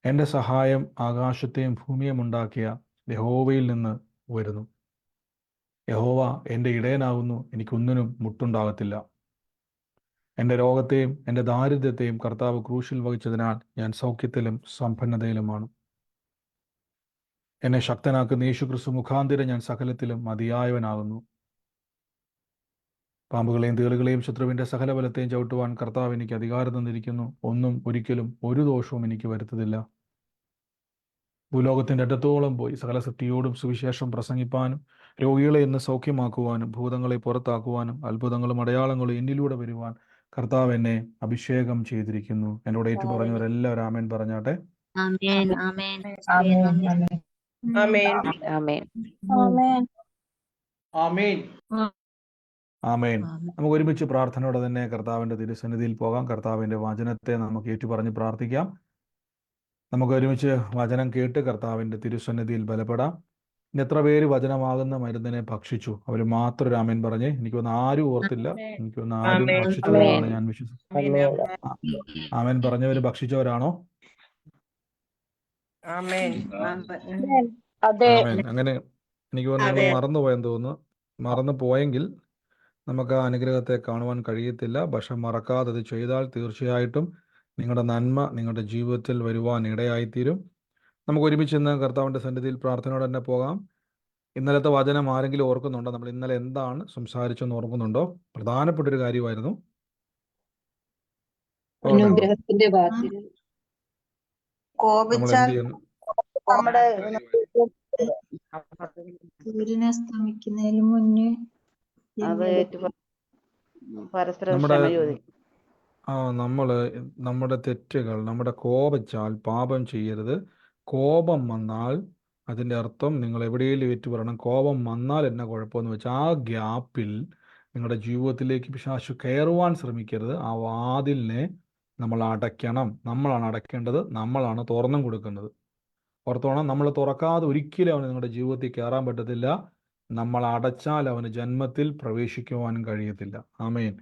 എൻ്റെ സഹായം ആകാശത്തെയും ഭൂമിയും ഉണ്ടാക്കിയ യഹോവയിൽ നിന്ന് വരുന്നു. യഹോവ എൻ്റെ ഇടയനാകുന്നു, എനിക്കൊന്നിനും മുട്ടുണ്ടാകത്തില്ല. എൻ്റെ രോഗത്തെയും എൻ്റെ ദാരിദ്ര്യത്തെയും കർത്താവ് ക്രൂശിൽ വഹിച്ചതിനാൽ ഞാൻ സൗഖ്യത്തിലും സമ്പന്നതയിലുമാണ്. എന്നെ ശക്തനാക്കുന്ന യേശുക്രിസ്തു മുഖാന്തരം ഞാൻ സകലത്തിലും മതിയായവനാകുന്നു. പാമ്പുകളെയും തേളുകളെയും ശത്രുവിൻ്റെ സകല ബലത്തെയും ചവിട്ടുവാൻ കർത്താവ് എനിക്ക് അധികാരം തന്നിരിക്കുന്നു. ഒന്നും ഒരിക്കലും ഒരു ദോഷവും എനിക്ക് വരുത്തതില്ല. ഭൂലോകത്തിൻ്റെ അറ്റത്തോളം പോയി സകല സൃഷ്ടിയോടും സുവിശേഷം പ്രസംഗിപ്പാനും രോഗികളെ എന്ന് സൗഖ്യമാക്കുവാനും ഭൂതങ്ങളെ പുറത്താക്കുവാനും അത്ഭുതങ്ങളും അടയാളങ്ങളും എന്നിലൂടെ വരുവാൻ കർത്താവ് എന്നെ അഭിഷേകം ചെയ്തിരിക്കുന്നു. എന്നോട് ഏറ്റു പറഞ്ഞവരെല്ലാവരും ആമേൻ പറഞ്ഞാട്ടെ. ആമേൻ ആമേൻ ആമേൻ ആമേൻ ആമേൻ ആമേൻ. ആമേൻ ആമേൻ ആമേൻ. ആമേൻ. നമുക്ക് ഒരുമിച്ച് പ്രാർത്ഥനയോടെ തന്നെ കർത്താവിൻ്റെ തിരുസന്നിധിയിൽ പോകാം. കർത്താവിൻ്റെ വചനത്തെ നമുക്ക് ഏറ്റുപറഞ്ഞ് പ്രാർത്ഥിക്കാം. നമുക്ക് ഒരുമിച്ച് വചനം കേട്ട് കർത്താവിൻ്റെ തിരുസന്നിധിയിൽ ബലപ്പെടാം. ഇനി എത്ര പേര് വചനമാകുന്ന മരുന്നിനെ ഭക്ഷിച്ചു? അവർ മാത്രം ഒരു ആമേൻ പറഞ്ഞേ. എനിക്കൊന്ന് ആരും ഓർത്തില്ല. എനിക്കൊന്ന് ആരും ആമേൻ. ഭക്ഷിച്ചവരാണ് ഞാൻ വിശ്വസിക്കുന്നു. ആമേൻ ആമേൻ പറഞ്ഞവർ ഭക്ഷിച്ചവരാണോ? ആമേൻ അതെ. ആമേൻ. അങ്ങനെ എനിക്ക് തോന്നുന്നു നിങ്ങൾ മറന്നുപോയെന്ന് തോന്നുന്നു. മറന്നു പോയെങ്കിൽ നമുക്ക് ആ അനുഗ്രഹത്തെ കാണുവാൻ കഴിയത്തില്ല. പക്ഷെ മറക്കാതെ അത് ചെയ്താൽ തീർച്ചയായിട്ടും നിങ്ങളുടെ നന്മ നിങ്ങളുടെ ജീവിതത്തിൽ വരുവാൻ ഇടയായിത്തീരും. നമുക്ക് ഒരുമിച്ച് ഇന്ന് കർത്താവിൻ്റെ സന്നിധിയിൽ പ്രാർത്ഥനയോടെ തന്നെ പോകാം. ഇന്നലത്തെ വചനം ആരെങ്കിലും ഓർക്കുന്നുണ്ടോ? നമ്മൾ ഇന്നലെ എന്താണ് സംസാരിച്ചെന്ന് ഓർക്കുന്നുണ്ടോ? പ്രധാനപ്പെട്ടൊരു കാര്യമായിരുന്നു. അനുഗ്രഹത്തിന്റെ വാതിൽ നമ്മൾ കോപിച്ചാൽ എന്ത് ചെയ്യുന്നു? നമ്മുടെ സൂര്യൻ അസ്തമിക്കുന്നതിന് മുന്നേ അത് പരസ്പരം നമ്മുടെ ക്ഷമ ചോദിക്കും. നമ്മുടെ തെറ്റുകൾ, നമ്മുടെ കോപിച്ചാൽ പാപം ചെയ്യരുത്. കോപം വന്നാൽ അതിൻ്റെ അർത്ഥം നിങ്ങൾ എവിടെയെങ്കിലും ഏറ്റു പറയണം. കോപം വന്നാൽ എന്നാ കുഴപ്പമെന്ന് വെച്ചാൽ ആ ഗ്യാപ്പിൽ നിങ്ങളുടെ ജീവിതത്തിലേക്ക് പിശാചു കയറുവാൻ ശ്രമിക്കരുത്. ആ വാതിലിനെ നമ്മൾ അടയ്ക്കണം. നമ്മളാണ് അടയ്ക്കേണ്ടത്, നമ്മളാണ് തുറന്നും കൊടുക്കുന്നത്. ഓർത്തോണം, നമ്മൾ തുറക്കാതെ ഒരിക്കലും അവന് നിങ്ങളുടെ ജീവിതത്തിൽ കയറാൻ പറ്റത്തില്ല. നമ്മൾ അടച്ചാൽ അവന് ജന്മത്തിൽ പ്രവേശിക്കുവാനും കഴിയത്തില്ല. ആമേൻ.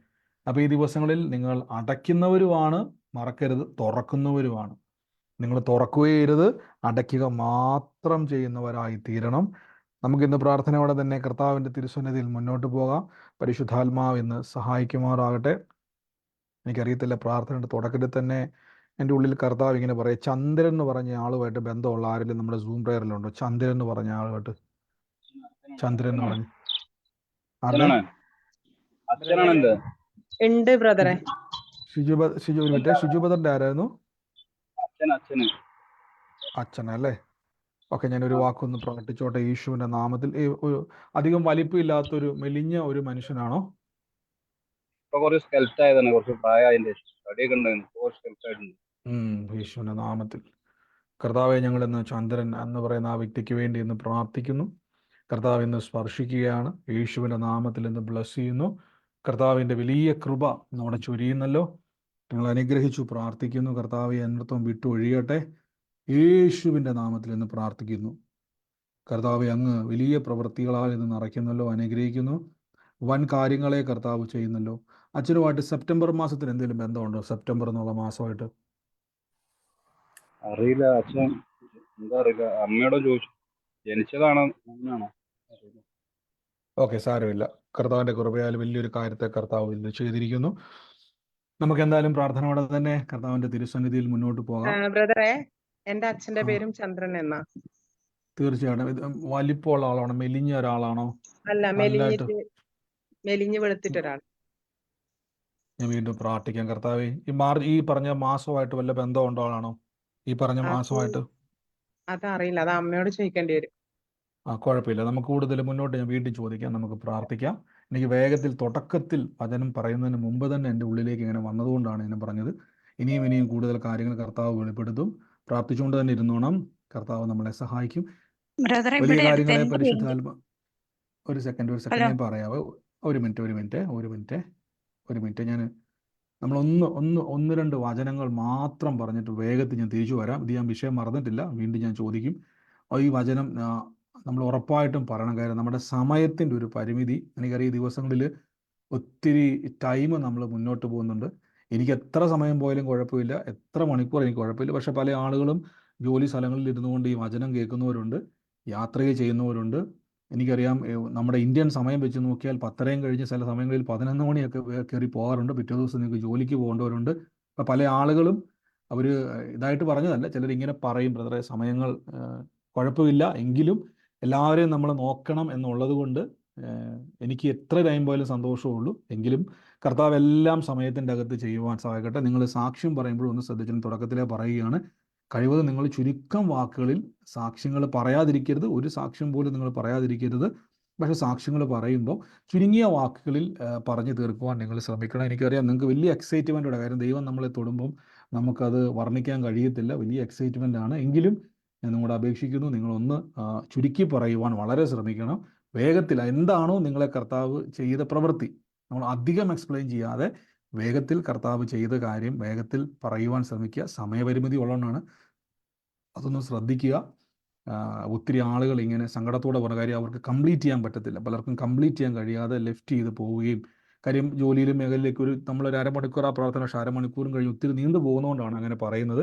അപ്പോൾ ഈ ദിവസങ്ങളിൽ നിങ്ങൾ അടയ്ക്കുന്നവരുമാണ്, മറക്കരുത്, തുറക്കുന്നവരുമാണ്. നിങ്ങൾ തുറക്കുകയരുത്, അടയ്ക്കുക മാത്രം ചെയ്യുന്നവരായി തീരണം. നമുക്കിന്ന് പ്രാർത്ഥനയോടെ തന്നെ കർത്താവിൻ്റെ തിരുസന്നിധിയിൽ മുന്നോട്ട് പോകാം. പരിശുദ്ധാത്മാവ് ഇന്ന് സഹായിക്കുമാറാകട്ടെ. എനിക്കറിയത്തില്ല, പ്രാർത്ഥനയുടെ തുടക്കത്തിൽ തന്നെ എൻ്റെ ഉള്ളിൽ കർത്താവ് ഇങ്ങനെ പറയും, ചന്ദ്രൻ എന്ന് പറഞ്ഞ ആളുമായിട്ട് ബന്ധമുള്ള ആരെങ്കിലും നമ്മുടെ സൂം പ്രയറിലുണ്ടോ? ചന്ദ്രൻ എന്ന് പറഞ്ഞ ആളുമായിട്ട്. ചന്ദ്രൻ എന്ന് പറഞ്ഞു ഉണ്ട് ബ്രദറെ. ഷിജു ഒരു മിനിറ്റ്. ഷിജുബദറിന്റെ ആരായിരുന്നു? അച്ഛനല്ലേ? ഓക്കെ, ഞാനൊരു വാക്കൊന്ന് പ്രകടിപ്പിച്ചോട്ടെ. യേശുവിന്റെ നാമത്തിൽ. ഒരു അധികം വലിപ്പമില്ലാത്തൊരു മെലിഞ്ഞ ഒരു മനുഷ്യനാണോ? യേശുവിന്റെ നാമത്തിൽ കർത്താവെ, ഞങ്ങൾ ഇന്ന് ചന്ദ്രൻ എന്ന് പറയുന്ന ആ വ്യക്തിക്ക് വേണ്ടി ഇന്ന് പ്രാർത്ഥിക്കുന്നു. കർത്താവ് ഇന്ന് സ്പർശിക്കുകയാണ്. യേശുവിന്റെ നാമത്തിൽ ഇന്ന് ബ്ലസ് ചെയ്യുന്നു. കർത്താവിൻ്റെ വലിയ കൃപ നമ്മുടെ ചൊരിയുന്നല്ലോ. ഞങ്ങൾ അനുഗ്രഹിച്ചു പ്രാർത്ഥിക്കുന്നു. കർത്താവ് അനർത്ഥം വിട്ടു ഒഴിയട്ടെ. യേശുവിൻ്റെ നാമത്തിൽ ഇന്ന് പ്രാർത്ഥിക്കുന്നു. കർത്താവ് അങ്ങ് വലിയ പ്രവൃത്തികളാൽ ഇന്ന് നിറയ്ക്കുന്നല്ലോ, അനുഗ്രഹിക്കുന്നു. വൻ കാര്യങ്ങളെ കർത്താവ് ചെയ്യുന്നല്ലോ. അച്ഛനുമായിട്ട് സെപ്റ്റംബർ മാസത്തിന് എന്തെങ്കിലും ബന്ധമുണ്ടോ? സെപ്റ്റംബർ എന്നുള്ള മാസമായിട്ട് അറിയില്ല അച്ഛൻ, എന്താ അറിയില്ല. അമ്മയോട് ചോദിച്ചു, ജനിച്ചതാണോ അങ്ങനെയാണോ? ഓക്കെ, സാരമില്ല. കർത്താവിൻ്റെ കൃപയാൽ വലിയൊരു കാര്യത്തെ കർത്താവ് ഇന്ന് ചെയ്തിരിക്കുന്നു. നമുക്ക് എന്തായാലും പ്രാർത്ഥനയോടെ തന്നെ കർത്താവിൻ്റെ തിരുസന്നിധിയിൽ മുന്നോട്ട് പോകാം. ബ്രദറെ, എന്റെ അച്ഛന്റെ പേരും ചന്ദ്രൻ എന്നാ. തീർച്ചയായിട്ടും. ഇത് വലിപ്പമുള്ള ആളാണോ? മെലിഞ്ഞ ഒരാളാണോ? അല്ല, നല്ലതായിട്ട് മെലിഞ്ഞ് വെളുത്തിട്ടൊരാൾ. ഞാൻ വീണ്ടും പ്രാർത്ഥിക്കാം. കർത്താവേ, ഈ പറഞ്ഞ മാസമായിട്ട് വല്ല ബന്ധമുണ്ടോ ആളാണോ? ഈ പറഞ്ഞ മാസമായിട്ട് അതറിയില്ല, അത് അമ്മയോട് ചോദിക്കേണ്ടി വരും. കുഴപ്പമില്ല. നമുക്ക് കൂടുതൽ മുന്നോട്ട് ഞാൻ വീണ്ടും ചോദിക്കാം. നമുക്ക് പ്രാർത്ഥിക്കാം. എനിക്ക് വേഗത്തിൽ തുടക്കത്തിൽ വചനം പറയുന്നതിന് മുമ്പ് തന്നെ എൻ്റെ ഉള്ളിലേക്ക് ഇങ്ങനെ വന്നതുകൊണ്ടാണ് ഞാൻ പറഞ്ഞത്. ഇനിയും കൂടുതൽ കാര്യങ്ങൾ കർത്താവ് വെളിപ്പെടുത്തും. പ്രാർത്ഥിച്ചുകൊണ്ട് തന്നെ ഇരുന്നോണം. കർത്താവ് നമ്മളെ സഹായിക്കും. വലിയ കാര്യങ്ങളെ പരിശുദ്ധാത്മ ഒരു സെക്കൻഡ് ഞാൻ പറയാവോ? ഒരു മിനിറ്റ്. ഞാൻ ഒന്ന് രണ്ട് വചനങ്ങൾ മാത്രം പറഞ്ഞിട്ട് വേഗത്തിൽ ഞാൻ തിരിച്ചു വരാം. ഇത് ഞാൻ വിഷയം മറന്നിട്ടില്ല, വീണ്ടും ഞാൻ ചോദിക്കും. ഈ വചനം നമ്മൾ ഉറപ്പായിട്ടും പറയണം. കാര്യം നമ്മുടെ സമയത്തിൻ്റെ ഒരു പരിമിതി. എനിക്കറിയാം, ഈ ദിവസങ്ങളിൽ ഒത്തിരി ടൈം നമ്മൾ മുന്നോട്ട് പോകുന്നുണ്ട്. എനിക്ക് എത്ര സമയം പോയാലും കുഴപ്പമില്ല, എത്ര മണിക്കൂർ എനിക്ക് കുഴപ്പമില്ല. പക്ഷെ പല ആളുകളും ജോലി സ്ഥലങ്ങളിൽ ഇരുന്നു കൊണ്ട് ഈ വചനം കേൾക്കുന്നവരുണ്ട്, യാത്ര ചെയ്യുന്നവരുണ്ട്. എനിക്കറിയാം, നമ്മുടെ ഇന്ത്യൻ സമയം വെച്ച് നോക്കിയാൽ 10:30 കഴിഞ്ഞ് ചില സമയങ്ങളിൽ 11 മണിയൊക്കെ കയറി പോകാറുണ്ട്. പിറ്റേ ദിവസം നിങ്ങൾക്ക് ജോലിക്ക് പോകേണ്ടവരുണ്ട്. അപ്പോൾ പല ആളുകളും അവർ ഇതായിട്ട് പറഞ്ഞതല്ല, ചിലരിങ്ങനെ പറയും, ബ്രദറെ സമയങ്ങൾ കുഴപ്പമില്ല, എങ്കിലും എല്ലാവരെയും നമ്മൾ നോക്കണം എന്നുള്ളത് കൊണ്ട് എനിക്ക് എത്ര ടൈം പോയാലും സന്തോഷമുള്ളൂ. എങ്കിലും കർത്താവ് എല്ലാം സമയത്തിൻ്റെ അകത്ത് ചെയ്യുവാൻ സഹായിക്കട്ടെ. നിങ്ങൾ സാക്ഷ്യം പറയുമ്പോൾ ഒന്ന് ശ്രദ്ധിച്ചു, തുടക്കത്തിലേ പറയുകയാണ്, കഴിവതും നിങ്ങൾ ചുരുക്കം വാക്കുകളിൽ സാക്ഷ്യങ്ങൾ പറയാതിരിക്കരുത്. ഒരു സാക്ഷ്യം പോലും നിങ്ങൾ പറയാതിരിക്കരുത്. പക്ഷേ സാക്ഷ്യങ്ങൾ പറയുമ്പോൾ ചുരുങ്ങിയ വാക്കുകളിൽ പറഞ്ഞു തീർക്കുവാൻ നിങ്ങൾ ശ്രമിക്കണം. എനിക്കറിയാം നിങ്ങൾക്ക് വലിയ എക്സൈറ്റ്മെൻറ്റോടെ, കാര്യം ദൈവം നമ്മളെ തൊടുമ്പം നമുക്കത് വർണ്ണിക്കാൻ കഴിയത്തില്ല, വലിയ എക്സൈറ്റ്മെൻ്റ് ആണ്. എങ്കിലും ഞാൻ നിങ്ങളോട് അപേക്ഷിക്കുന്നു, നിങ്ങളൊന്ന് ചുരുക്കി പറയുവാൻ വളരെ ശ്രമിക്കണം. വേഗത്തിൽ എന്താണോ നിങ്ങളെ കർത്താവ് ചെയ്ത പ്രവൃത്തി, നമ്മൾ അധികം എക്സ്പ്ലെയിൻ ചെയ്യാതെ വേഗത്തിൽ കർത്താവ് ചെയ്ത കാര്യം വേഗത്തിൽ പറയുവാൻ ശ്രമിക്കുക. സമയപരിമിതി ഉള്ളതുകൊണ്ടാണ്, അതൊന്ന് ശ്രദ്ധിക്കുക. ഒത്തിരി ആളുകൾ ഇങ്ങനെ സങ്കടത്തോടെ പറഞ്ഞ കാര്യം അവർക്ക് കംപ്ലീറ്റ് ചെയ്യാൻ പറ്റത്തില്ല. പലർക്കും കംപ്ലീറ്റ് ചെയ്യാൻ കഴിയാതെ ലെഫ്റ്റ് ചെയ്ത് പോവുകയും, കാര്യം ജോലിയിലും മേഖലയിലേക്ക് നമ്മളൊരു അരമണിക്കൂർ ആ പ്രാർത്ഥന, പക്ഷേ അരമണിക്കൂറും കഴിഞ്ഞ് ഒത്തിരി നീണ്ടു പോകുന്നതുകൊണ്ടാണ് അങ്ങനെ പറയുന്നത്.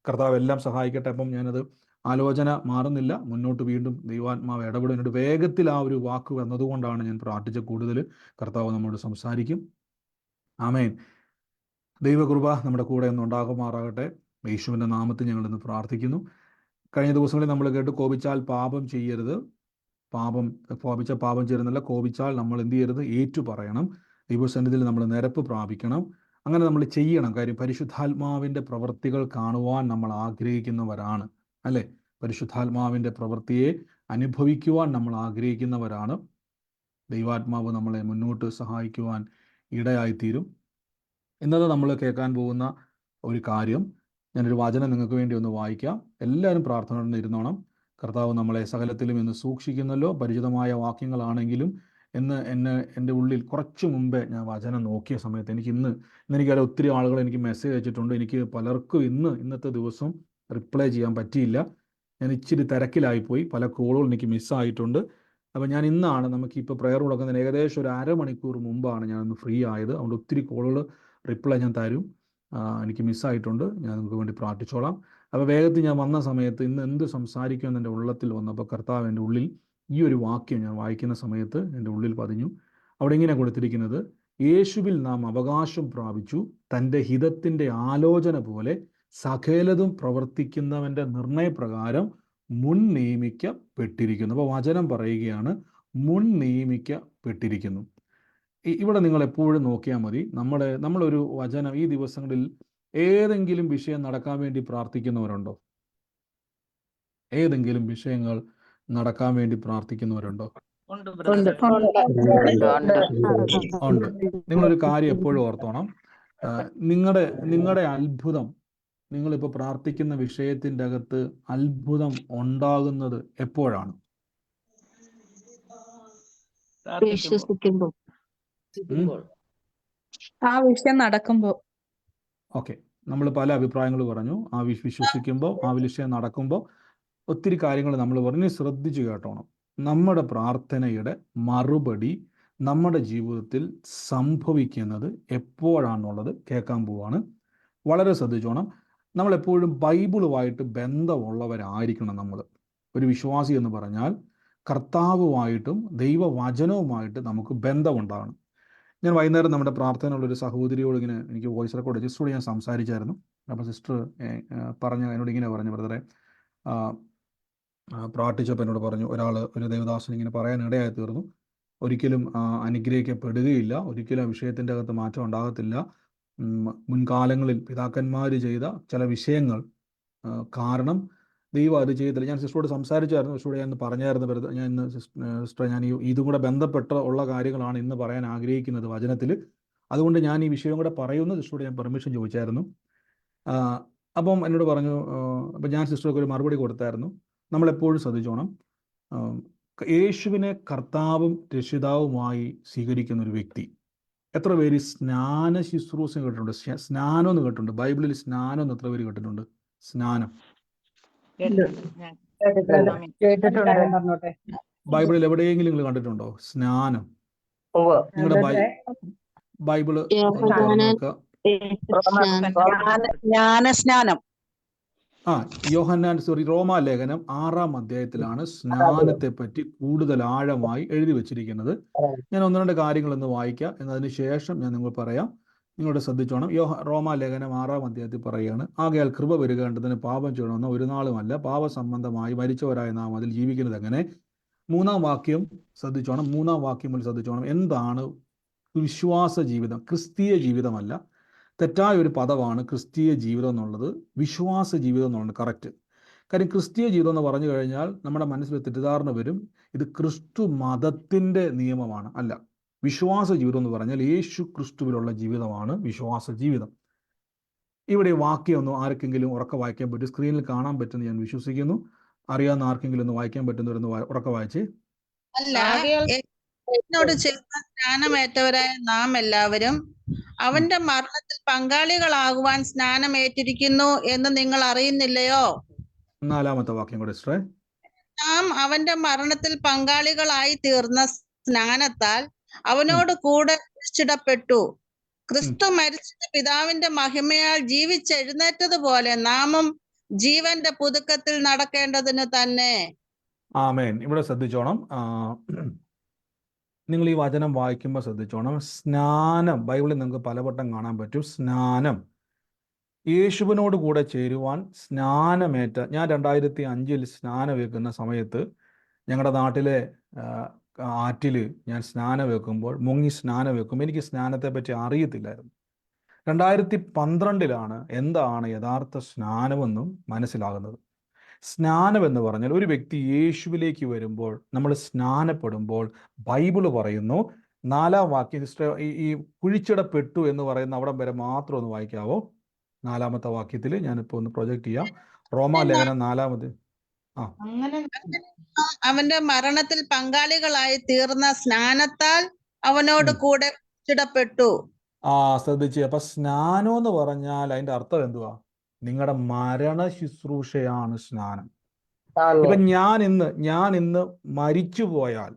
കർത്താവ് എല്ലാം സഹായിക്കട്ടെ. അപ്പം ഞാനത് ആലോചന മാറുന്നില്ല, മുന്നോട്ട് വീണ്ടും ദൈവാത്മാവ് ഇടപെടുന്നുണ്ട്. വേഗത്തിൽ ആ ഒരു വാക്ക് വന്നതുകൊണ്ടാണ് ഞാൻ പ്രാർത്ഥിച്ച കൂടുതൽ കർത്താവ് നമ്മോട് സംസാരിക്കും. ആമേൻ. ദൈവകൃപ നമ്മുടെ കൂടെ ഒന്ന് ഉണ്ടാകുമാറാകട്ടെ. യേശുവിൻ്റെ നാമത്തിൽ ഞങ്ങളിന്ന് പ്രാർത്ഥിക്കുന്നു. കഴിഞ്ഞ ദിവസങ്ങളിൽ നമ്മൾ കേട്ട്, കോപിച്ചാൽ പാപം ചെയ്യരുത്. പാപം ചെയ്യരുന്നല്ല, കോപിച്ചാൽ നമ്മൾ എന്ത് ചെയ്യരുത്? ഏറ്റു പറയണം. ദൈവസന്നിധിയിൽ നമ്മൾ നിരപ്പ് പ്രാപിക്കണം. അങ്ങനെ നമ്മൾ ചെയ്യണം. കാര്യം പരിശുദ്ധാത്മാവിൻ്റെ പ്രവൃത്തികൾ കാണുവാൻ നമ്മൾ ആഗ്രഹിക്കുന്നവരാണ്, അല്ലേ? പരിശുദ്ധാത്മാവിൻ്റെ പ്രവൃത്തിയെ അനുഭവിക്കുവാൻ നമ്മൾ ആഗ്രഹിക്കുന്നവരാണ്. ദൈവാത്മാവ് നമ്മളെ മുന്നോട്ട് സഹായിക്കുവാൻ ഇടയായിത്തീരും. ഇന്നത്തെ നമ്മൾ കേൾക്കാൻ പോകുന്ന ഒരു കാര്യം, ഞാനൊരു വചനം നിങ്ങൾക്ക് വേണ്ടി ഒന്ന് വായിക്കാം. എല്ലാവരും പ്രാർത്ഥന ഇരുന്നോണം. കർത്താവ് നമ്മളെ സകലത്തിലും ഇന്ന് സൂക്ഷിക്കുന്നല്ലോ. പരിചിതമായ വാക്യങ്ങളാണെങ്കിലും എൻ്റെ ഉള്ളിൽ കുറച്ച് മുമ്പേ ഞാൻ വചനം നോക്കിയ സമയത്ത് എനിക്കറിയാം ഒത്തിരി ആളുകൾ എനിക്ക് മെസ്സേജ് അയച്ചിട്ടുണ്ട്. എനിക്ക് പലർക്കും ഇന്നത്തെ ദിവസം റിപ്ലൈ ചെയ്യാൻ പറ്റിയില്ല. ഞാൻ ഇച്ചിരി തിരക്കിലായിപ്പോയി, പല കോളുകൾ എനിക്ക് മിസ്സായിട്ടുണ്ട്. അപ്പോൾ ഞാൻ ഇന്നാണ് നമുക്കിപ്പോൾ പ്രെയർ കൊടുക്കുന്നതിന് ഏകദേശം ഒരു അരമണിക്കൂർ മുമ്പാണ് ഞാനൊന്ന് ഫ്രീ ആയത്. അതുകൊണ്ട് ഒത്തിരി കോളുകൾ റിപ്ലൈ ഞാൻ തരും. എനിക്ക് മിസ്സായിട്ടുണ്ട്, ഞാൻ നിങ്ങൾക്ക് വേണ്ടി പ്രാർത്ഥിച്ചോളാം. അപ്പോൾ വേഗത്തിൽ ഞാൻ വന്ന സമയത്ത് ഇന്ന് എന്ത് സംസാരിക്കുമെന്ന് എൻ്റെ ഉള്ളത്തിൽ വന്നപ്പോൾ കർത്താവ് എൻ്റെ ഉള്ളിൽ ഈ ഒരു വാക്യം ഞാൻ വായിക്കുന്ന സമയത്ത് എൻ്റെ ഉള്ളിൽ പതിഞ്ഞു. അവിടെ ഇങ്ങനെ കൊടുത്തിരിക്കുന്നത്, യേശുവിൽ നാം അവകാശം പ്രാപിച്ചു, തൻ്റെ ഹിതത്തിൻ്റെ ആലോചന പോലെ സകലതും പ്രവർത്തിക്കുന്നവൻ്റെ നിർണയപ്രകാരം മുൻ നിയമിക്കപ്പെട്ടിരിക്കുന്നു. അപ്പോൾ വചനം പറയുകയാണ്, മുൻ നിയമിക്കപ്പെട്ടിരിക്കുന്നു. ഇവിടെ നിങ്ങൾ എപ്പോഴും നോക്കിയാൽ മതി, നമ്മളൊരു വചനം ഈ ദിവസങ്ങളിൽ ഏതെങ്കിലും വിഷയം നടക്കാൻ വേണ്ടി പ്രാർത്ഥിക്കുന്നവരുണ്ടോ? ഏതെങ്കിലും വിഷയങ്ങൾ നടക്കാൻ വേണ്ടി പ്രാർത്ഥിക്കുന്നവരുണ്ടോ? ഉണ്ട്. നിങ്ങളൊരു കാര്യം എപ്പോഴും ഓർത്തോണം, നിങ്ങളുടെ അത്ഭുതം, നിങ്ങളിപ്പോൾ പ്രാർത്ഥിക്കുന്ന വിഷയത്തിൻ്റെ അകത്ത് അത്ഭുതം ഉണ്ടാകുന്നത് എപ്പോഴാണ്? ആ വിഷയം നടക്കുമ്പോൾ. ഓക്കെ, നമ്മൾ പല അഭിപ്രായങ്ങൾ പറഞ്ഞു. വിശ്വസിക്കുമ്പോൾ, ആ വിഷയം നടക്കുമ്പോൾ ഒത്തിരി കാര്യങ്ങൾ നമ്മൾ പറഞ്ഞു. ശ്രദ്ധിച്ചു കേട്ടോണം. നമ്മുടെ പ്രാർത്ഥനയുടെ മറുപടി നമ്മുടെ ജീവിതത്തിൽ സംഭവിക്കുന്നത് എപ്പോഴാണെന്നുള്ളത് കേൾക്കാൻ പോവാണ്. വളരെ ശ്രദ്ധിച്ചോണം. നമ്മളെപ്പോഴും ബൈബിളുമായിട്ട് ബന്ധമുള്ളവരായിരിക്കണം. ഒരു വിശ്വാസി എന്ന് പറഞ്ഞാൽ കർത്താവുമായിട്ടും ദൈവവചനവുമായിട്ട് നമുക്ക് ബന്ധമുണ്ടാകണം. ഞാൻ വൈകുന്നേരം നമ്മുടെ പ്രാർത്ഥനയുള്ളൊരു സഹോദരിയോട് എനിക്ക് വോയിസ് റെക്കോർഡ് സിസ്റ്ററോട് ഞാൻ സംസാരിച്ചായിരുന്നു. അപ്പോൾ സിസ്റ്റർ എന്നോട് ഇങ്ങനെ പറഞ്ഞു, ബ്രദറെ പ്രാർത്ഥിച്ചപ്പോൾ എന്നോട് പറഞ്ഞു, ഒരു ദേവദാസൻ ഇങ്ങനെ പറയാൻ ഇടയായി തീർന്നു, ഒരിക്കലും അനുഗ്രഹിക്കപ്പെടുകയില്ല, ഒരിക്കലും ആ വിഷയത്തിൻ്റെ അകത്ത് മാറ്റം ഉണ്ടാകത്തില്ല. മുൻകാലങ്ങളിൽ പിതാക്കന്മാർ ചെയ്ത ചില വിഷയങ്ങൾ കാരണം ദൈവം അത് ചെയ്തില്ല. ഞാൻ സിസ്റ്ററോട് സംസാരിച്ചായിരുന്നു, സിസ്റ്ററോട് ഞാൻ പറഞ്ഞായിരുന്നു, സിസ്റ്റർ ഞാൻ ഇതും കൂടെ ബന്ധപ്പെട്ട ഉള്ള കാര്യങ്ങളാണ് ഇന്ന് പറയാൻ ആഗ്രഹിക്കുന്നത് വചനത്തിൽ, അതുകൊണ്ട് ഞാൻ ഈ വിഷയം കൂടെ പറയുന്നു. സിസ്റ്ററോട് ഞാൻ പെർമിഷൻ ചോദിച്ചായിരുന്നു. അപ്പം എന്നോട് പറഞ്ഞു, അപ്പം ഞാൻ സിസ്റ്റർക്ക് ഒരു മറുപടി കൊടുത്തായിരുന്നു. നമ്മളെപ്പോഴും ശ്രദ്ധിച്ചോണം, യേശുവിനെ കർത്താവും രക്ഷിതാവുമായി സ്വീകരിക്കുന്ന ഒരു വ്യക്തി, എത്ര പേര് സ്നാന ശുശ്രൂഷ കേട്ടിട്ടുണ്ട്? സ്നാനം എന്ന് കേട്ടിട്ടുണ്ട്? ബൈബിളിൽ സ്നാനം എന്ന് എത്ര പേര് കേട്ടിട്ടുണ്ട്? സ്നാനം ബൈബിളിൽ എവിടെയെങ്കിലും നിങ്ങൾ കണ്ടിട്ടുണ്ടോ സ്നാനം? നിങ്ങളുടെ ബൈബിള് ജ്ഞാനസ്നാനം. റോമാലേഖനം 6-ാം അധ്യായത്തിലാണ് സ്നാനത്തെ പറ്റി കൂടുതൽ ആഴമായി എഴുതി വച്ചിരിക്കുന്നത്. ഞാൻ ഒന്ന് രണ്ട് കാര്യങ്ങളൊന്ന് വായിക്കാം, എന്നതിന് ശേഷം ഞാൻ നിങ്ങൾ പറയാം. നിങ്ങളുടെ ശ്രദ്ധിച്ചോണം. റോമാലേഖനം 6-ാം അധ്യായത്തിൽ പറയുകയാണ്, ആകയാൽ കൃപ വരുകേണ്ടതിന് പാപം ചെയ്യണമെന്ന് ഒരു നാളുമല്ല, പാപസംബന്ധമായി മരിച്ചവരായ നാം അതിൽ ജീവിക്കുന്നത് എങ്ങനെ. 3-ാം വാക്യം ശ്രദ്ധിച്ചോണം. 3-ാം വാക്യം മുതൽ ശ്രദ്ധിച്ചോണം. എന്താണ് വിശ്വാസ ജീവിതം? ക്രിസ്തീയ ജീവിതമല്ല, തെറ്റായ ഒരു പദമാണ് ക്രിസ്തീയ ജീവിതം എന്നുള്ളത്. വിശ്വാസ ജീവിതം എന്നുള്ളത് കറക്റ്റ്. കാര്യം ക്രിസ്തീയ ജീവിതം എന്ന് പറഞ്ഞു കഴിഞ്ഞാൽ നമ്മുടെ മനസ്സിൽ തെറ്റിദ്ധാരണ വരും, ഇത് ക്രിസ്തു മതത്തിൻ്റെ നിയമമാണ്. അല്ല, വിശ്വാസ ജീവിതം എന്ന് പറഞ്ഞാൽ യേശു ക്രിസ്തുവിലുള്ള ജീവിതമാണ് വിശ്വാസ ജീവിതം. ഇവിടെ വാക്യം ഒന്ന് ആർക്കെങ്കിലും ഉറക്കെ വായിക്കാൻ പറ്റും? സ്ക്രീനിൽ കാണാൻ പറ്റുമെന്ന് ഞാൻ വിശ്വസിക്കുന്നു. അറിയാവുന്ന ആർക്കെങ്കിലും ഒന്ന് വായിക്കാൻ പറ്റുന്നവരൊന്ന് ഉറക്കെ വായിച്ചേ. അല്ല, ആകയാൽ എന്നോട് ചേർന്ന് സ്നാനമേറ്റവരായ നാം എല്ലാവരും അവന്റെ മരണത്തിൽ പങ്കാളികളാകുവാൻ സ്നാനമേറ്റിരിക്കുന്നു എന്ന് നിങ്ങൾ അറിയുന്നില്ലയോ? 4-ാമത്തെ വാക്യം കൂടെ സിസ്റ്ററെ. നാം അവന്റെ മരണത്തിൽ പങ്കാളികളായി തീർന്ന സ്നാനത്താൽ അവനോട് കൂടെ കുരിശിടപ്പെട്ടു. ക്രിസ്തു മരിച്ചിട്ട് പിതാവിന്റെ മഹിമയാൽ ജീവിച്ചെഴുന്നേറ്റതുപോലെ നാമും ജീവന്റെ പുതുക്കത്തിൽ നടക്കേണ്ടതിന് തന്നെ. ആമേൻ. ഇവിടെ ശ്രദ്ധിച്ചോണം. നിങ്ങൾ ഈ വചനം വായിക്കുമ്പോൾ ശ്രദ്ധിച്ചോണം. സ്നാനം ബൈബിളിൽ നിങ്ങൾക്ക് പലവട്ടം കാണാൻ പറ്റും. സ്നാനം, യേശുവിനോട് കൂടെ ചേരുവാൻ സ്നാനമേറ്റ. ഞാൻ 2005 സ്നാനമേക്കുന്ന സമയത്ത് ഞങ്ങളുടെ നാട്ടിലെ ആറ്റിൽ ഞാൻ സ്നാനമേക്കുമ്പോൾ, മുങ്ങി സ്നാനമേക്കുമ്പോൾ എനിക്ക് സ്നാനത്തെ പറ്റി അറിയത്തില്ലായിരുന്നു. 2012 എന്താണ് യഥാർത്ഥ സ്നാനമെന്നും മനസ്സിലാകുന്നത്. സ്നാനം എന്ന് പറഞ്ഞാൽ ഒരു വ്യക്തി യേശുവിലേക്ക് വരുമ്പോൾ, നമ്മൾ സ്നാനപ്പെടുമ്പോൾ, ബൈബിള് പറയുന്നു 4-ാം വാക്യം സിസ്റ്റർ, ഈ കുഴിച്ചിടപ്പെട്ടു എന്ന് പറയുന്ന അവിടം വരെ മാത്രം ഒന്ന് വായിക്കാവോ? 4-ാമത്തെ വാക്യത്തിൽ ഞാനിപ്പോൾ ഒന്ന് പ്രൊജക്റ്റ് ചെയ്യാം. റോമാലേഖനം 4-ാമത്. അവന്റെ മരണത്തിൽ പങ്കാളികളായി തീർന്ന സ്നാനത്താൽ അവനോട് കൂടെ കുരിശിടപ്പെട്ടു. ശ്രദ്ധിച്ച്. അപ്പൊ സ്നാനം എന്ന് പറഞ്ഞാൽ അതിന്റെ അർത്ഥം എന്തുവാ? നിങ്ങളുടെ മരണ ശുശ്രൂഷയാണ് സ്നാനം. ഇപ്പൊ ഞാൻ ഇന്ന് മരിച്ചു പോയാൽ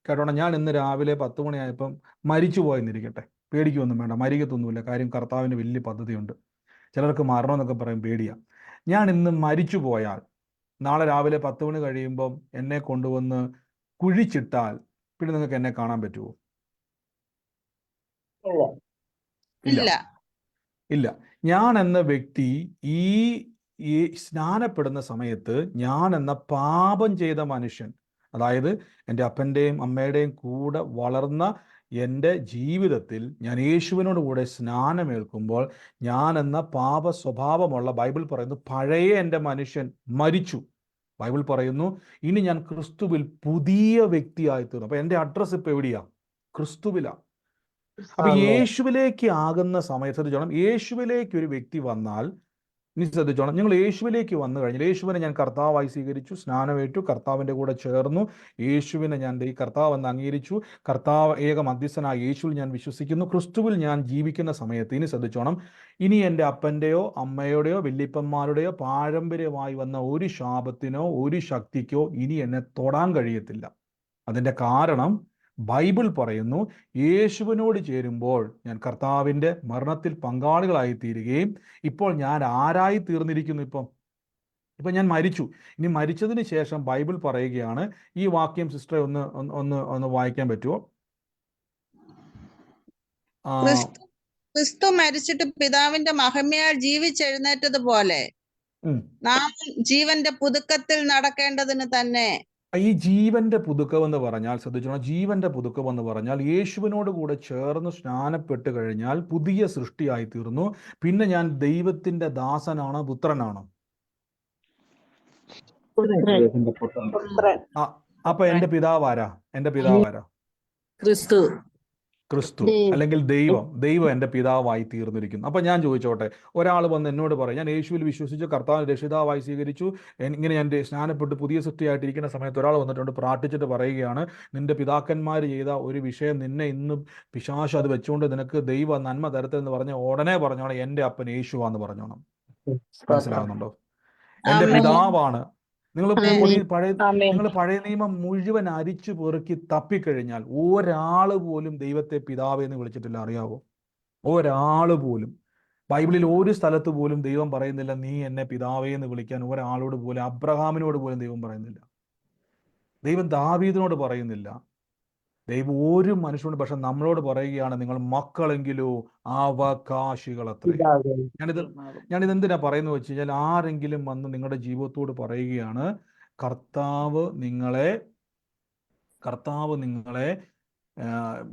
കേട്ടോണം, ഞാൻ ഇന്ന് രാവിലെ 10 മണിയായപ്പം മരിച്ചു പോയെന്നിരിക്കട്ടെ, പേടിക്കൊന്നും വേണ്ട, മരിക്കത്തൊന്നുമില്ല. കാര്യം കർത്താവിന് വലിയ പദ്ധതിയുണ്ട്. ചിലർക്ക് മരണം എന്നൊക്കെ പറയും, പേടിയാ. ഞാൻ ഇന്ന് മരിച്ചു പോയാൽ നാളെ രാവിലെ 10 മണി കഴിയുമ്പം എന്നെ കൊണ്ടുവന്ന് കുഴിച്ചിട്ടാൽ പിന്നെ നിങ്ങൾക്ക് എന്നെ കാണാൻ പറ്റുമോ? ഇല്ല. ഞാൻ എന്ന വ്യക്തി ഈ സ്നാനപ്പെടുന്ന സമയത്ത് ഞാൻ എന്ന പാപം ചെയ്ത മനുഷ്യൻ, അതായത് എൻ്റെ അപ്പൻ്റെയും അമ്മയുടെയും കൂടെ വളർന്ന എൻ്റെ ജീവിതത്തിൽ ഞാൻ യേശുവിനോട് കൂടെ സ്നാനമേൽക്കുമ്പോൾ ഞാൻ എന്ന പാപ സ്വഭാവമുള്ള, ബൈബിൾ പറയുന്നു, പഴയ എൻ്റെ മനുഷ്യൻ മരിച്ചു. ബൈബിൾ പറയുന്നു ഇനി ഞാൻ ക്രിസ്തുവിൽ പുതിയ വ്യക്തിയായി തീർന്നു. അപ്പൊ എൻ്റെ അഡ്രസ്സ് ഇപ്പൊ എവിടെയാ? ക്രിസ്തുവിലാ. അപ്പൊ യേശുവിലേക്ക് ആകുന്ന സമയത്ത് ശ്രദ്ധിച്ചോണം, യേശുവിലേക്ക് ഒരു വ്യക്തി വന്നാൽ, ഇനി ശ്രദ്ധിച്ചോണം, നിങ്ങൾ യേശുവിലേക്ക് വന്നു കഴിഞ്ഞാൽ, യേശുവിനെ ഞാൻ കർത്താവായി സ്വീകരിച്ചു, സ്നാനമേറ്റു, കർത്താവിൻ്റെ കൂടെ ചേർന്നു, യേശുവിനെ ഞാൻ ഈ കർത്താവ് എന്ന് അംഗീകരിച്ചു, കർത്താവ് ഏക മധ്യസ്ഥനായ യേശുവിൽ ഞാൻ വിശ്വസിക്കുന്നു, ക്രിസ്തുവിൽ ഞാൻ ജീവിക്കുന്ന സമയത്ത്, ഇനി ശ്രദ്ധിച്ചോണം, ഇനി എൻ്റെ അപ്പൻ്റെയോ അമ്മയുടെയോ വല്യപ്പന്മാരുടെയോ പാരമ്പര്യമായി വന്ന ഒരു ശാപത്തിനോ ഒരു ശക്തിക്കോ ഇനി എന്നെ തൊടാൻ കഴിയത്തില്ല. അതിൻ്റെ കാരണം ബൈബിൾ പറയുന്നു, യേശുവിനോട് ചേരുമ്പോൾ ഞാൻ കർത്താവിൻ്റെ മരണത്തിൽ പങ്കാളികളായി തീരുകയും ഇപ്പോൾ ഞാൻ ആരായി തീർന്നിരിക്കുന്നു? ഇപ്പം ഞാൻ മരിച്ചു. ഇനി മരിച്ചതിന് ശേഷം ബൈബിൾ പറയുകയാണ്, ഈ വാക്യം സിസ്റ്ററെ ഒന്ന് വായിക്കാൻ പറ്റുമോ? ക്രിസ്തു മരിച്ചിട്ട് പിതാവിന്റെ മഹിമയാൽ ജീവിച്ചെഴുന്നേറ്റതുപോലെ നാം ജീവന്റെ പുതുക്കത്തിൽ നടക്കേണ്ടതിന് തന്നെ. ഈ ജീവന്റെ പുതുക്കം എന്ന് പറഞ്ഞാൽ ശ്രദ്ധിച്ചോണം, ജീവന്റെ പുതുക്കം എന്ന് പറഞ്ഞാൽ യേശുവിനോട് കൂടെ ചേർന്ന് സ്നാനപ്പെട്ട് കഴിഞ്ഞാൽ പുതിയ സൃഷ്ടിയായി തീർന്നു. പിന്നെ ഞാൻ ദൈവത്തിന്റെ ദാസനാണോ പുത്രനാണോ? അപ്പൊ എന്റെ പിതാവാരാ? ക്രിസ്തു അല്ലെങ്കിൽ ദൈവം എൻ്റെ പിതാവായി തീർന്നിരിക്കുന്നു. അപ്പം ഞാൻ ചോദിച്ചോട്ടെ, ഒരാൾ വന്ന് എന്നോട് പറയും, ഞാൻ യേശുവിൽ വിശ്വസിച്ച് കർത്താവിനെ രക്ഷിതാവായി സ്വീകരിച്ചു, ഇങ്ങനെ എൻ്റെ സ്നാനപ്പെട്ട് പുതിയ സൃഷ്ടിയായിട്ടിരിക്കുന്ന സമയത്ത് ഒരാൾ വന്നിട്ടുണ്ട് പ്രാർത്ഥിച്ചിട്ട് പറയുകയാണ്, നിന്റെ പിതാക്കന്മാർ ചെയ്ത ഒരു വിഷയം നിന്നെ ഇന്ന് പിശാച് അത് വെച്ചുകൊണ്ട് നിനക്ക് ദൈവ നന്മ തരത്തെന്ന് പറഞ്ഞ ഉടനെ പറഞ്ഞോണം എൻ്റെ അപ്പൻ യേശുവാന്ന് പറഞ്ഞോണം. മനസ്സിലാകുന്നുണ്ടോ? എൻ്റെ പിതാവാണ്. നിങ്ങൾ പഴയ നിയമം മുഴുവൻ അരിച്ചു പെറുക്കി തപ്പിക്കഴിഞ്ഞാൽ ഒരാൾ പോലും ദൈവത്തെ പിതാവെന്ന് വിളിച്ചിട്ടില്ല. അറിയാവോ? ഒരാൾ പോലും. ബൈബിളിൽ ഒരു സ്ഥലത്ത് പോലും ദൈവം പറയുന്നില്ല നീ എന്നെ പിതാവേ എന്ന് വിളിക്കാൻ ഒരാളോട് പോലും, അബ്രഹാമിനോട് പോലും ദൈവം പറയുന്നില്ല. ദൈവം ദാവീദിനോട് പറയുന്നില്ല. ദൈവം ഒരു മനുഷ്യനോട്, പക്ഷെ നമ്മളോട് പറയുകയാണ് നിങ്ങൾ മക്കളെങ്കിലോ അവകാശികളത്രേ. ഞാനിത് എന്തിനാ പറയുന്നത് വെച്ച് കഴിഞ്ഞാൽ, ആരെങ്കിലും വന്ന് നിങ്ങളുടെ ജീവിതത്തോട് പറയുകയാണ് കർത്താവ് നിങ്ങളെ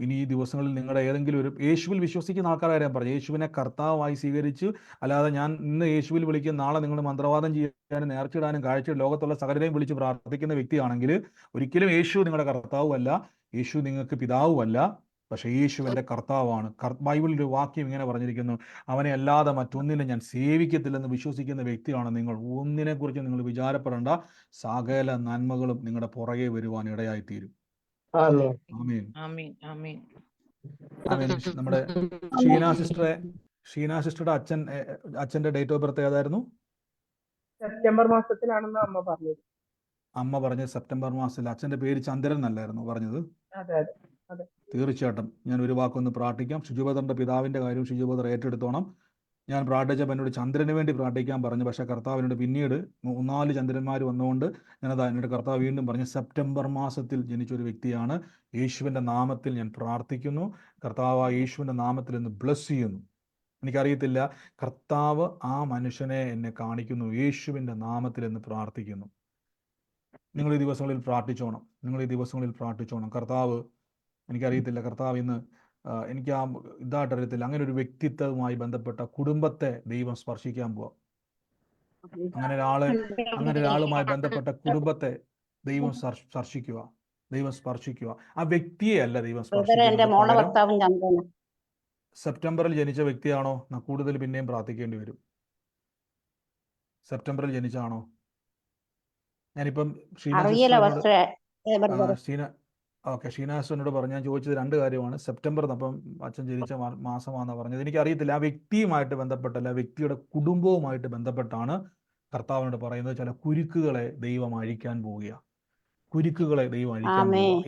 ഇനി ഈ ദിവസങ്ങളിൽ നിങ്ങളുടെ ഏതെങ്കിലും ഒരു യേശുവിൽ വിശ്വസിക്കുന്ന ആൾക്കാരെ പറഞ്ഞു, യേശുവിനെ കർത്താവായി സ്വീകരിച്ചു, അല്ലാതെ ഞാൻ ഇന്ന് യേശുവിൽ വിളിക്കും നാളെ നിങ്ങൾ മന്ത്രവാദം ചെയ്യാനും നേർച്ചിടാനും കാഴ്ച ലോകത്തുള്ള സകലരെയും വിളിച്ച് പ്രാർത്ഥിക്കുന്ന വ്യക്തിയാണെങ്കിൽ ഒരിക്കലും യേശു നിങ്ങളുടെ കർത്താവുമല്ല, യേശു നിങ്ങൾക്ക് പിതാവുമല്ല, പക്ഷേ യേശുവിൻ്റെ കർത്താവാണ്. ബൈബിളിൽ ഒരു വാക്യം ഇങ്ങനെ പറഞ്ഞിരിക്കുന്നു, അവനെ അല്ലാതെ മറ്റൊന്നിനെ ഞാൻ സേവിക്കത്തില്ലെന്ന് വിശ്വസിക്കുന്ന വ്യക്തിയാണ് നിങ്ങൾ. ഒന്നിനെക്കുറിച്ച് നിങ്ങൾ വിചാരപ്പെടേണ്ട, സകല നന്മകളും നിങ്ങളുടെ പുറകെ വരുവാൻ ഇടയായിത്തീരും. ആമേൻ. നമ്മുടെ ഷീന സിസ്റ്ററുടെ അച്ഛന്റെ ഡേറ്റ് ഓഫ് ബർത്ത് ഏതായിരുന്നു? സെപ്റ്റംബർ മാസത്തിലാണെന്ന് അമ്മ പറഞ്ഞത്. അമ്മ പറഞ്ഞത് സെപ്റ്റംബർ മാസത്തിൽ. അച്ഛന്റെ പേര് ചന്ദ്രൻ എന്നല്ലായിരുന്നു പറഞ്ഞത്? അതെ. തീർച്ചയായിട്ടും ഞാൻ ഒരു വാക്കൊന്ന് പ്രാർത്ഥിക്കാം. ഷിജുബദറിന്റെ പിതാവിന്റെ കാര്യം ഷിജുബദർ ഏറ്റെടുത്തോണം. ഞാൻ പ്രാർത്ഥിച്ചപ്പോൾ എന്നോട് ചന്ദ്രന് വേണ്ടി പ്രാർത്ഥിക്കാൻ പറഞ്ഞു, പക്ഷേ കർത്താവിനോട് പിന്നീട് 3-4 ചന്ദ്രന്മാർ വന്നുകൊണ്ട് ഞാനത് എന്നോട് കർത്താവ് വീണ്ടും പറഞ്ഞു, സെപ്റ്റംബർ മാസത്തിൽ ജനിച്ചൊരു വ്യക്തിയാണ്. യേശുവിൻ്റെ നാമത്തിൽ ഞാൻ പ്രാർത്ഥിക്കുന്നു, കർത്താവ് യേശുവിൻ്റെ നാമത്തിൽ എന്ന് ബ്ലസ് ചെയ്യുന്നു. എനിക്കറിയത്തില്ല, കർത്താവ് ആ മനുഷ്യനെ എന്നെ കാണിക്കുന്നു, യേശുവിൻ്റെ നാമത്തിൽ എന്ന് പ്രാർത്ഥിക്കുന്നു. നിങ്ങൾ ഈ ദിവസങ്ങളിൽ പ്രാർത്ഥിച്ചോണം. കർത്താവ്, എനിക്കറിയത്തില്ല, കർത്താവ് ഇന്ന് എനിക്ക് ഇതായിട്ടറിയത്തില്ല, അങ്ങനെ ഒരു വ്യക്തിത്വവുമായി ബന്ധപ്പെട്ട കുടുംബത്തെ ദൈവം സ്പർശിക്കാൻ പോവാം. അങ്ങനെ ഒരാളുമായി ബന്ധപ്പെട്ട കുടുംബത്തെ ദൈവം സ്പർശിക്കുക. ആ വ്യക്തിയെ അല്ല ദൈവം സ്പർശിക്കുക. സെപ്റ്റംബറിൽ ജനിച്ച വ്യക്തിയാണോ? കൂടുതൽ പിന്നെയും പ്രാർത്ഥിക്കേണ്ടി വരും. സെപ്റ്റംബറിൽ ജനിച്ചാണോ? ഞാനിപ്പം ഷീനാസിനോട് പറഞ്ഞു, ഞാൻ ചോദിച്ചത് 2 കാര്യമാണ്. സെപ്റ്റംബർ അപ്പം അച്ഛൻ ജനിച്ച മാസമാണെന്ന് പറഞ്ഞത്. എനിക്കറിയത്തില്ല, ആ വ്യക്തിയുമായിട്ട് ബന്ധപ്പെട്ടല്ല, വ്യക്തിയുടെ കുടുംബവുമായിട്ട് ബന്ധപ്പെട്ടാണ് കർത്താവിനോട് പറയുന്നത്. ചില കുരുക്കുകളെ ദൈവം അഴിക്കാൻ പോവുക.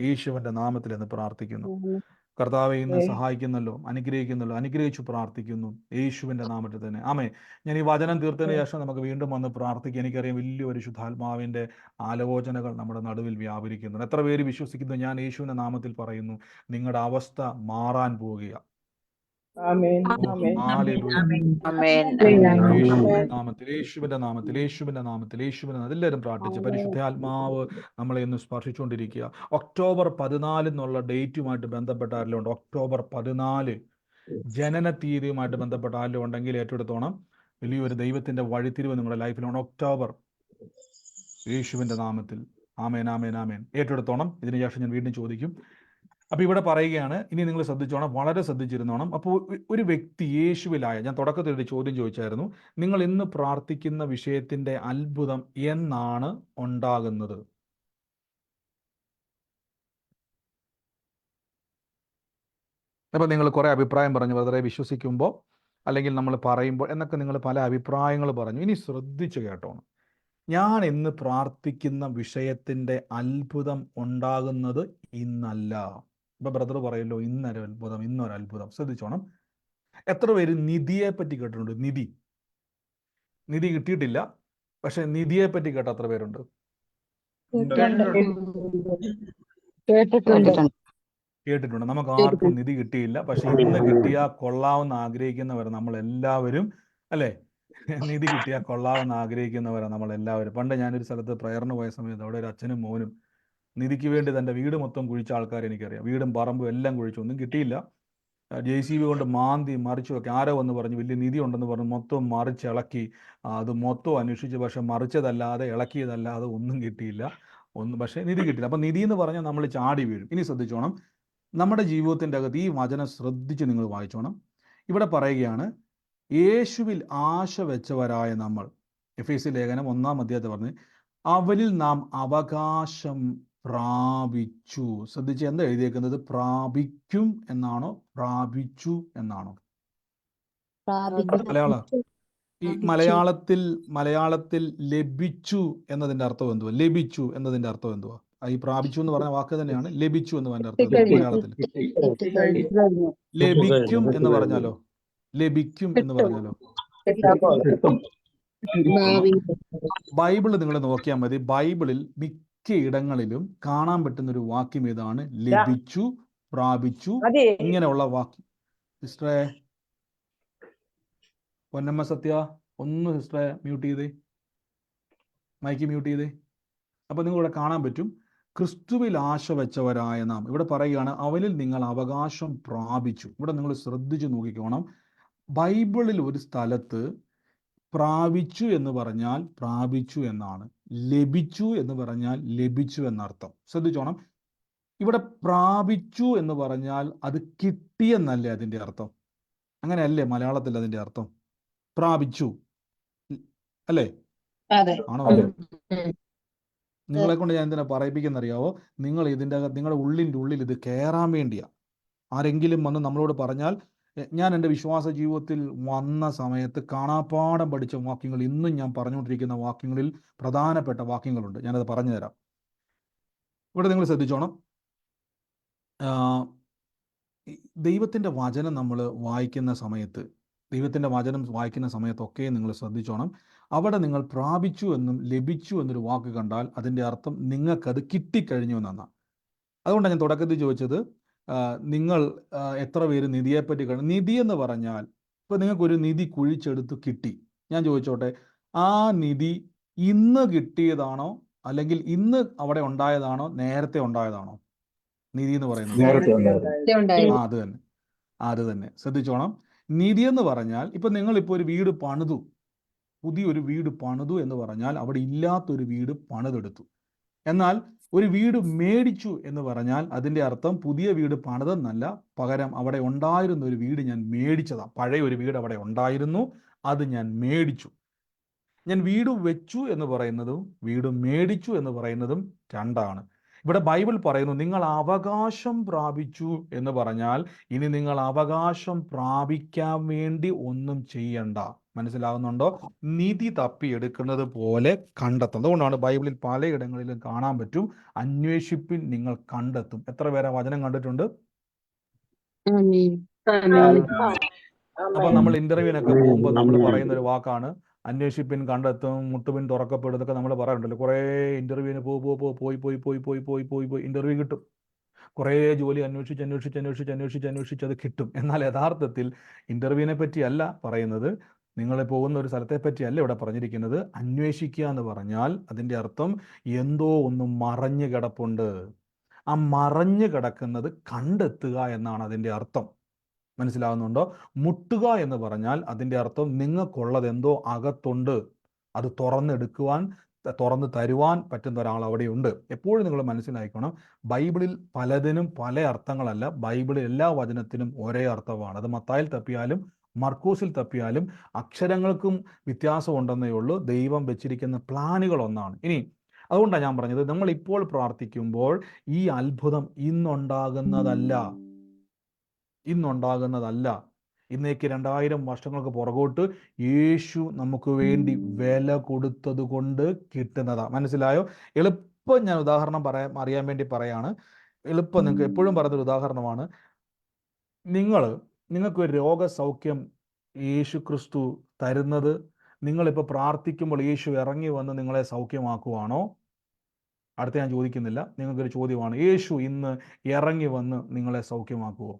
യേശുവിന്റെ നാമത്തിൽ എന്ന് പ്രാർത്ഥിക്കുന്നു. കർത്താവെ ഇന്ന് സഹായിക്കുന്നല്ലോ, അനുഗ്രഹിച്ചു പ്രാർത്ഥിക്കുന്നു യേശുവിന്റെ നാമത്തിൽ തന്നെ. ആമേ. ഞാൻ ഈ വചനം തീർത്തതിന് ശേഷം നമുക്ക് വീണ്ടും വന്ന് പ്രാർത്ഥിക്കാം. എനിക്കറിയാം വലിയൊരു ശുദ്ധാത്മാവിന്റെ ആലോചനകൾ നമ്മുടെ നടുവിൽ വ്യാപരിക്കുന്നു. എത്ര പേര് വിശ്വസിക്കുന്നു? ഞാൻ യേശുവിന്റെ നാമത്തിൽ പറയുന്നു, നിങ്ങളുടെ അവസ്ഥ മാറാൻ പോവുക. യേശുവിന്റെ നാമത്തിൽ എല്ലാവരും പ്രാർത്ഥിച്ച് പരിശുദ്ധാത്മാവ് നമ്മളെ ഇന്ന് സ്പർശിച്ചുകൊണ്ടിരിക്കുക. ഒക്ടോബർ 14 എന്നുള്ള ഡേറ്റുമായിട്ട് ബന്ധപ്പെട്ട ആരെങ്കിലും ഉണ്ട്? ഒക്ടോബർ 14 ജനന തീയതിയുമായിട്ട് ബന്ധപ്പെട്ട ആരെങ്കിലും ഉണ്ടെങ്കിൽ ഏറ്റെടുത്തോണം. വലിയൊരു ദൈവത്തിന്റെ വഴിത്തിരിവ് നിങ്ങളുടെ ലൈഫിലാണ്. ഒക്ടോബർ, യേശുവിന്റെ നാമത്തിൽ. ആമേൻ. ഏറ്റെടുത്തോണം. ഇതിനുശേഷം ഞാൻ വീണ്ടും ചോദിക്കും. അപ്പോൾ ഇവിടെ പറയുകയാണ്, ഇനി നിങ്ങൾ ശ്രദ്ധിച്ചോണം, വളരെ ശ്രദ്ധിച്ചിരുന്നോണം. അപ്പോൾ ഒരു വ്യക്തി യേശുവിലായ, ഞാൻ തുടക്കത്തിൽ ഒരു ചോദ്യം ചോദിച്ചായിരുന്നു, നിങ്ങൾ ഇന്ന് പ്രാർത്ഥിക്കുന്ന വിഷയത്തിന്റെ അത്ഭുതം എന്നാണ് ഉണ്ടാകുന്നത്? അപ്പോൾ നിങ്ങൾ കുറേ അഭിപ്രായം പറഞ്ഞു, വളരെ വിശ്വസിക്കുമ്പോൾ അല്ലെങ്കിൽ നമ്മൾ പറയുമ്പോൾ എന്നൊക്കെ നിങ്ങൾ പല അഭിപ്രായങ്ങൾ പറഞ്ഞു. ഇനി ശ്രദ്ധിച്ചു കേട്ടോണം. ഞാൻ ഇന്ന് പ്രാർത്ഥിക്കുന്ന വിഷയത്തിന്റെ അത്ഭുതം ഉണ്ടാകുന്നത് ഇന്നല്ല. ഇപ്പൊ ബ്രദർ പറയല്ലോ ഇന്നൊരത്ഭുതം. ശ്രദ്ധിച്ചോണം. എത്ര പേര് നിധിയെ പറ്റി കേട്ടിട്ടുണ്ട്? നിധി കിട്ടിയിട്ടില്ല, പക്ഷെ നിധിയെ പറ്റി കേട്ട എത്ര പേരുണ്ട്? കേട്ടിട്ടുണ്ട്. നമുക്ക് ആർക്കും നിധി കിട്ടിയില്ല, പക്ഷെ ഇന്ന് കിട്ടിയാൽ കൊള്ളാമെന്ന് ആഗ്രഹിക്കുന്നവർ നമ്മളെല്ലാവരും, അല്ലേ? നിധി കിട്ടിയാൽ കൊള്ളാമെന്ന് ആഗ്രഹിക്കുന്നവരാ നമ്മളെല്ലാവരും. പണ്ട് ഞാനൊരു സ്ഥലത്ത് പ്രയറിന് പോയ സമയത്ത് അവിടെ ഒരു അച്ഛനും മോനും നിധിക്ക് വേണ്ടി തൻ്റെ വീട് മൊത്തം കുഴിച്ച ആൾക്കാരെ എനിക്കറിയാം. വീടും പറമ്പും എല്ലാം കുഴിച്ചു, ഒന്നും കിട്ടിയില്ല. JCB കൊണ്ട് മാന്തി മറിച്ചു ഒക്കെ. ആരോ വന്ന് പറഞ്ഞു വലിയ നിധി ഉണ്ടെന്ന് പറഞ്ഞ് മൊത്തം മറിച്ചിളക്കി, അത് മൊത്തം അന്വേഷിച്ചു, പക്ഷെ മറിച്ചതല്ലാതെ ഇളക്കിയതല്ലാതെ ഒന്നും കിട്ടിയില്ല. പക്ഷേ നിധി കിട്ടില്ല. അപ്പം നിധി എന്ന് പറഞ്ഞാൽ നമ്മൾ ചാടി വീഴും. ഇനി ശ്രദ്ധിച്ചോണം, നമ്മുടെ ജീവിതത്തിൻ്റെ അകത്ത് ഈ വചനം ശ്രദ്ധിച്ച് നിങ്ങൾ വായിച്ചോണം. ഇവിടെ പറയുകയാണ്, യേശുവിൽ ആശ വെച്ചവരായ നമ്മൾ, എഫേസ്യ ലേഖനം 1-ാം അധ്യായത്തിൽ പറഞ്ഞ്, അവനിൽ നാം അവകാശം പ്രാപിച്ചു. ശ്രദ്ധിച്ച്, എന്താ എഴുതിയേക്കുന്നത്? പ്രാപിക്കും എന്നാണോ പ്രാപിച്ചു എന്നാണോ? ഈ മലയാളത്തിൽ ലഭിച്ചു എന്നതിന്റെ അർത്ഥം എന്തുവാ? ലഭിച്ചു എന്നതിന്റെ അർത്ഥം എന്തുവാ? ഈ പ്രാപിച്ചു എന്ന് പറഞ്ഞ വാക്ക് തന്നെയാണ് ലഭിച്ചു എന്ന് പറഞ്ഞ അർത്ഥം. മലയാളത്തിൽ ലഭിക്കും എന്ന് പറഞ്ഞാലോ? ലഭിക്കും എന്ന് പറഞ്ഞാലോ? കിട്ടും. ഭാവി. ബൈബിള് നിങ്ങൾ നോക്കിയാൽ മതി. ബൈബിളിൽ മിക്ക ഇടങ്ങളിലും കാണാൻ പറ്റുന്ന ഒരു വാക്യം ഏതാണ്? ലഭിച്ചു, പ്രാപിച്ചു, അതെ ഇങ്ങനെയുള്ള വാക്യം. സിസ്റ്ററെ പൊന്നമ്മ സത്യ, ഒന്ന് സിസ്റ്ററെ മ്യൂട്ട് ചെയ്തേ, മൈക്ക് മ്യൂട്ട് ചെയ്തേ. അപ്പോൾ നിങ്ങളിവിടെ കാണാൻ പറ്റും, ക്രിസ്തുവിൽ ആശ വെച്ചവരായ നാം, ഇവിടെ പറയുകയാണ് അവനിൽ നിങ്ങൾ അവകാശം പ്രാപിച്ചു. ഇവിടെ നിങ്ങൾ ശ്രദ്ധിച്ചു നോക്കിക്കോണം. ബൈബിളിൽ ഒരു സ്ഥലത്ത് പ്രാപിച്ചു എന്ന് പറഞ്ഞാൽ പ്രാപിച്ചു എന്നാണ്, ലഭിച്ചു എന്ന് പറഞ്ഞാൽ ലഭിച്ചു എന്നർത്ഥം. ശ്രദ്ധിച്ചോണം. ഇവിടെ പ്രാപിച്ചു എന്ന് പറഞ്ഞാൽ അത് കിട്ടിയെന്നല്ലേ അതിൻ്റെ അർത്ഥം? അങ്ങനെയല്ലേ മലയാളത്തിൽ അതിൻ്റെ അർത്ഥം? പ്രാപിച്ചു അല്ലേ? അതെ. ആണോ? അല്ലേ? നിങ്ങളെ കൊണ്ട് ഞാൻ എന്തിനാ പറയിപ്പിക്കുന്നറിയാവോ? നിങ്ങൾ ഇതിൻ്റെ അകത്ത് നിങ്ങളുടെ ഉള്ളിൻ്റെ ഉള്ളിൽ ഇത് കയറാൻ വേണ്ടിയാ. ആരെങ്കിലും വന്ന് നമ്മളോട് പറഞ്ഞാൽ, ഞാൻ എൻ്റെ വിശ്വാസ ജീവിതത്തിൽ വന്ന സമയത്ത് കാണാപ്പാഠം പഠിച്ച വാക്യങ്ങൾ, ഇന്നും ഞാൻ പറഞ്ഞുകൊണ്ടിരിക്കുന്ന വാക്യങ്ങളിൽ പ്രധാനപ്പെട്ട വാക്യങ്ങളുണ്ട്. ഞാനത് പറഞ്ഞു തരാം. ഇവിടെ നിങ്ങൾ ശ്രദ്ധിച്ചോണം. ദൈവത്തിൻ്റെ വചനം നമ്മൾ വായിക്കുന്ന സമയത്ത്, ദൈവത്തിൻ്റെ വചനം വായിക്കുന്ന സമയത്തൊക്കെ നിങ്ങൾ ശ്രദ്ധിച്ചോണം. അവിടെ നിങ്ങൾ പ്രാപിച്ചു എന്നും ലഭിച്ചു എന്നൊരു വാക്ക് കണ്ടാൽ അതിൻ്റെ അർത്ഥം നിങ്ങൾക്കത് കിട്ടിക്കഴിഞ്ഞു എന്നാണ്. അതുകൊണ്ടാണ് ഞാൻ തുടക്കത്തിൽ ചോദിച്ചത്, നിങ്ങൾ എത്ര പേര് നിധിയെപ്പറ്റി കാണും? നിധി എന്ന് പറഞ്ഞാൽ, ഇപ്പോൾ നിങ്ങൾക്കൊരു നിധി കുഴിച്ചെടുത്ത് കിട്ടി. ഞാൻ ചോദിച്ചോട്ടെ, ആ നിധി ഇന്ന് കിട്ടിയതാണോ അല്ലെങ്കിൽ ഇന്ന് അവിടെ ഉണ്ടായതാണോ നേരത്തെ ഉണ്ടായതാണോ നിധി എന്ന് പറയുന്നത്? അത് തന്നെ ശ്രദ്ധിച്ചോണം. നിധി എന്ന് പറഞ്ഞാൽ, ഇപ്പം നിങ്ങളിപ്പോൾ ഒരു വീട് പണിതു, പുതിയൊരു വീട് പണിതു എന്ന് പറഞ്ഞാൽ അവിടെ ഇല്ലാത്തൊരു വീട് പണിതെടുത്തു. എന്നാൽ ഒരു വീട് മേടിച്ചു എന്ന് പറഞ്ഞാൽ അതിൻ്റെ അർത്ഥം പുതിയ വീട് പണിതെന്നല്ല, പകരം അവിടെ ഉണ്ടായിരുന്ന ഒരു വീട് ഞാൻ മേടിച്ചതാണ്. പഴയ ഒരു വീട് അവിടെ ഉണ്ടായിരുന്നു, അത് ഞാൻ മേടിച്ചു. ഞാൻ വീട് വെച്ചു എന്ന് പറയുന്നതും വീട് മേടിച്ചു എന്ന് പറയുന്നതും രണ്ടാണ്. ഇവിടെ ബൈബിൾ പറയുന്നു നിങ്ങൾ അവകാശം പ്രാപിച്ചു എന്ന് പറഞ്ഞാൽ ഇനി നിങ്ങൾ അവകാശം പ്രാപിക്കാൻ വേണ്ടി ഒന്നും ചെയ്യണ്ട. മനസ്സിലാവുന്നുണ്ടോ? നിധി തപ്പിയെടുക്കുന്നത് പോലെ കണ്ടെത്തും. അതുകൊണ്ടാണ് ബൈബിളിൽ പലയിടങ്ങളിലും കാണാൻ പറ്റും, അന്വേഷിപ്പിൻ നിങ്ങൾ കണ്ടെത്തും. എത്ര പേരെ വചനം കണ്ടിട്ടുണ്ട്? അപ്പൊ നമ്മൾ ഇന്റർവ്യൂവിനൊക്കെ പോകുമ്പോൾ നമ്മൾ പറയുന്ന ഒരു വാക്കാണ് അന്വേഷിപ്പിൻ കണ്ടെത്തും, മുട്ടുപിൻ തുറക്കപ്പെടും. ഇതൊക്കെ നമ്മൾ പറയാറുണ്ടല്ലോ. കുറേ ഇന്റർവ്യൂവിന് പോയി ഇന്റർവ്യൂ കിട്ടും. കുറേ ജോലി അന്വേഷിച്ച് അത് കിട്ടും. എന്നാൽ യഥാർത്ഥത്തിൽ ഇന്റർവ്യൂവിനെ പറ്റിയല്ല പറയുന്നത്, നിങ്ങൾ പോകുന്ന ഒരു സ്ഥലത്തെ പറ്റിയല്ല ഇവിടെ പറഞ്ഞിരിക്കുന്നത്. അന്വേഷിക്കുക എന്ന് പറഞ്ഞാൽ അതിൻ്റെ അർത്ഥം എന്തോ ഒന്ന് മറഞ്ഞു കിടപ്പുണ്ട്, ആ മറഞ്ഞു കിടക്കുന്നത് കണ്ടെത്തുക എന്നാണ് അതിൻ്റെ അർത്ഥം. മനസ്സിലാവുന്നുണ്ടോ? മുട്ടുക എന്ന് പറഞ്ഞാൽ അതിൻ്റെ അർത്ഥം നിങ്ങൾക്കുള്ളത് എന്തോ അകത്തുണ്ട്, അത് തുറന്ന് തരുവാൻ പറ്റുന്ന ഒരാൾ അവിടെയുണ്ട്. എപ്പോഴും നിങ്ങൾ മനസ്സിലാക്കണം, ബൈബിളിൽ പലതിനും പല അർത്ഥങ്ങളല്ല, ബൈബിളിൽ എല്ലാ വചനത്തിനും ഒരേ അർത്ഥമാണ്. അത് മത്തായിൽ തപ്പിയാലും മർക്കോസിൽ തപ്പിയാലും അക്ഷരങ്ങൾക്കും വ്യത്യാസമുണ്ടെന്നേ ഉള്ളൂ. ദൈവം വെച്ചിരിക്കുന്ന പ്ലാനുകൾ ഒന്നാണ്. ഇനി അതുകൊണ്ടാണ് ഞാൻ പറഞ്ഞത്, നമ്മൾ ഇപ്പോൾ പ്രാർത്ഥിക്കുമ്പോൾ ഈ അത്ഭുതം ഇന്നുണ്ടാകുന്നതല്ല. ഇന്നേക്ക് 2000 വർഷങ്ങൾക്ക് പുറകോട്ട് യേശു നമുക്ക് വേണ്ടി വില കൊടുത്തത് കൊണ്ട് കിട്ടുന്നതാ. മനസ്സിലായോ? എളുപ്പം ഞാൻ ഉദാഹരണം അറിയാൻ വേണ്ടി പറയാണ്. എളുപ്പം നിങ്ങൾക്ക് എപ്പോഴും പറയുന്നൊരു ഉദാഹരണമാണ്. നിങ്ങൾക്ക് ഒരു രോഗസൗഖ്യം യേശു ക്രിസ്തു തരുന്നത് നിങ്ങളിപ്പോൾ പ്രാർത്ഥിക്കുമ്പോൾ യേശു ഇറങ്ങി വന്ന് നിങ്ങളെ സൗഖ്യമാക്കുവാണോ? അടുത്ത ഞാൻ ചോദിക്കുന്നില്ല, നിങ്ങൾക്കൊരു ചോദ്യമാണ്. യേശു ഇന്ന് ഇറങ്ങി വന്ന് നിങ്ങളെ സൗഖ്യമാക്കുവോ?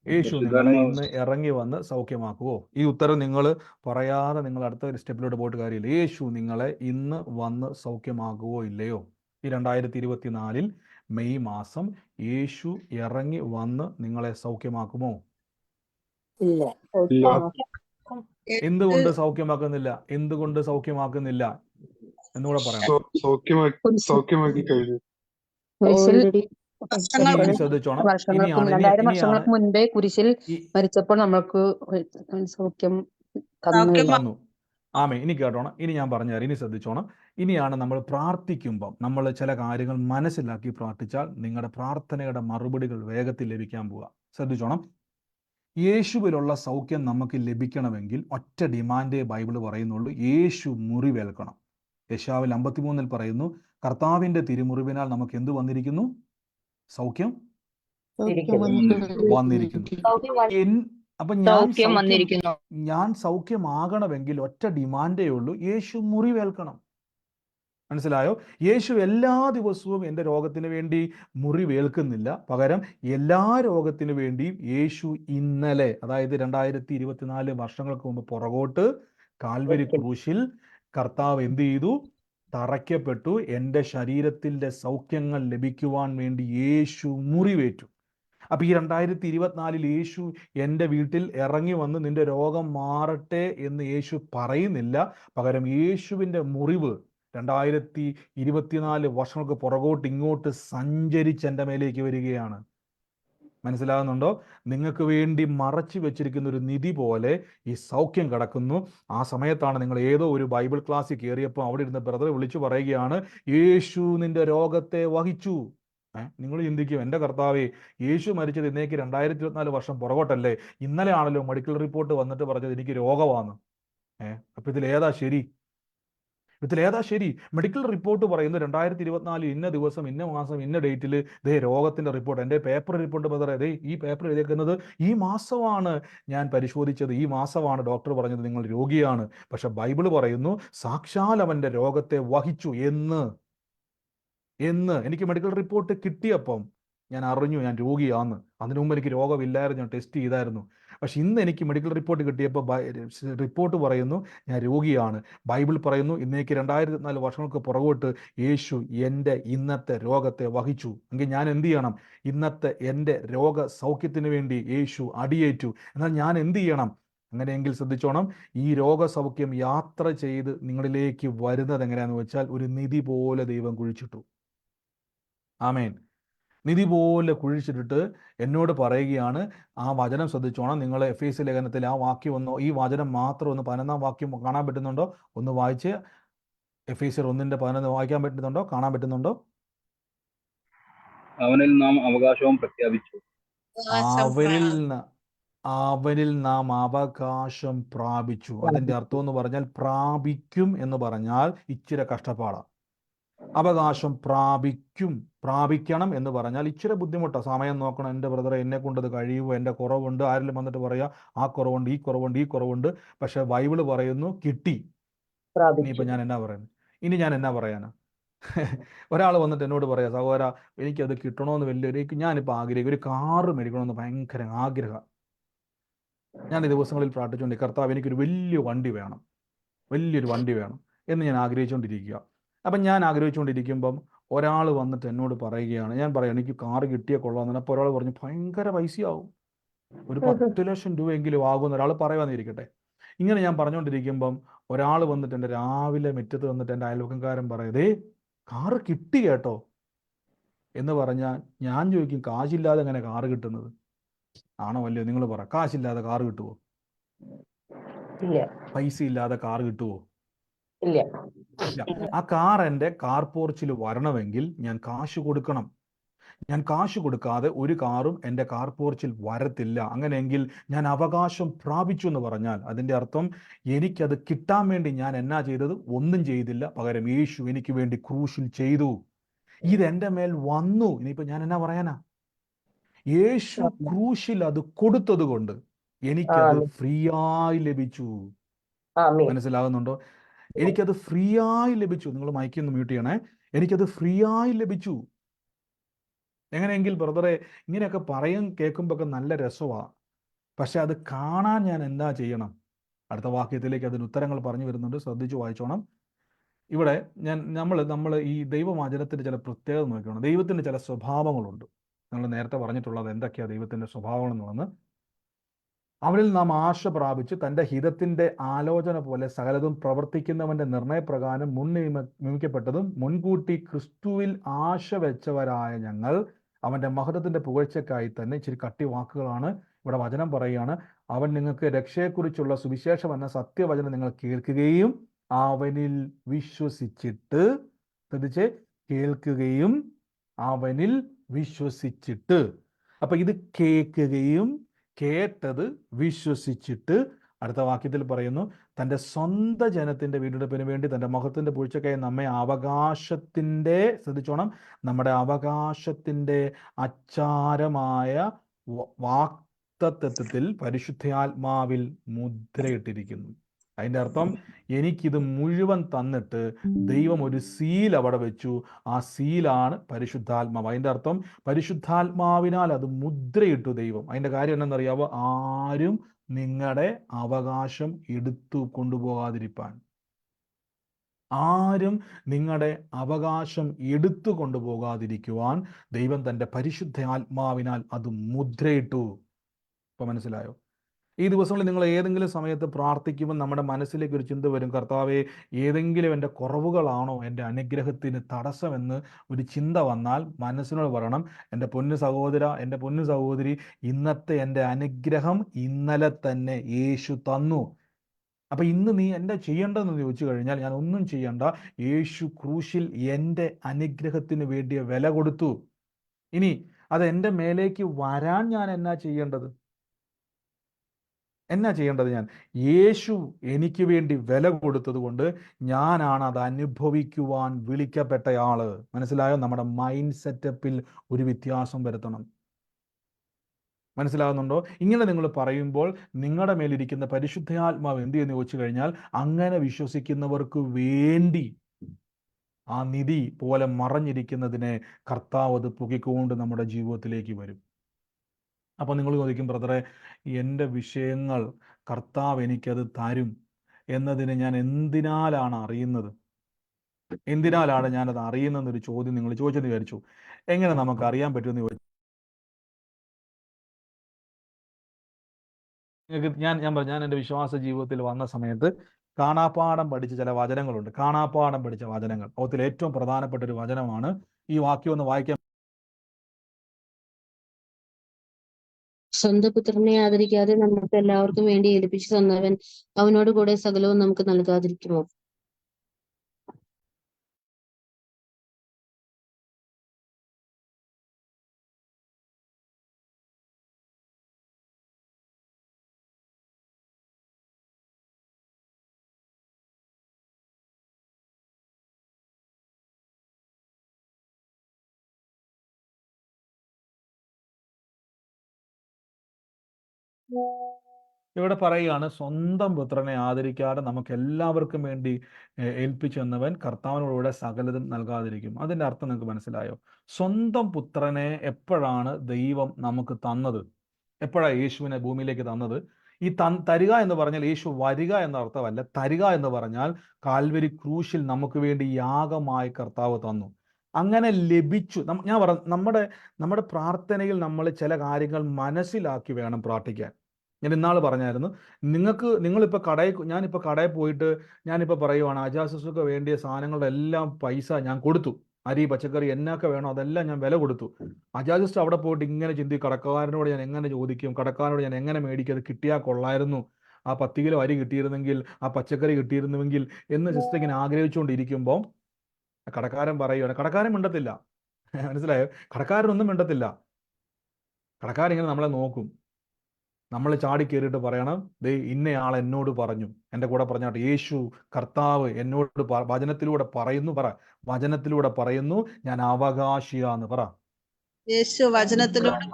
യേശു നിങ്ങളെ ഇന്ന് ഇറങ്ങി വന്ന് സൗഖ്യമാക്കുവോ? ഈ ഉത്തരം നിങ്ങൾ പറയാതെ നിങ്ങൾ അടുത്ത ഒരു സ്റ്റെപ്പിലോട്ട് പോയിട്ട് കാര്യമില്ല. യേശു നിങ്ങളെ ഇന്ന് വന്ന് സൗഖ്യമാക്കുവോ ഇല്ലയോ? ഈ 2024 മെയ് മാസം യേശു ഇറങ്ങി വന്ന് നിങ്ങളെ സൗഖ്യമാക്കുമോ? എന്തുകൊണ്ട് സൗഖ്യമാക്കുന്നില്ല? എന്നുകൂടെ പറയാം. സൗഖ്യമാക്കി കഴിഞ്ഞു. ശ്രദ്ധിച്ചോണം. 2000 വർഷങ്ങൾക്ക് മുൻപേ കുരിശിൽ മരിച്ചപ്പോൾ നമ്മൾക്ക് സൗഖ്യം തന്നു. ആമേ. ഇനി കേട്ടോണം, ഇനി ഞാൻ പറഞ്ഞുതരാം. ഇനി ശ്രദ്ധിച്ചോണം. ഇനിയാണ് നമ്മൾ പ്രാർത്ഥിക്കുമ്പം നമ്മൾ ചില കാര്യങ്ങൾ മനസ്സിലാക്കി പ്രാർത്ഥിച്ചാൽ നിങ്ങളുടെ പ്രാർത്ഥനയുടെ മറുപടികൾ വേഗത്തിൽ ലഭിക്കാൻ പോവുക. ശ്രദ്ധിച്ചോണം. യേശുവിലുള്ള സൗഖ്യം നമുക്ക് ലഭിക്കണമെങ്കിൽ ഒറ്റ ഡിമാൻഡേ ബൈബിൾ പറയുന്നുള്ളൂ, യേശു മുറിവേൽക്കണം. യെശയ്യാവിൽ 53 പറയുന്നു, കർത്താവിൻ്റെ തിരുമുറിവിനാൽ നമുക്ക് എന്ത് വന്നിരിക്കുന്നു? സൗഖ്യം ഇരിക്കുന്നു. വന്നിരിക്കുന്നു. അപ്പൊ ഞാൻ സൗഖ്യമാകണമെങ്കിൽ ഒറ്റ ഡിമാൻഡേ ഉള്ളൂ, യേശു മുറിവേൽക്കണം. മനസ്സിലായോ? യേശു എല്ലാ ദിവസവും എൻ്റെ രോഗത്തിന് വേണ്ടി മുറിവേൽക്കുന്നില്ല. പകരം എല്ലാ രോഗത്തിനു വേണ്ടിയും യേശു ഇന്നലെ, അതായത് 2024 വർഷങ്ങൾക്ക് മുമ്പ് പുറകോട്ട് കാൽവരി ക്രൂശിൽ കർത്താവ് എന്ത് ചെയ്തു? തറയ്ക്കപ്പെട്ടു. എൻ്റെ ശരീരത്തിൻ്റെ സൗഖ്യങ്ങൾ ലഭിക്കുവാൻ വേണ്ടി യേശു മുറിവേറ്റു. അപ്പൊ ഈ 2024 യേശു എൻ്റെ വീട്ടിൽ ഇറങ്ങി വന്ന് നിന്റെ രോഗം മാറട്ടെ എന്ന് യേശു പറയുന്നില്ല. പകരം യേശുവിൻ്റെ മുറിവ് 2024 വർഷങ്ങൾക്ക് പുറകോട്ട് ഇങ്ങോട്ട് സഞ്ചരിച്ച് എൻ്റെ മേലേക്ക് വരികയാണ്. മനസ്സിലാകുന്നുണ്ടോ? നിങ്ങൾക്ക് വേണ്ടി മറച്ചു വെച്ചിരിക്കുന്ന ഒരു നിധി പോലെ ഈ സൗഖ്യം കിടക്കുന്നു. ആ സമയത്താണ് നിങ്ങൾ ഏതോ ഒരു ബൈബിൾ ക്ലാസ്സിൽ കയറിയപ്പോൾ അവിടെ ഇരുന്ന് ബ്രദറെ വിളിച്ചു പറയുകയാണ്, യേശു നിന്റെ രോഗത്തെ വഹിച്ചു. നിങ്ങൾ ചിന്തിക്കും, എൻ്റെ കർത്താവേ, യേശു മരിച്ചത് ഇന്നേക്ക് 2024 വർഷം പുറകോട്ടല്ലേ? ഇന്നലെ ആണല്ലോ മെഡിക്കൽ റിപ്പോർട്ട് വന്നിട്ട് പറഞ്ഞത് എനിക്ക് രോഗമാണ്. അപ്പൊ ഇതിലേതാ ശരി? മെഡിക്കൽ റിപ്പോർട്ട് പറയുന്നു 2024 ഇന്ന ദിവസം ഇന്ന മാസം ഇന്ന ഡേറ്റിൽ ദേ രോഗത്തിന്റെ റിപ്പോർട്ട്. എൻ്റെ പേപ്പർ റിപ്പോർട്ട് ബ്രദറെ, ദേ ഈ പേപ്പർ എഴുതിയേക്കുന്നത് ഈ മാസമാണ് ഞാൻ പരിശോധിച്ചത്, ഈ മാസമാണ് ഡോക്ടർ പറഞ്ഞത് നിങ്ങൾ രോഗിയാണ്. പക്ഷെ ബൈബിൾ പറയുന്നു സാക്ഷാൽ അവൻ്റെ രോഗത്തെ വഹിച്ചു എന്ന്. എനിക്ക് മെഡിക്കൽ റിപ്പോർട്ട് കിട്ടിയപ്പം ഞാൻ അറിഞ്ഞു ഞാൻ രോഗിയാന്ന്. അതിനു മുമ്പ് എനിക്ക് രോഗമില്ലായിരുന്നു, ഞാൻ ടെസ്റ്റ് ചെയ്തായിരുന്നു. പക്ഷെ ഇന്ന് എനിക്ക് മെഡിക്കൽ റിപ്പോർട്ട് കിട്ടിയപ്പോൾ റിപ്പോർട്ട് പറയുന്നു ഞാൻ രോഗിയാണ്. ബൈബിൾ പറയുന്നു ഇന്നേക്ക് 2024 വർഷങ്ങൾക്ക് പുറകോട്ട് യേശു എൻ്റെ ഇന്നത്തെ രോഗത്തെ വഹിച്ചു. എങ്കിൽ ഞാൻ എന്ത് ചെയ്യണം? ഇന്നത്തെ എൻ്റെ രോഗ സൗഖ്യത്തിന് വേണ്ടി യേശു അടിയേറ്റു. എന്നാൽ ഞാൻ എന്ത് ചെയ്യണം? അങ്ങനെയെങ്കിൽ ശ്രദ്ധിച്ചോണം, ഈ രോഗസൗഖ്യം യാത്ര ചെയ്ത് നിങ്ങളിലേക്ക് വരുന്നത് എങ്ങനെയാണെന്ന് വെച്ചാൽ ഒരു നിധി പോലെ ദൈവം കുഴിച്ചിട്ടു. ആമേൻ. നിധി പോലെ കുഴിച്ചിട്ടിട്ട് എന്നോട് പറയുകയാണ്, ആ വചനം ശ്രദ്ധിച്ചോണം. നിങ്ങൾ എഫേസ്യ ലേഖനത്തിൽ ആ വാക്യം ഒന്ന്, ഈ വചനം മാത്രം ഒന്ന് 11-ാം വാക്യം കാണാൻ പറ്റുന്നുണ്ടോ? ഒന്ന് വായിച്ച്. എഫേസ്യർ 1:11 വായിക്കാൻ പറ്റുന്നുണ്ടോ? കാണാൻ പറ്റുന്നുണ്ടോ? അവനിൽ നാം അവകാശവും പ്രഖ്യാപിച്ചു. അവനിൽ നാം അവകാശം പ്രാപിച്ചു. അതിന്റെ അർത്ഥം എന്ന് പറഞ്ഞാൽ പ്രാപിക്കും എന്ന് പറഞ്ഞാൽ ഇച്ചിരി കഷ്ടപ്പാടാണ്. അവകാശം പ്രാപിക്കണം എന്ന് പറഞ്ഞാൽ ഇച്ചിരി ബുദ്ധിമുട്ടാണ്. സമയം നോക്കണം, എൻ്റെ ബ്രദറെ എന്നെ കൊണ്ടത് കഴിയുമോ, എൻ്റെ കുറവുണ്ട്. ആരെങ്കിലും വന്നിട്ട് പറയാ ആ കുറവുണ്ട്, ഈ കുറവുണ്ട്. പക്ഷെ ബൈബിള് പറയുന്നു കിട്ടി. ഇനിയിപ്പോൾ ഞാൻ എന്നാ പറയാനാ? ഒരാൾ വന്നിട്ട് എന്നോട് പറയാം, സഹോദര എനിക്കത് കിട്ടണമെന്ന് ഞാനിപ്പോൾ ആഗ്രഹിക്കും, ഒരു കാറ് മേടിക്കണമെന്ന് ഭയങ്കര ആഗ്രഹം. ഞാൻ ഈ ദിവസങ്ങളിൽ പ്രാർത്ഥിച്ചുകൊണ്ട്, കർത്താവ് എനിക്കൊരു വലിയൊരു വണ്ടി വേണം എന്ന് ഞാൻ ആഗ്രഹിച്ചുകൊണ്ടിരിക്കുക. അപ്പം ഞാൻ ആഗ്രഹിച്ചുകൊണ്ടിരിക്കുമ്പം ഒരാൾ വന്നിട്ട് എന്നോട് പറയുകയാണ്, ഞാൻ പറയാം എനിക്ക് കാറ് കിട്ടിയ കൊള്ളാമെന്ന്. അപ്പോൾ ഒരാൾ പറഞ്ഞു ഭയങ്കര പൈസയാവും, ഒരു 10 ലക്ഷം രൂപയെങ്കിലും ആകുമെന്ന് ഒരാൾ പറയാന്നിരിക്കട്ടെ. ഇങ്ങനെ ഞാൻ പറഞ്ഞുകൊണ്ടിരിക്കുമ്പം ഒരാൾ വന്നിട്ട് എൻ്റെ രാവിലെ മുറ്റത്ത് വന്നിട്ട് എൻ്റെ അയൽവക്കംകാരൻ പറയതേ കാറ് കിട്ടി കേട്ടോ എന്ന് പറഞ്ഞാൽ ഞാൻ ചോദിക്കും, കാശില്ലാതെ എങ്ങനെ കാറ് കിട്ടുന്നത്? ആണോ അല്ലയോ? നിങ്ങൾ പറ, കാശില്ലാതെ കാറ് കിട്ടുമോ? പൈസ ഇല്ലാതെ കാറ് കിട്ടുമോ? ഇല്ല. ആ കാർ എൻ്റെ കാർ പോർച്ചിൽ വരണമെങ്കിൽ ഞാൻ കാശ് കൊടുക്കണം. ഞാൻ കാശ് കൊടുക്കാതെ ഒരു കാറും എൻ്റെ കാർ പോർച്ചിൽ വരത്തില്ല. അങ്ങനെയെങ്കിൽ ഞാൻ അവകാശം പ്രാപിച്ചു എന്ന് പറഞ്ഞാൽ അതിൻ്റെ അർത്ഥം എനിക്കത് കിട്ടാൻ വേണ്ടി ഞാൻ എന്നാ ചെയ്തത്? ഒന്നും ചെയ്തില്ല. പകരം യേശു എനിക്ക് വേണ്ടി ക്രൂശിൽ ചെയ്തു. ഇതെൻ്റെ മേൽ വന്നു. ഇനിയിപ്പോൾ ഞാൻ എന്നാ പറയാനാ? യേശു ക്രൂശിൽ അത് കൊടുത്തത് കൊണ്ട് എനിക്കത് ഫ്രീ ആയി ലഭിച്ചു. മനസ്സിലാകുന്നുണ്ടോ? എനിക്കത് ഫ്രീ ആയി ലഭിച്ചു. നിങ്ങൾ മൈക്കൊന്ന് മ്യൂട്ട് ചെയ്യണേ. എനിക്കത് ഫ്രീ ആയി ലഭിച്ചു. എങ്ങനെയെങ്കിൽ ബ്രദറെ, ഇങ്ങനെയൊക്കെ കേൾക്കുമ്പോൾ ഒക്കെ നല്ല രസമാണ്. പക്ഷെ അത് കാണാൻ ഞാൻ എന്താ ചെയ്യണം? അടുത്ത വാക്യത്തിലേക്ക് അതിന് ഉത്തരങ്ങൾ പറഞ്ഞു വരുന്നുണ്ട്, ശ്രദ്ധിച്ചു വായിച്ചോണം. ഇവിടെ നമ്മൾ ഈ ദൈവവചനത്തിൻ്റെ ചില പ്രത്യേകത നോക്കണം. ദൈവത്തിൻ്റെ ചില സ്വഭാവങ്ങളുണ്ട്. നമ്മൾ നേരത്തെ പറഞ്ഞിട്ടുള്ളത് എന്തൊക്കെയാണ് ദൈവത്തിൻ്റെ സ്വഭാവങ്ങൾ എന്നുള്ളത്. അവനിൽ നാം ആശ പ്രാപിച്ച് തൻ്റെ ഹിതത്തിൻ്റെ ആലോചന പോലെ സകലതും പ്രവർത്തിക്കുന്നവൻ്റെ നിർണയപ്രകാരം നിയമിക്കപ്പെട്ടതും മുൻകൂട്ടി ക്രിസ്തുവിൽ ആശ വെച്ചവരായ ഞങ്ങൾ അവൻ്റെ മഹത്വത്തിൻ്റെ പുകഴ്ചയ്ക്കായി തന്നെ. ഇച്ചിരി കട്ടി വാക്കുകളാണ് ഇവിടെ വചനം പറയുകയാണ്. അവൻ നിങ്ങൾക്ക് രക്ഷയെക്കുറിച്ചുള്ള സുവിശേഷം എന്ന സത്യവചനം നിങ്ങൾ കേൾക്കുകയും അവനിൽ വിശ്വസിച്ചിട്ട്, ശ്രദ്ധിച്ച്, കേൾക്കുകയും അവനിൽ വിശ്വസിച്ചിട്ട്. അപ്പൊ ഇത് കേൾക്കുകയും കേട്ടത് വിശ്വസിച്ചിട്ട് അടുത്ത വാക്യത്തിൽ പറയുന്നു, തൻ്റെ സ്വന്തം ജനത്തിൻ്റെ വീണ്ടെടുപ്പിന് വേണ്ടി തൻ്റെ മഹത്വത്തിൻ്റെ പൂഴ്ചയ്ക്കായി നമ്മെ അവകാശത്തിൻ്റെ, ശ്രദ്ധിച്ചോണം, നമ്മുടെ അവകാശത്തിൻ്റെ അച്ചാരമായ വാഗ്ദത്തത്തിൽ പരിശുദ്ധാത്മാവിൽ മുദ്രയിട്ടിരിക്കുന്നു. അതിൻ്റെ അർത്ഥം, എനിക്കിത് മുഴുവൻ തന്നിട്ട് ദൈവം ഒരു സീൽ അവിടെ വെച്ചു. ആ സീലാണ് പരിശുദ്ധാത്മാവ്. അതിൻ്റെ അർത്ഥം പരിശുദ്ധാത്മാവിനാൽ അത് മുദ്രയിട്ടു ദൈവം. അതിൻ്റെ കാര്യം എന്താണെന്നറിയാവോ? ആരും നിങ്ങളുടെ അവകാശം എടുത്തു കൊണ്ടുപോകാതിരിപ്പാൻ. ആരും നിങ്ങളുടെ അവകാശം എടുത്തു കൊണ്ടുപോകാതിരിക്കുവാൻ ദൈവം തൻ്റെ പരിശുദ്ധ ആത്മാവിനാൽ അത് മുദ്രയിട്ടു. ഇപ്പൊ മനസ്സിലായോ? ഈ ദിവസങ്ങളിൽ നിങ്ങൾ ഏതെങ്കിലും സമയത്ത് പ്രാർത്ഥിക്കുമ്പോൾ നമ്മുടെ മനസ്സിലേക്ക് ഒരു ചിന്ത വരും, കർത്താവേ, ഏതെങ്കിലും എൻ്റെ കുറവുകളാണോ എൻ്റെ അനുഗ്രഹത്തിന് തടസ്സമെന്ന് ഒരു ചിന്ത വന്നാൽ മനസ്സിനോട് പറയണം, എൻ്റെ പൊന്നു സഹോദര, എൻ്റെ പൊന്നു സഹോദരി, ഇന്നത്തെ എൻ്റെ അനുഗ്രഹം ഇന്നലെ തന്നെ യേശു തന്നു. അപ്പം ഇന്ന് നീ എന്താ ചെയ്യേണ്ടതെന്ന് ചോദിച്ചു കഴിഞ്ഞാൽ, ഞാൻ ഒന്നും ചെയ്യണ്ട, യേശു ക്രൂശിൽ എൻ്റെ അനുഗ്രഹത്തിന് വേണ്ടിയ വില കൊടുത്തു. ഇനി അത് എൻ്റെ മേലേക്ക് വരാൻ ഞാൻ എന്നാ ചെയ്യേണ്ടത്? ഞാൻ യേശു എനിക്ക് വേണ്ടി വില കൊടുത്തത് കൊണ്ട് ഞാനാണ് അത് അനുഭവിക്കുവാൻ വിളിക്കപ്പെട്ടയാള്. മനസ്സിലായോ? നമ്മുടെ മൈൻഡ് സെറ്റപ്പിൽ ഒരു വ്യത്യാസം വരുത്തണം. മനസ്സിലാകുന്നുണ്ടോ? ഇങ്ങനെ നിങ്ങൾ പറയുമ്പോൾ നിങ്ങളുടെ മേലിരിക്കുന്ന പരിശുദ്ധാത്മാവ് എന്ത് ചെയ്യുന്നു ചോദിച്ചു കഴിഞ്ഞാൽ, അങ്ങനെ വിശ്വസിക്കുന്നവർക്ക് വേണ്ടി ആ നിധി പോലെ മറഞ്ഞിരിക്കുന്നതിനെ കർത്താവ് അത് പുകിക്കൊണ്ട് നമ്മുടെ ജീവിതത്തിലേക്ക് വരും. അപ്പോൾ നിങ്ങൾ ചോദിക്കും, ബ്രദറെ, എൻ്റെ വിഷയങ്ങൾ കർത്താവ് എനിക്കത് തരും എന്നതിന് ഞാൻ എന്തിനാലാണ് അറിയുന്നത്? എന്തിനാലാണ് ഞാനത് അറിയുന്നതെന്നൊരു ചോദ്യം നിങ്ങൾ ചോദിച്ചെന്ന് വിചാരിച്ചു. എങ്ങനെ നമുക്ക് അറിയാൻ പറ്റുമെന്ന് ചോദിച്ചു. നിങ്ങൾക്ക് ഞാൻ എൻ്റെ വിശ്വാസ ജീവിതത്തിൽ വന്ന സമയത്ത് കാണാപ്പാഠം പഠിച്ച ചില വചനങ്ങളുണ്ട്. കാണാപ്പാഠം പഠിച്ച വചനങ്ങൾ, അതിൽ ഏറ്റവും പ്രധാനപ്പെട്ട ഒരു വചനമാണ് ഈ വാക്യം. ഒന്ന് വായിക്കാൻ. സ്വന്തം പുത്രനെ ആദരിക്കാതെ നമുക്ക് എല്ലാവർക്കും വേണ്ടി ഏൽപ്പിച്ചു തന്നവൻ അവനോട് കൂടെ സകലവും നമുക്ക് നൽകാതിരിക്കുമോ? ഇവിടെ പറയുകയാണ്, സ്വന്തം പുത്രനെ ആദരിക്കാതെ നമുക്ക് എല്ലാവർക്കും വേണ്ടി ഏൽപ്പിച്ചു തന്നവൻ കർത്താവിനോടുകൂടെ സകലതും നൽകാതിരിക്കും. അതിൻ്റെ അർത്ഥം നിങ്ങൾക്ക് മനസ്സിലായോ? സ്വന്തം പുത്രനെ എപ്പോഴാണ് ദൈവം നമുക്ക് തന്നത്? എപ്പോഴാണ് യേശുവിനെ ഭൂമിയിലേക്ക് തന്നത്? ഈ തരിക എന്ന് പറഞ്ഞാൽ യേശു വരിക എന്ന അർത്ഥമല്ല. തരിക എന്ന് പറഞ്ഞാൽ കാൽവരി ക്രൂശിൽ നമുക്ക് വേണ്ടി യാഗമായി കർത്താവ് തന്നു. അങ്ങനെ ലഭിച്ചു. ഞാൻ നമ്മുടെ പ്രാർത്ഥനയിൽ നമ്മൾ ചില കാര്യങ്ങൾ മനസ്സിലാക്കി വേണം പ്രാർത്ഥിക്കാൻ. ഞാൻ ഇന്നാൾ പറഞ്ഞായിരുന്നു, ഞാനിപ്പോൾ കടയിൽ പോയിട്ട് ഞാനിപ്പോൾ പറയുവാണ്, അജാസസുക്ക് വേണ്ടിയ സാധനങ്ങളുടെ എല്ലാം പൈസ ഞാൻ കൊടുത്തു. അരി, പച്ചക്കറി എന്നൊക്കെ വേണോ അതെല്ലാം ഞാൻ വില കൊടുത്തു. അജാസിസ്റ്റ് അവിടെ പോയിട്ട് ഇങ്ങനെ ചിന്തിക്കും, കടക്കാരനോട് ഞാൻ എങ്ങനെ ചോദിക്കും, കടക്കാരനോട് ഞാൻ എങ്ങനെ മേടിക്കും, അത് കിട്ടിയാൽ കൊള്ളായിരുന്നു, ആ 10 കിലോ അരി കിട്ടിയിരുന്നെങ്കിൽ, ആ പച്ചക്കറി കിട്ടിയിരുന്നുവെങ്കിൽ എന്ന് സിസ്റ്റർ ഇങ്ങനെ ആഗ്രഹിച്ചുകൊണ്ടിരിക്കുമ്പോൾ കടക്കാരൻ പറയുകയാണ്, കടക്കാരൻ മിണ്ടത്തില്ല. മനസ്സിലായോ? കടക്കാരനൊന്നും മിണ്ടത്തില്ല. കടക്കാരൻ ഇങ്ങനെ നമ്മളെ നോക്കും. നമ്മൾ ചാടി കയറിയിട്ട് പറയണം, ദേ ഇന്നയാൾ എന്നോട് പറഞ്ഞു, എൻ്റെ കൂടെ പറഞ്ഞാട്ട്, യേശു കർത്താവ് എന്നോട് വചനത്തിലൂടെ പറയുന്നു ഞാൻ അവകാശിയാന്ന് പറ. യേശു വചനത്തിലൂടെ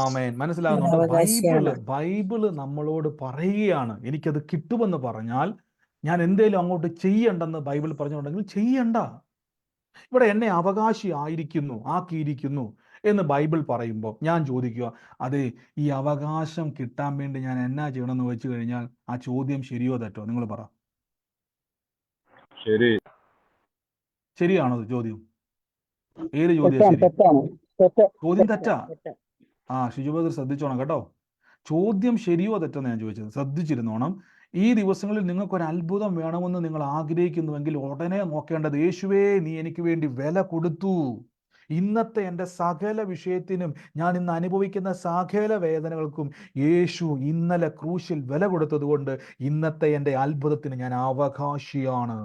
ആമേൻ. മനസ്സിലാകുന്നുണ്ടോ? ബൈബിള് നമ്മളോട് പറയുകയാണ്, എനിക്കത് കിട്ടുമെന്ന് പറഞ്ഞാൽ ഞാൻ എന്തേലും അങ്ങോട്ട് ചെയ്യണ്ടെന്ന് ബൈബിൾ പറഞ്ഞിട്ടുണ്ടെങ്കിൽ ചെയ്യണ്ട. ഇവിടെ എന്നെ അവകാശി ആക്കിയിരിക്കുന്നു എന്ന് ബൈബിൾ പറയുമ്പോൾ ഞാൻ ചോദിക്കുക, അതെ, ഈ അവകാശം കിട്ടാൻ വേണ്ടി ഞാൻ എന്നാ ചെയ്യണമെന്ന് വെച്ച് കഴിഞ്ഞാൽ ആ ചോദ്യം ശരിയോ തെറ്റോ? നിങ്ങൾ പറ. ശരിയാണോ ചോദ്യം? ഏത് ചോദ്യം ശരി? ചോദ്യം തെറ്റാ. ഷിജുബദർ ശ്രദ്ധിച്ചോണം കേട്ടോ. ചോദ്യം ശരിയോ തെറ്റെന്ന് ഞാൻ ചോദിച്ചത്, ശ്രദ്ധിച്ചിരുന്നോണം. ഈ ദിവസങ്ങളിൽ നിങ്ങൾക്കൊരു അത്ഭുതം വേണമെന്ന് നിങ്ങൾ ആഗ്രഹിക്കുന്നുവെങ്കിൽ ഉടനെ നോക്കേണ്ടത്, യേശുവേ, നീ എനിക്ക് വേണ്ടി വില കൊടുത്തു. ഇന്നത്തെ എൻ്റെ സകല വിഷയത്തിനും, ഞാൻ ഇന്ന് അനുഭവിക്കുന്ന സകല വേദനകൾക്കും യേശു ഇന്നലെ ക്രൂശിൽ വില കൊടുത്തത് കൊണ്ട് ഇന്നത്തെ എൻ്റെ അത്ഭുതത്തിന് ഞാൻ അവകാശിയാണ്.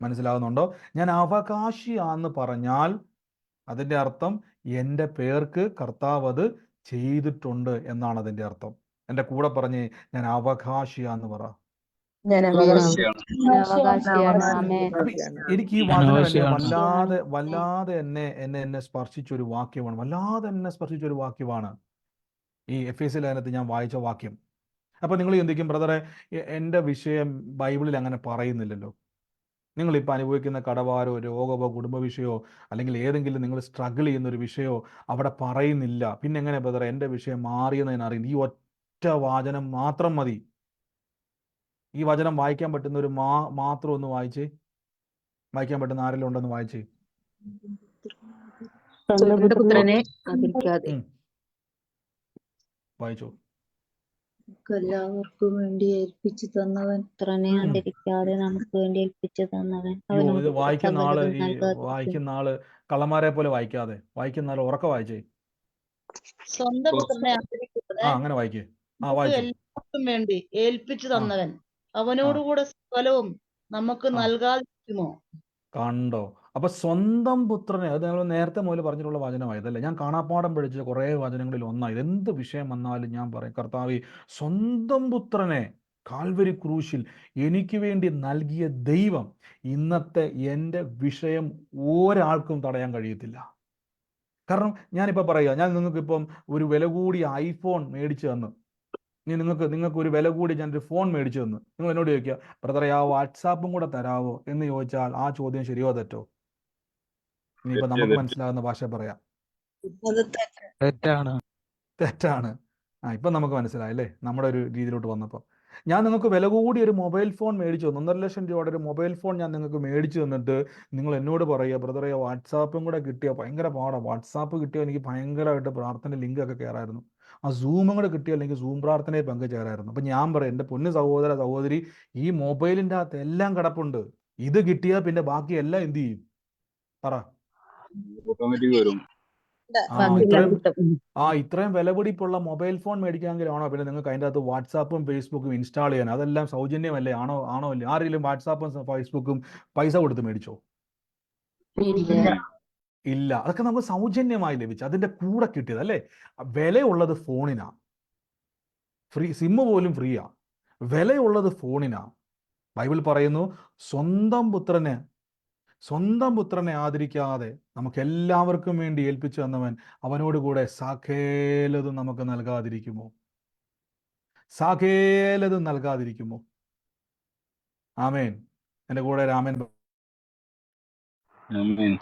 മനസ്സിലാകുന്നുണ്ടോ? ഞാൻ അവകാശിയാന്ന് പറഞ്ഞാൽ അതിൻ്റെ അർത്ഥം എൻ്റെ പേർക്ക് കർത്താവ് അത് ചെയ്തിട്ടുണ്ട് എന്നാണ് അതിൻ്റെ അർത്ഥം. എൻ്റെ കൂടെ പറഞ്ഞ് ഞാൻ അവകാശിയാന്ന് പറ. ഞാൻ അവകാശിയാണ്. അവകാശിയാണ്. ആമേൻ. അപ്പൊ എനിക്ക് ഈ വചനം എന്നെ വല്ലാതെ എന്നെ സ്പർശിച്ച ഒരു വാക്യമാണ്. വല്ലാതെ എന്നെ സ്പർശിച്ച ഒരു വാക്യമാണ് ഈ എഫേസ്യ ലേഖനത്തിൽ ഞാൻ വായിച്ച വാക്യം. അപ്പൊ നിങ്ങൾ ചിന്തിക്കും, ബ്രദറെ, എൻ്റെ വിഷയം ബൈബിളിൽ അങ്ങനെ പറയുന്നില്ലല്ലോ. നിങ്ങളിപ്പോൾ അനുഭവിക്കുന്ന കടഭാരോ രോഗമോ കുടുംബ വിഷയമോ അല്ലെങ്കിൽ ഏതെങ്കിലും നിങ്ങൾ സ്ട്രഗിൾ ചെയ്യുന്ന ഒരു വിഷയമോ അവിടെ പറയുന്നില്ല. പിന്നെ എങ്ങനെ ബ്രദറെ എൻ്റെ വിഷയം മാറിയെന്ന് ഞാൻ അറിയുന്നു? ഈ ഒറ്റ വാചനം മാത്രം മതി. ഈ വചനം വായിക്കാൻ പറ്റുന്ന ഒരു മാത്രം ഒന്ന് വായിച്ചേ. വായിക്കാൻ പറ്റുന്ന ആരെങ്കിലും ഉണ്ടെന്ന് വായിച്ചേ. സ്വന്തം പുത്രനെ ആദരിക്കാതെ വായിച്ചോ. എല്ലാവർക്കും വേണ്ടി ഏൽപ്പിച്ചു തന്നവൻ. പുത്രനെ ആദരിക്കാതെ നമുക്ക് വേണ്ടി ഏൽപ്പിച്ചു തന്നവൻ അയ്യോ, ഇത് അവനോട് വായിക്കുന്ന ആള് സകലതും ഈ നൽകാതിരിക്കും. വായിക്കുന്ന ആള് കള്ളന്മാരെ പോലെ വായിക്കാതെ, വായിക്കുന്ന ആള് ഉറക്കെ വായിച്ചേ. സ്വന്തം പുത്രനെ ആദരിക്കാതെ അങ്ങനെ വായിക്കേ. നമുക്ക് വായിച്ചോ. എല്ലാവർക്കും വേണ്ടി ഏൽപ്പിച്ചു തന്നവൻ അവനോടുകൂടെ സകലവും നമുക്ക് നൽകാതിരിക്കുമോ? കണ്ടോ? അപ്പൊ സ്വന്തം പുത്രനെ, അത് ഞങ്ങൾ നേരത്തെ മുതൽ പറഞ്ഞിട്ടുള്ള വചനമായതല്ലേ. ഞാൻ കാണാപ്പാടം പഠിച്ച കുറേ വചനങ്ങളിൽ ഒന്നായത്. എന്ത് വിഷയം വന്നാലും ഞാൻ പറയും, കർത്താവേ, സ്വന്തം പുത്രനെ കാൽവരി ക്രൂശിൽ എനിക്ക് വേണ്ടി നൽകിയ ദൈവം, ഇന്നത്തെ എൻ്റെ വിഷയം ഒരാൾക്കും തടയാൻ കഴിയത്തില്ല. കാരണം ഞാനിപ്പോൾ പറയുക, ഞാൻ നിങ്ങൾക്കിപ്പം ഒരു വില കൂടിയ ഐഫോൺ മേടിച്ചു തന്നു. നിങ്ങൾക്ക് ഒരു വില കൂടി ഞാനൊരു ഫോൺ മേടിച്ചു തന്നു. നിങ്ങൾ എന്നോട് ചോദിക്കുക, ബ്രദറെ, ആ വാട്സാപ്പും കൂടെ തരാവോ എന്ന് ചോദിച്ചാൽ ആ ചോദ്യം ശരിയോ തെറ്റോ? ഇനിയിപ്പോൾ നമുക്ക് മനസ്സിലാകുന്ന ഭാഷ പറയാം. അത് തെറ്റാണ്. ഇപ്പം നമുക്ക് മനസ്സിലായല്ലേ നമ്മുടെ ഒരു രീതിയിലോട്ട് വന്നപ്പോൾ. ഞാൻ നിങ്ങൾക്ക് വില കൂടി ഒരു മൊബൈൽ ഫോൺ മേടിച്ചു തന്നു. 1.5 ലക്ഷം രൂപയുടെ ഒരു മൊബൈൽ ഫോൺ ഞാൻ നിങ്ങൾക്ക് മേടിച്ചു തന്നിട്ട് നിങ്ങൾ എന്നോട് പറയുക, ബ്രദറെ, വാട്സാപ്പും കൂടെ കിട്ടിയാൽ ഭയങ്കര പാടാണ്. വാട്സാപ്പ് കിട്ടിയാൽ എനിക്ക് ഭയങ്കരമായിട്ട് പ്രാർത്ഥന ലിങ്കൊക്കെ കയറായിരുന്നു. ആ സൂമും കൂടെ കിട്ടിയാൽ എനിക്ക് സൂം പ്രാർത്ഥനയിൽ പങ്കുചേരായിരുന്നു. അപ്പം ഞാൻ പറയും, എൻ്റെ പൊന്നു സഹോദര സഹോദരി, ഈ മൊബൈലിൻ്റെ അകത്ത് എല്ലാം കിടപ്പുണ്ട്. ഇത് കിട്ടിയാൽ പിന്നെ ബാക്കി എല്ലാം എന്ത് ചെയ്യും? പറ. ഓട്ടോമാറ്റിക് വരും. ഇത്രയും വിലപിടിപ്പുള്ള മൊബൈൽ ഫോൺ മേടിക്കാമെങ്കിലും ആണോ പിന്നെ നിങ്ങൾക്ക് അതിൻ്റെ അകത്ത് വാട്സാപ്പും ഫേസ്ബുക്കും ഇൻസ്റ്റാൾ ചെയ്യാൻ? അതെല്ലാം സൗജന്യമല്ലേ? ആണോ ഇല്ല? ആരെങ്കിലും വാട്സാപ്പും ഫേസ്ബുക്കും പൈസ കൊടുത്ത് മേടിച്ചോ? ഇല്ല. അതൊക്കെ നമുക്ക് സൗജന്യമായി ലഭിച്ചു, അതിൻ്റെ കൂടെ കിട്ടിയത് അല്ലേ. വിലയുള്ളത് ഫോണിനാ, സിമ്മ് പോലും ഫ്രീയാ. വിലയുള്ളത് ഫോണിനാ. ബൈബിൾ പറയുന്നു, സ്വന്തം പുത്രനെ ആദരിക്കാതെ നമുക്ക് എല്ലാവർക്കും വേണ്ടി ഏൽപ്പിച്ചു തന്നവൻ അവനോട് കൂടെ സകലതും നമുക്ക് നൽകാതിരിക്കുമോ? സകലതും നൽകാതിരിക്കുമോ? ആമേൻ. എൻ്റെ കൂടെ രാമൻ. ആമേൻ.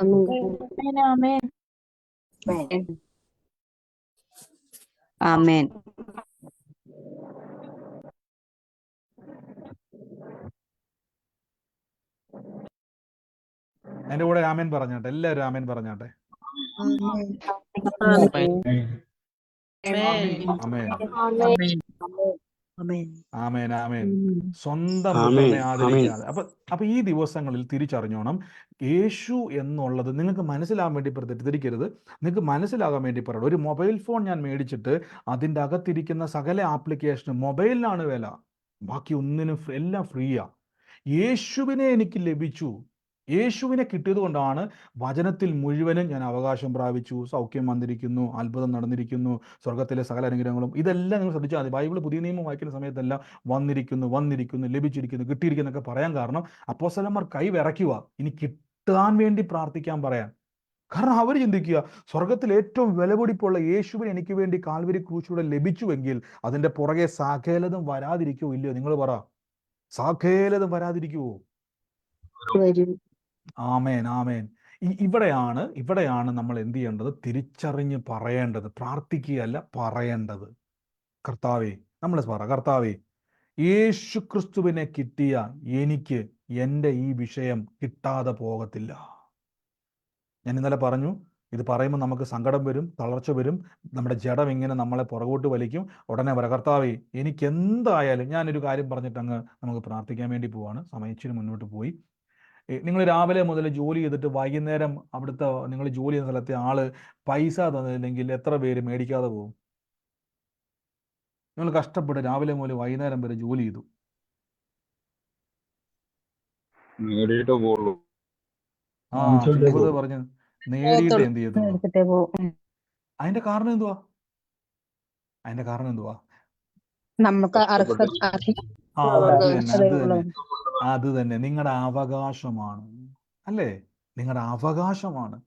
ആമേൻ. എൻ്റെ കൂടെ രാമൻ പറഞ്ഞാട്ടെ. എല്ലാവരും രാമൻ പറഞ്ഞാട്ടെ. ആമേൻ. ആമേൻ. സ്വന്തം പുത്രനെ ആദരിക്കാതെ. അപ്പൊ ഈ ദിവസങ്ങളിൽ തിരിച്ചറിഞ്ഞോണം, യേശു എന്നുള്ളത് നിങ്ങൾക്ക് മനസ്സിലാകാൻ വേണ്ടി തെറ്റിദ്ധരിക്കരുത്. നിങ്ങൾക്ക് മനസ്സിലാകാൻ വേണ്ടി പറയണം. ഒരു മൊബൈൽ ഫോൺ ഞാൻ മേടിച്ചിട്ട് അതിൻ്റെ അകത്തിരിക്കുന്ന സകല ആപ്ലിക്കേഷനും മൊബൈലിനാണ് വില, ബാക്കി ഒന്നിനും എല്ലാം ഫ്രീയാ. യേശുവിനെ എനിക്ക് ലഭിച്ചു. യേശുവിനെ കിട്ടിയത് കൊണ്ടാണ് വചനത്തിൽ മുഴുവനും ഞാൻ അവകാശം പ്രാപിച്ചു, സൗഖ്യം വന്നിരിക്കുന്നു, അത്ഭുതം നടന്നിരിക്കുന്നു, സ്വർഗത്തിലെ സകല അനുഗ്രഹങ്ങളും. ഇതെല്ലാം നിങ്ങൾ ശ്രദ്ധിച്ചാൽ മതി. ബൈബിൾ പുതിയ നിയമം വായിക്കുന്ന സമയത്തെല്ലാം വന്നിരിക്കുന്നു, ലഭിച്ചിരിക്കുന്നു, കിട്ടിയിരിക്കുന്നൊക്കെ പറയാൻ കാരണം അപ്പോസ്തലന്മാർ കൈ വിറയ്ക്കുക, ഇനി കിട്ടാൻ വേണ്ടി പ്രാർത്ഥിക്കാൻ പറയാൻ. കാരണം അവർ ചിന്തിക്കുക, സ്വർഗത്തിൽ ഏറ്റവും വിലപിടിപ്പുള്ള യേശുവിനെ എനിക്ക് വേണ്ടി കാൽവരി ക്രൂശിലൂടെ ലഭിച്ചുവെങ്കിൽ അതിൻ്റെ പുറകെ സകലതും വരാതിരിക്കുമോ? ഇല്ലയോ? നിങ്ങൾ പറ, സകലതും വരാതിരിക്കുമോ? ആമേൻ. ആമേൻ. ഇവിടെയാണ് നമ്മൾ എന്ത് ചെയ്യേണ്ടത്? തിരിച്ചറിഞ്ഞ് പറയേണ്ടത്. പ്രാർത്ഥിക്കുകയല്ല, പറയേണ്ടത്. കർത്താവേ, നമ്മൾ പറ, കർത്താവേ, യേശു ക്രിസ്തുവിനെ കിട്ടിയ എനിക്ക് എൻ്റെ ഈ വിഷയം കിട്ടാതെ പോകത്തില്ല. ഞാൻ ഇന്നലെ പറഞ്ഞു, ഇത് പറയുമ്പോൾ നമുക്ക് സങ്കടം വരും, തളർച്ച വരും, നമ്മുടെ ജഡം ഇങ്ങനെ നമ്മളെ പുറകോട്ട് വലിക്കും. ഉടനെ പറ, കർത്താവേ, എനിക്ക് എന്തായാലും, ഞാനൊരു കാര്യം പറഞ്ഞിട്ട് നമുക്ക് പ്രാർത്ഥിക്കാൻ വേണ്ടി പോവാണ്. സമയത്തിന് മുന്നോട്ട് പോയി. നിങ്ങൾ രാവിലെ മുതൽ ജോലി ചെയ്തിട്ട് വൈകുന്നേരം അവിടുത്തെ നിങ്ങൾ ജോലി ചെയ്യുന്ന സ്ഥലത്തെ ആള് പൈസ തന്നില്ലെങ്കിൽ എത്ര പേര് മേടിക്കാതെ പോകും? നിങ്ങൾ കഷ്ടപ്പെട്ട് രാവിലെ മുതൽ വൈകുന്നേരം വരെ ജോലി ചെയ്തു. നേടിയിട്ടേ പോകുള്ളൂ. 50 പറഞ്ഞു നേടിയിട്ട് എന്ത് ചെയ്യത്തുള്ളൂ? എടുത്തിട്ടേ പോകും. അതിന്റെ കാരണം എന്തുവാ? അതിന്റെ കാരണം എന്തുവാ? നമുക്ക് കഷ്ടപ്പെട്ട് ആ അത് തന്നെ നിങ്ങളുടെ അവകാശമാണ്, അല്ലേ? നിങ്ങളുടെ അവകാശമാണ്.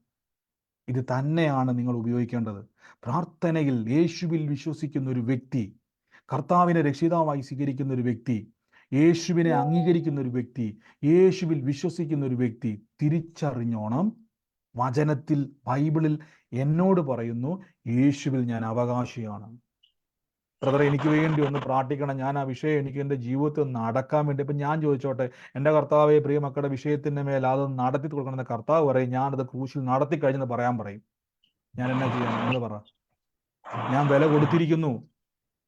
ഇത് തന്നെയാണ് നിങ്ങൾ ഉപയോഗിക്കേണ്ടത്. പ്രാർത്ഥനയിൽ യേശുവിൽ വിശ്വസിക്കുന്ന ഒരു വ്യക്തി, കർത്താവിനെ രക്ഷിതാവായി സ്വീകരിക്കുന്ന ഒരു വ്യക്തി, യേശുവിനെ അംഗീകരിക്കുന്ന ഒരു വ്യക്തി, യേശുവിൽ വിശ്വസിക്കുന്ന ഒരു വ്യക്തി തിരിച്ചറിഞ്ഞോണം, വചനത്തിൽ ബൈബിളിൽ എന്നോട് പറയുന്നു യേശുവിൽ ഞാൻ അവകാശിയാണ്. ബ്രദറെ, എനിക്ക് വേണ്ടി ഒന്ന് പ്രാർത്ഥിക്കണം, ഞാൻ ആ വിഷയം എനിക്ക് എൻ്റെ ജീവിതത്തിൽ നടക്കാൻ വേണ്ടി. ഇപ്പം ഞാൻ ചോദിച്ചോട്ടെ, എൻ്റെ കർത്താവെ, പ്രിയ മക്കളുടെ വിഷയത്തിൻ്റെ മേൽ അത് നടത്തി കൊടുക്കണമെന്ന് കർത്താവ് പറയും, ഞാനത് ക്രൂശിൽ നടത്തി കഴിഞ്ഞെന്ന് പറയാൻ. ഞാൻ എന്നാ ചെയ്യാൻ? നിങ്ങൾ പറ. ഞാൻ വില കൊടുത്തിരിക്കുന്നു.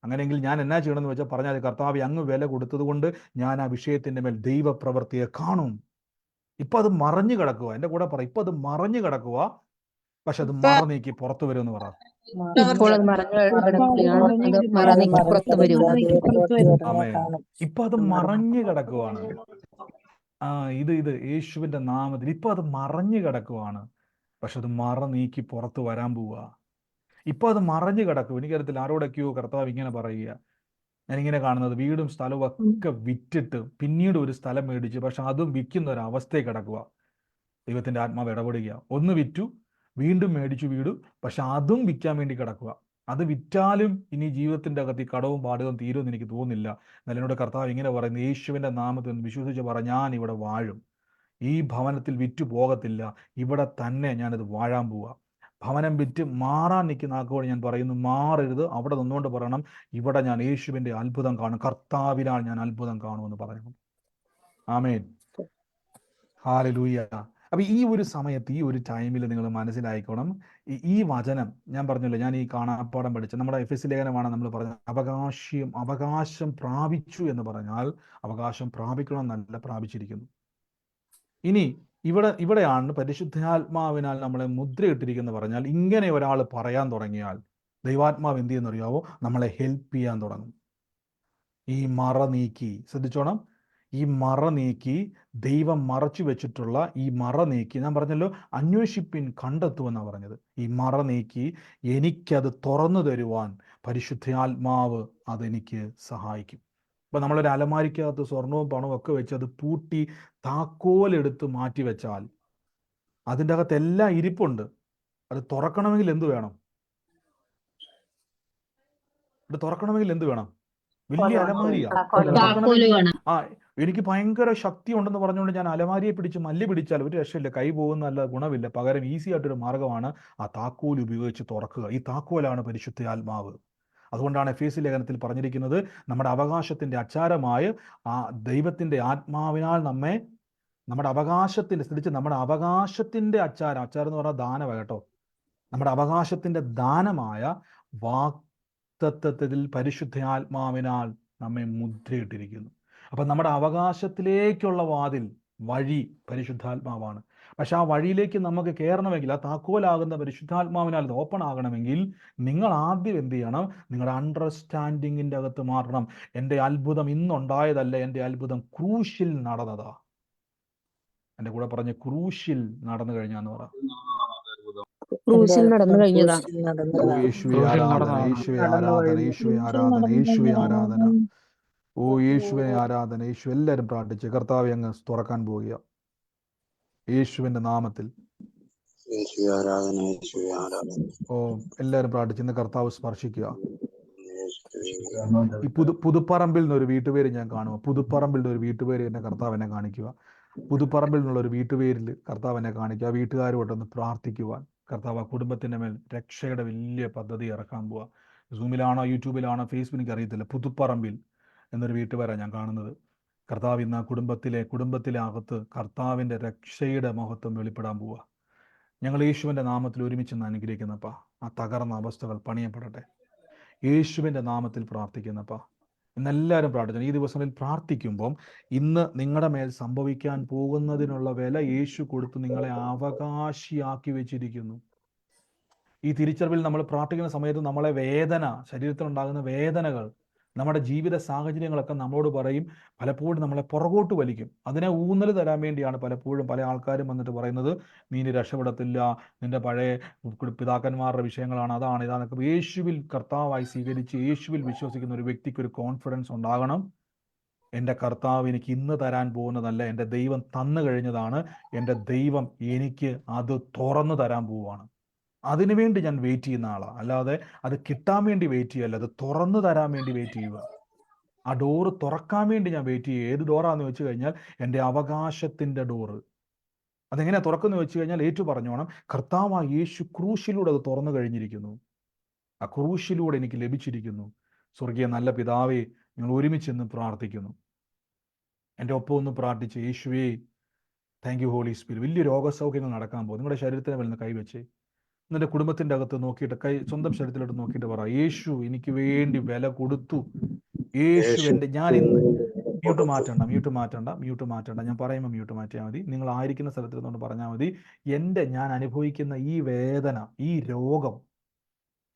അങ്ങനെയെങ്കിൽ ഞാൻ എന്നാ ചെയ്യണമെന്ന് വെച്ചാൽ പറഞ്ഞാൽ, കർത്താവ് അങ്ങ് വില കൊടുത്തത് കൊണ്ട് ഞാൻ ആ വിഷയത്തിൻ്റെ മേൽ ദൈവപ്രവൃത്തിയെ കാണും. ഇപ്പം അത് മറഞ്ഞു കിടക്കുക. എൻ്റെ കൂടെ പറ, ഇപ്പം അത് മറഞ്ഞു കിടക്കുക, പക്ഷെ അത് മറ നീക്കി പുറത്തു വരുമെന്ന് പറ. ഇപ്പോൾ അത് മറഞ്ഞു കിടക്കുകയാണ്, അത് മറനീക്കി പുറത്തു വരും. ഇപ്പൊ അത് മറഞ്ഞു കിടക്കുവാണ്. ഇത് യേശുവിന്റെ നാമത്തിൽ ഇപ്പൊ അത് മറഞ്ഞു കിടക്കുവാണ്, പക്ഷെ അത് മറ നീക്കി പുറത്ത് വരാൻ പോവുക. ഇപ്പൊ അത് മറഞ്ഞു കിടക്കും. എനിക്കറിയത്തില്ല ആരോടൊക്കെയോ കർത്താവ് ഇങ്ങനെ പറയുക. ഞാനിങ്ങനെ കാണുന്നത്, വീടും സ്ഥലവും ഒക്കെ വിറ്റിട്ട് പിന്നീട് ഒരു സ്ഥലം മേടിച്ച്, പക്ഷെ അതും വിൽക്കുന്ന ഒരു അവസ്ഥയിൽ കിടക്കുക. ദൈവത്തിന്റെ ആത്മാവ് ഇടപെടുക. ഒന്ന് വിറ്റു, വീണ്ടും മേടിച്ചു വീട്, പക്ഷെ അതും വിൽക്കാൻ വേണ്ടി കിടക്കുക. അത് വിറ്റാലും ഇനി ജീവിതത്തിന്റെ അകത്ത് ഈ കടവും ബാധകവും തീരുമെന്ന് എനിക്ക് തോന്നുന്നില്ല. എന്നാൽ എന്നോട് കർത്താവ് ഇങ്ങനെ പറയുന്നു, യേശുവിന്റെ നാമത്തിൽ വിശ്വസിച്ച് പറ, ഞാൻ ഇവിടെ വാഴും, ഈ ഭവനത്തിൽ വിറ്റു പോകത്തില്ല, ഇവിടെ തന്നെ ഞാനത് വാഴാൻ പോവുക. ഭവനം വിറ്റ് മാറാൻ നിൽക്കുന്ന ആക്കോട് ഞാൻ പറയുന്നു, മാറരുത്. അവിടെ നിന്നുകൊണ്ട് പറയണം, ഇവിടെ ഞാൻ യേശുവിന്റെ അത്ഭുതം കാണും, കർത്താവിനാൽ ഞാൻ അത്ഭുതം കാണുമെന്ന് പറയണം. ആമേൻ, ഹല്ലേലൂയ. അപ്പൊ ഈ ഒരു സമയത്ത്, ഈ ഒരു ടൈമിൽ നിങ്ങൾ മനസ്സിലായിക്കോണം, ഈ വചനം ഞാൻ പറഞ്ഞല്ലോ, ഞാൻ ഈ കാണാപ്പാടം പഠിച്ച നമ്മുടെ എഫെസ്യ ലേഖനമാണ് നമ്മൾ പറഞ്ഞത്. അവകാശം പ്രാപിച്ചു എന്ന് പറഞ്ഞാൽ അവകാശം പ്രാപിക്കണം എന്നല്ല, പ്രാപിച്ചിരിക്കുന്നു. ഇനി ഇവിടെയാണ് പരിശുദ്ധാത്മാവിനാൽ നമ്മളെ മുദ്രയിട്ടിരിക്കുന്നു പറഞ്ഞാൽ, ഇങ്ങനെ ഒരാൾ പറയാൻ തുടങ്ങിയാൽ ദൈവാത്മാവ് എന്ത് ചെയ്യുന്നറിയാവോ? നമ്മളെ ഹെൽപ്പ് ചെയ്യാൻ തുടങ്ങും. ഈ മറ നീക്കി, ശ്രദ്ധിച്ചോണം, ഈ മറ നീക്കി, ദൈവം മറച്ചു വെച്ചിട്ടുള്ള ഈ മറ നീക്കി, ഞാൻ പറഞ്ഞല്ലോ അന്വേഷിപ്പിൻ കണ്ടെത്തുമെന്നാണ് പറഞ്ഞത്. ഈ മറ നീക്കി എനിക്കത് തുറന്നു തരുവാൻ പരിശുദ്ധാത്മാവ് അതെനിക്ക് സഹായിക്കും. ഇപ്പം നമ്മളൊരു അലമാരിക്കകത്ത് സ്വർണവും പണവും ഒക്കെ വെച്ച് അത് പൂട്ടി താക്കോലെടുത്ത് മാറ്റി വെച്ചാൽ അതിൻ്റെ അകത്ത് എല്ലാം ഇരിപ്പുണ്ട്. അത് തുറക്കണമെങ്കിൽ എന്ത് വേണം? വലിയ അലമാരിയാണ്. എനിക്ക് ഭയങ്കര ശക്തി ഉണ്ടെന്ന് പറഞ്ഞുകൊണ്ട് ഞാൻ അലമാരിയെ പിടിച്ച് മല്ലി പിടിച്ചാൽ ഒരു രക്ഷയില്ല, കൈ പോകുന്നല്ല, ഗുണമില്ല. പകരം ഈസി ആയിട്ടൊരു മാർഗമാണ് ആ താക്കോൽ ഉപയോഗിച്ച് തുറക്കുക. ഈ താക്കോലാണ് പരിശുദ്ധാത്മാവ്. അതുകൊണ്ടാണ് എഫേസ്യ ലേഖനത്തിൽ പറഞ്ഞിരിക്കുന്നത്, നമ്മുടെ അവകാശത്തിന്റെ അച്ചാരമായ ആ ദൈവത്തിന്റെ ആത്മാവിനാൽ നമ്മെ, നമ്മുടെ അവകാശത്തിന്റെ അച്ചാരം എന്ന് പറഞ്ഞാൽ ദാനമാണ് കേട്ടോ. നമ്മുടെ അവകാശത്തിന്റെ ദാനമായ വാഗ്ദത്തത്തിൽ പരിശുദ്ധാത്മാവിനാൽ നമ്മെ മുദ്രയിട്ടിരിക്കുന്നു. അപ്പം നമ്മുടെ അവകാശത്തിലേക്കുള്ള വഴി പരിശുദ്ധാത്മാവാണ്. പക്ഷെ ആ വഴിയിലേക്ക് നമുക്ക് കയറണമെങ്കിൽ, ആ താക്കോലാകുന്ന പരിശുദ്ധാത്മാവിനാൽ അത് ഓപ്പൺ ആകണമെങ്കിൽ, നിങ്ങൾ ആദ്യം എന്ത് ചെയ്യണം? നിങ്ങളുടെ അണ്ടർസ്റ്റാൻഡിങ്ങിൻ്റെ അകത്ത് മാറണം. എൻ്റെ അത്ഭുതം ഇന്നുണ്ടായതല്ല, എൻ്റെ അത്ഭുതം ക്രൂശിൽ നടന്നതാ. എൻ്റെ കൂടെ പറഞ്ഞ ക്രൂശിൽ നടന്നു കഴിഞ്ഞാന്ന് പറ. ക്രൂശിൽ നടന്നു കഴിഞ്ഞതാ. യേശുവേ ആരാധന, യേശുവേ ആരാധന, യേശുവേ ആരാധന, യേശുവേ ആരാധന, ഓ യേശുവേ ആരാധന. യേശു, എല്ലാവരും പ്രാർത്ഥിച്ച് കർത്താവെ അങ്ങ് തുറക്കാൻ പോവുക യേശുവിന്റെ നാമത്തിൽ. ഓ എല്ലാവരും പ്രാർത്ഥിച്ച് ഇന്ന് കർത്താവ് സ്പർശിക്കുക. ഈ പുതുപ്പറമ്പിൽ നിന്നൊരു വീട്ടുപേര് ഞാൻ കാണുക. പുതുപ്പറമ്പിൽ നിന്ന് ഒരു വീട്ടുപേര് എന്നെ കർത്താവ് എന്നെ കാണിക്കുക. പുതുപ്പറമ്പിൽ നിന്നുള്ള ഒരു വീട്ടുപേരിൽ കർത്താവ് എന്നെ കാണിക്കുക. ആ വീട്ടുകാരുമായിട്ടൊന്ന് പ്രാർത്ഥിക്കുവാൻ കർത്താവ് ആ കുടുംബത്തിൻ്റെ മേൽ രക്ഷയുടെ വലിയ പദ്ധതി ഇറക്കാൻ പോവുക. സൂമിലാണോ, യൂട്യൂബിലാണോ, ഫേസ്ബുക്കിൽ അറിയത്തില്ല. പുതുപ്പറമ്പിൽ എന്നൊരു വീട്ടുപേരാണ് ഞാൻ കാണുന്നത്. കർത്താവ് ഇന്ന് ആ കുടുംബത്തിലെ അകത്ത് കർത്താവിൻ്റെ രക്ഷയുടെ മഹത്വം വെളിപ്പെടാൻ പോവുക. ഞങ്ങൾ യേശുവിൻ്റെ നാമത്തിൽ ഒരുമിച്ച് അനുഗ്രഹിക്കുന്നപ്പാ, ആ തകർന്ന അവസ്ഥകൾ പണിയപ്പെടട്ടെ. യേശുവിൻ്റെ നാമത്തിൽ പ്രാർത്ഥിക്കുന്നപ്പാ. ഇന്നെല്ലാവരും പ്രാർത്ഥിക്കണം. ഈ ദിവസങ്ങളിൽ പ്രാർത്ഥിക്കുമ്പം ഇന്ന് നിങ്ങളുടെ മേൽ സംഭവിക്കാൻ പോകുന്നതിനുള്ള വില യേശു കൊടുത്ത് നിങ്ങളെ അവകാശിയാക്കി വെച്ചിരിക്കുന്നു. ഈ തിരിച്ചറിവിൽ നമ്മൾ പ്രാർത്ഥിക്കുന്ന സമയത്ത് നമ്മളെ ശരീരത്തിലുണ്ടാകുന്ന വേദനകൾ നമ്മുടെ ജീവിത സാഹചര്യങ്ങളൊക്കെ നമ്മളോട് പറയും, പലപ്പോഴും നമ്മളെ പുറകോട്ട് വലിക്കും. അതിനെ ഊന്നൽ തരാൻ വേണ്ടിയാണ് പലപ്പോഴും പല ആൾക്കാരും വന്നിട്ട് പറയുന്നത്, നീ ഇനി രക്ഷപ്പെടത്തില്ല, നിന്റെ പഴയ പിതാക്കന്മാരുടെ വിഷയങ്ങളാണ്, അതാണ് ഇതാണൊക്കെ. യേശുവിൽ കർത്താവായി സ്വീകരിച്ച് യേശുവിൽ വിശ്വസിക്കുന്ന ഒരു വ്യക്തിക്ക് ഒരു കോൺഫിഡൻസ് ഉണ്ടാകണം. എൻ്റെ കർത്താവ് എനിക്ക് ഇന്ന് തരാൻ പോകുന്നതല്ല, എൻ്റെ ദൈവം തന്നു കഴിഞ്ഞതാണ്, എൻ്റെ ദൈവം എനിക്ക് അത് തുറന്നു തരാൻ പോവുകയാണ്. അതിനുവേണ്ടി ഞാൻ വെയിറ്റ് ചെയ്യുന്ന ആളാണ്, അല്ലാതെ അത് കിട്ടാൻ വേണ്ടി വെയിറ്റ് ചെയ്യല്ല, അത് തുറന്നു തരാൻ വേണ്ടി വെയിറ്റ് ചെയ്യുക. ആ ഡോറ് തുറക്കാൻ വേണ്ടി ഞാൻ വെയിറ്റ് ചെയ്യുക. ഏത് ഡോറാന്ന് വെച്ച് കഴിഞ്ഞാൽ എൻ്റെ അവകാശത്തിൻ്റെ ഡോറ്. അതെങ്ങനെയാണ് തുറക്കുന്നത് വെച്ച് കഴിഞ്ഞാൽ, ഏറ്റു പറഞ്ഞോണം, കർത്താവായ യേശു ക്രൂശിലൂടെ അത് തുറന്നു കഴിഞ്ഞിരിക്കുന്നു. ആ ക്രൂശിലൂടെ എനിക്ക് ലഭിച്ചിരിക്കുന്നു. സ്വർഗീയ നല്ല പിതാവേ, നിങ്ങൾ ഒരുമിച്ചെന്ന് പ്രാർത്ഥിക്കുന്നു. എൻ്റെ ഒപ്പം ഒന്ന് പ്രാർത്ഥിച്ച്, യേശുവേ താങ്ക് യു ഹോളി സ്പിരിറ്റ്. വലിയ രോഗസൗഖ്യങ്ങൾ നടക്കാൻ പോകും. നിങ്ങളുടെ ശരീരത്തിന് മേൽ കൈവച്ച് നിന്റെ കുടുംബത്തിൻ്റെ അകത്ത് നോക്കിയിട്ട് സ്വന്തം ശരീരത്തിലോട്ട് നോക്കിയിട്ട് പറ, യേശു എനിക്ക് വേണ്ടി വില കൊടുത്തു. യേശു എൻ്റെ, ഞാൻ ഇന്ന് മ്യൂട്ട് മാറ്റണ്ട, ഞാൻ പറയുമ്പോൾ മ്യൂട്ട് മാറ്റിയാൽ മതി. നിങ്ങൾ ആയിരിക്കുന്ന സ്ഥലത്ത് നിന്നുകൊണ്ട് പറഞ്ഞാൽ മതി, ഞാൻ അനുഭവിക്കുന്ന ഈ വേദന, ഈ രോഗം,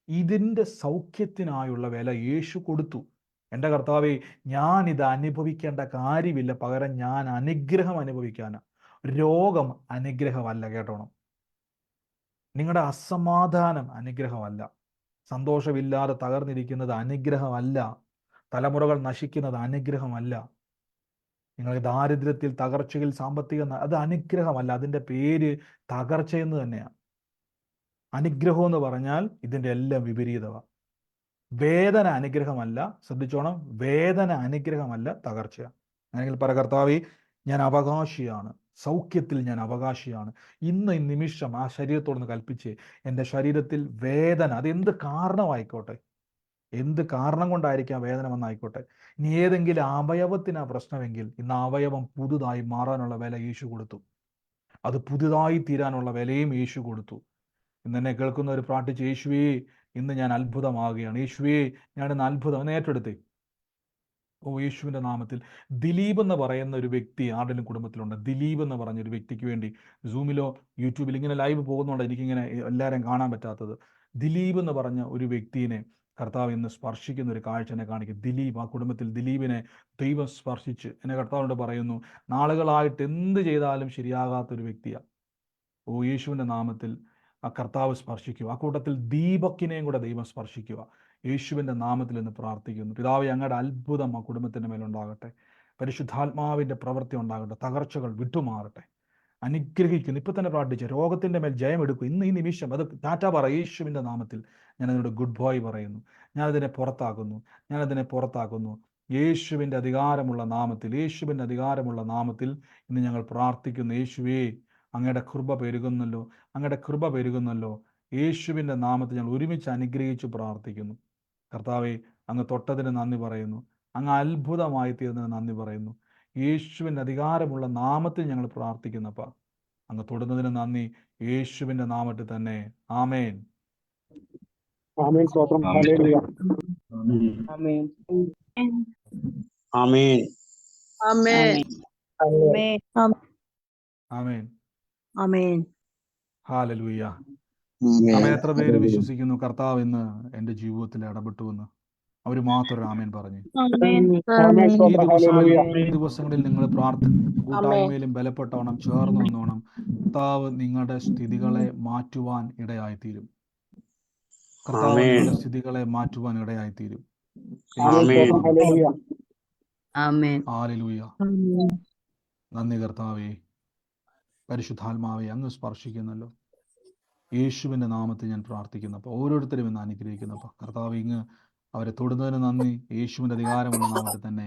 ഇതിൻ്റെ സൗഖ്യത്തിനായുള്ള വില യേശു കൊടുത്തു. എൻ്റെ കർത്താവേ, ഞാനിത് അനുഭവിക്കേണ്ട കാര്യമില്ല, പകരം ഞാൻ അനുഗ്രഹം അനുഭവിക്കാനാണ്. രോഗം അനുഗ്രഹമല്ല, കേട്ടോണം. നിങ്ങളുടെ അസമാധാനം അനുഗ്രഹമല്ല. സന്തോഷമില്ലാതെ തകർന്നിരിക്കുന്നത് അനുഗ്രഹമല്ല. തലമുറകൾ നശിക്കുന്നത് അനുഗ്രഹമല്ല. നിങ്ങൾ ദാരിദ്ര്യത്തിൽ, തകർച്ചയിൽ, അത് അനുഗ്രഹമല്ല. അതിൻ്റെ പേര് തകർച്ചയെന്ന് തന്നെയാണ്. അനുഗ്രഹം എന്ന് പറഞ്ഞാൽ ഇതിൻ്റെ എല്ലാം വിപരീതമാണ്. വേദന അനുഗ്രഹമല്ല, ശ്രദ്ധിച്ചോണം, വേദന അനുഗ്രഹമല്ല, തകർച്ചയാണ്. അല്ലെങ്കിൽ പറ, കർത്താവേ ഞാൻ അവകാശിയാണ്, സൗഖ്യത്തിൽ ഞാൻ അവകാശിയാണ്. ഇന്ന് ഈ നിമിഷം ആ ശരീരത്തോടൊന്ന് കൽപ്പിച്ച്, എൻ്റെ ശരീരത്തിൽ വേദന, അതെന്ത് കാരണമായിക്കോട്ടെ, എന്ത് കാരണം കൊണ്ടായിരിക്കാം വേദന വന്നായിക്കോട്ടെ, ഇനി ഏതെങ്കിലും അവയവത്തിനാ പ്രശ്നമെങ്കിൽ ഇന്ന് അവയവം പുതുതായി മാറാനുള്ള വില യേശു കൊടുത്തു. അത് പുതുതായി തീരാനുള്ള വിലയും യേശു കൊടുത്തു. ഇന്ന് എന്നെ കേൾക്കുന്നവർ പ്രാർത്ഥിച്ച്, യേശുവേ ഇന്ന് ഞാൻ അത്ഭുതമാകുകയാണ്, യേശുവേ ഞാനിന്ന് അത്ഭുതം എന്ന് ഏറ്റെടുത്തേ. ഓ യേശുവിൻ്റെ നാമത്തിൽ. ദിലീപ് എന്ന് പറയുന്ന ഒരു വ്യക്തി ആരുടെയും കുടുംബത്തിലുണ്ട്. ദിലീപ് എന്ന് പറഞ്ഞൊരു വ്യക്തിക്ക് വേണ്ടി സൂമിലോ യൂട്യൂബിൽ ഇങ്ങനെ ലൈവ് പോകുന്നുണ്ട്, എനിക്കിങ്ങനെ എല്ലാവരെയും കാണാൻ പറ്റാത്തത്. ദിലീപ് എന്ന് പറഞ്ഞ ഒരു വ്യക്തിയെ കർത്താവ് ഇന്ന് സ്പർശിക്കുന്ന ഒരു കാഴ്ച എന്നെ കാണിക്കും. ദിലീപ്, ആ കുടുംബത്തിൽ ദിലീപിനെ ദൈവം സ്പർശിച്ച് എന്നെ കർത്താവിനോട് പറയുന്നു, നാളുകളായിട്ട് എന്ത് ചെയ്താലും ശരിയാകാത്തൊരു വ്യക്തിയാണ്. ഓ യേശുവിൻ്റെ നാമത്തിൽ ആ കർത്താവ് സ്പർശിക്കുക. ആ കൂട്ടത്തിൽ ദീപക്കിനെയും കൂടെ ദൈവം സ്പർശിക്കുക. യേശുവിൻ്റെ നാമത്തിൽ എന്ന് പ്രാർത്ഥിക്കുന്നു. പിതാവേ, അങ്ങയുടെ അത്ഭുതം ആ കുടുംബത്തിൻ്റെ മേലുണ്ടാകട്ടെ. പരിശുദ്ധാത്മാവിൻ്റെ പ്രവൃത്തി ഉണ്ടാകട്ടെ. തകർച്ചകൾ വിട്ടുമാറട്ടെ. അനുഗ്രഹിക്കുന്നു. ഇപ്പം തന്നെ പ്രാർത്ഥിച്ച് രോഗത്തിൻ്റെ മേൽ ജയം എടുക്കും. ഇന്ന് ഈ നിമിഷം അത് ടാറ്റ പറ. യേശുവിൻ്റെ നാമത്തിൽ ഞാനതിനോട് ഗുഡ് ബോയ് പറയുന്നു. ഞാനതിനെ പുറത്താക്കുന്നു. യേശുവിൻ്റെ അധികാരമുള്ള നാമത്തിൽ ഇന്ന് ഞങ്ങൾ പ്രാർത്ഥിക്കുന്നു. യേശുവേ, അങ്ങയുടെ കൃപ പെരുകുന്നല്ലോ. യേശുവിൻ്റെ നാമത്തിൽ ഞങ്ങൾ ഒരുമിച്ച് അനുഗ്രഹിച്ച് പ്രാർത്ഥിക്കുന്നു. കർത്താവെ, അങ്ങ് തൊട്ടതിന് നന്ദി പറയുന്നു. അങ്ങ് അത്ഭുതമായി തീർന്നതിന് നന്ദി പറയുന്നു. യേശുവിൻ്റെ അധികാരമുള്ള നാമത്തിൽ ഞങ്ങൾ പ്രാർത്ഥിക്കുന്നപ്പ, അങ്ങ് തൊടുന്നതിന് നന്ദി. യേശുവിൻ്റെ നാമത്തിൽ തന്നെ. ആമേൻ. ആമേൻ. സ്തോത്രം. ഹല്ലേലൂയ. ആമേൻ. ആമേൻ. ആമേൻ. ആമേൻ. ഹല്ലേലൂയ. ആമേൻ. എത്ര പേര് വിശ്വസിക്കുന്നു കർത്താവ് ഇന്ന് എൻ്റെ ജീവിതത്തിൽ ഇടപെട്ടുവെന്ന്? അവർ മാത്രം ഒരു ആമേൻ പറഞ്ഞു. ഈ ദിവസങ്ങളിൽ നിങ്ങൾ കൂട്ടായ്മയിലും ബലപ്പെട്ടവണ്ണം, ചേർന്ന് നിന്നോണം. കർത്താവ് നിങ്ങളുടെ സ്ഥിതികളെ മാറ്റുവാൻ ഇടയായിത്തീരും. ഹല്ലേലൂയ. നന്ദി കർത്താവേ. പരിശുദ്ധാത്മാവേ, അങ്ങ് സ്പർശിക്കുന്നല്ലോ. യേശുവിൻ്റെ നാമത്തിൽ ഞാൻ പ്രാർത്ഥിക്കുന്നപ്പോൾ ഓരോരുത്തരും ഇന്ന് അനുഗ്രഹിക്കുന്നപ്പോൾ കർത്താവ് ഇങ്ങ് അവരെ തൊടുന്നതിന് നന്ദി. യേശുവിൻ്റെ അധികാരമുള്ള നാമത്തിൽ തന്നെ.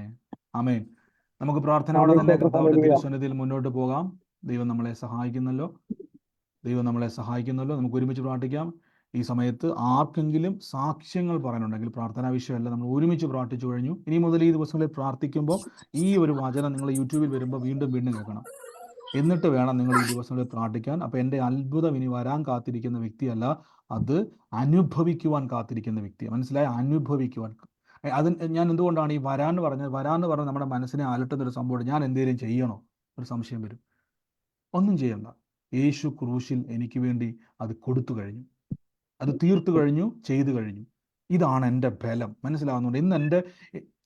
ആമേൻ. നമുക്ക് പ്രാർത്ഥനയോടെ തന്നെ കർത്താവിൻ്റെ തിരുസന്നിധിയിൽ മുന്നോട്ട് പോകാം. ദൈവം നമ്മളെ സഹായിക്കുന്നല്ലോ. നമുക്ക് ഒരുമിച്ച് പ്രാർത്ഥിക്കാം. ഈ സമയത്ത് ആർക്കെങ്കിലും സാക്ഷ്യങ്ങൾ പറയാനുണ്ടെങ്കിൽ, പ്രാർത്ഥനാ വിഷയമല്ല, നമ്മൾ ഒരുമിച്ച് പ്രാർത്ഥിച്ചു കഴിഞ്ഞു. ഇനി മുതൽ ഈ ദിവസങ്ങളിൽ പ്രാർത്ഥിക്കുമ്പോൾ ഈ ഒരു വചനം നിങ്ങൾ യൂട്യൂബിൽ വരുമ്പോൾ വീണ്ടും കേൾക്കണം. എന്നിട്ട് വേണം നിങ്ങൾ ഈ ദിവസങ്ങളിൽ പ്രാർത്ഥിക്കാൻ. അപ്പോൾ എൻ്റെ അത്ഭുതം ഇനി വരാൻ കാത്തിരിക്കുന്ന വ്യക്തിയല്ല, അത് അനുഭവിക്കുവാൻ കാത്തിരിക്കുന്ന വ്യക്തിയാണ്. മനസ്സിലായി? അനുഭവിക്കുവാൻ. അത് ഞാൻ എന്തുകൊണ്ടാണ് ഈ വരാന്ന് പറഞ്ഞാൽ നമ്മുടെ മനസ്സിനെ അലട്ടുന്നൊരു സംഭവം. ഞാൻ എന്തെങ്കിലും ചെയ്യണോ? ഒരു സംശയം വരും. ഒന്നും ചെയ്യണ്ട. യേശു ക്രൂശിൽ എനിക്ക് വേണ്ടി അത് കൊടുത്തു കഴിഞ്ഞു, അത് തീർത്തു കഴിഞ്ഞു, ചെയ്തു കഴിഞ്ഞു. ഇതാണ് എൻ്റെ ബലം. മനസ്സിലാവുന്നുണ്ട്? ഇന്ന് എൻ്റെ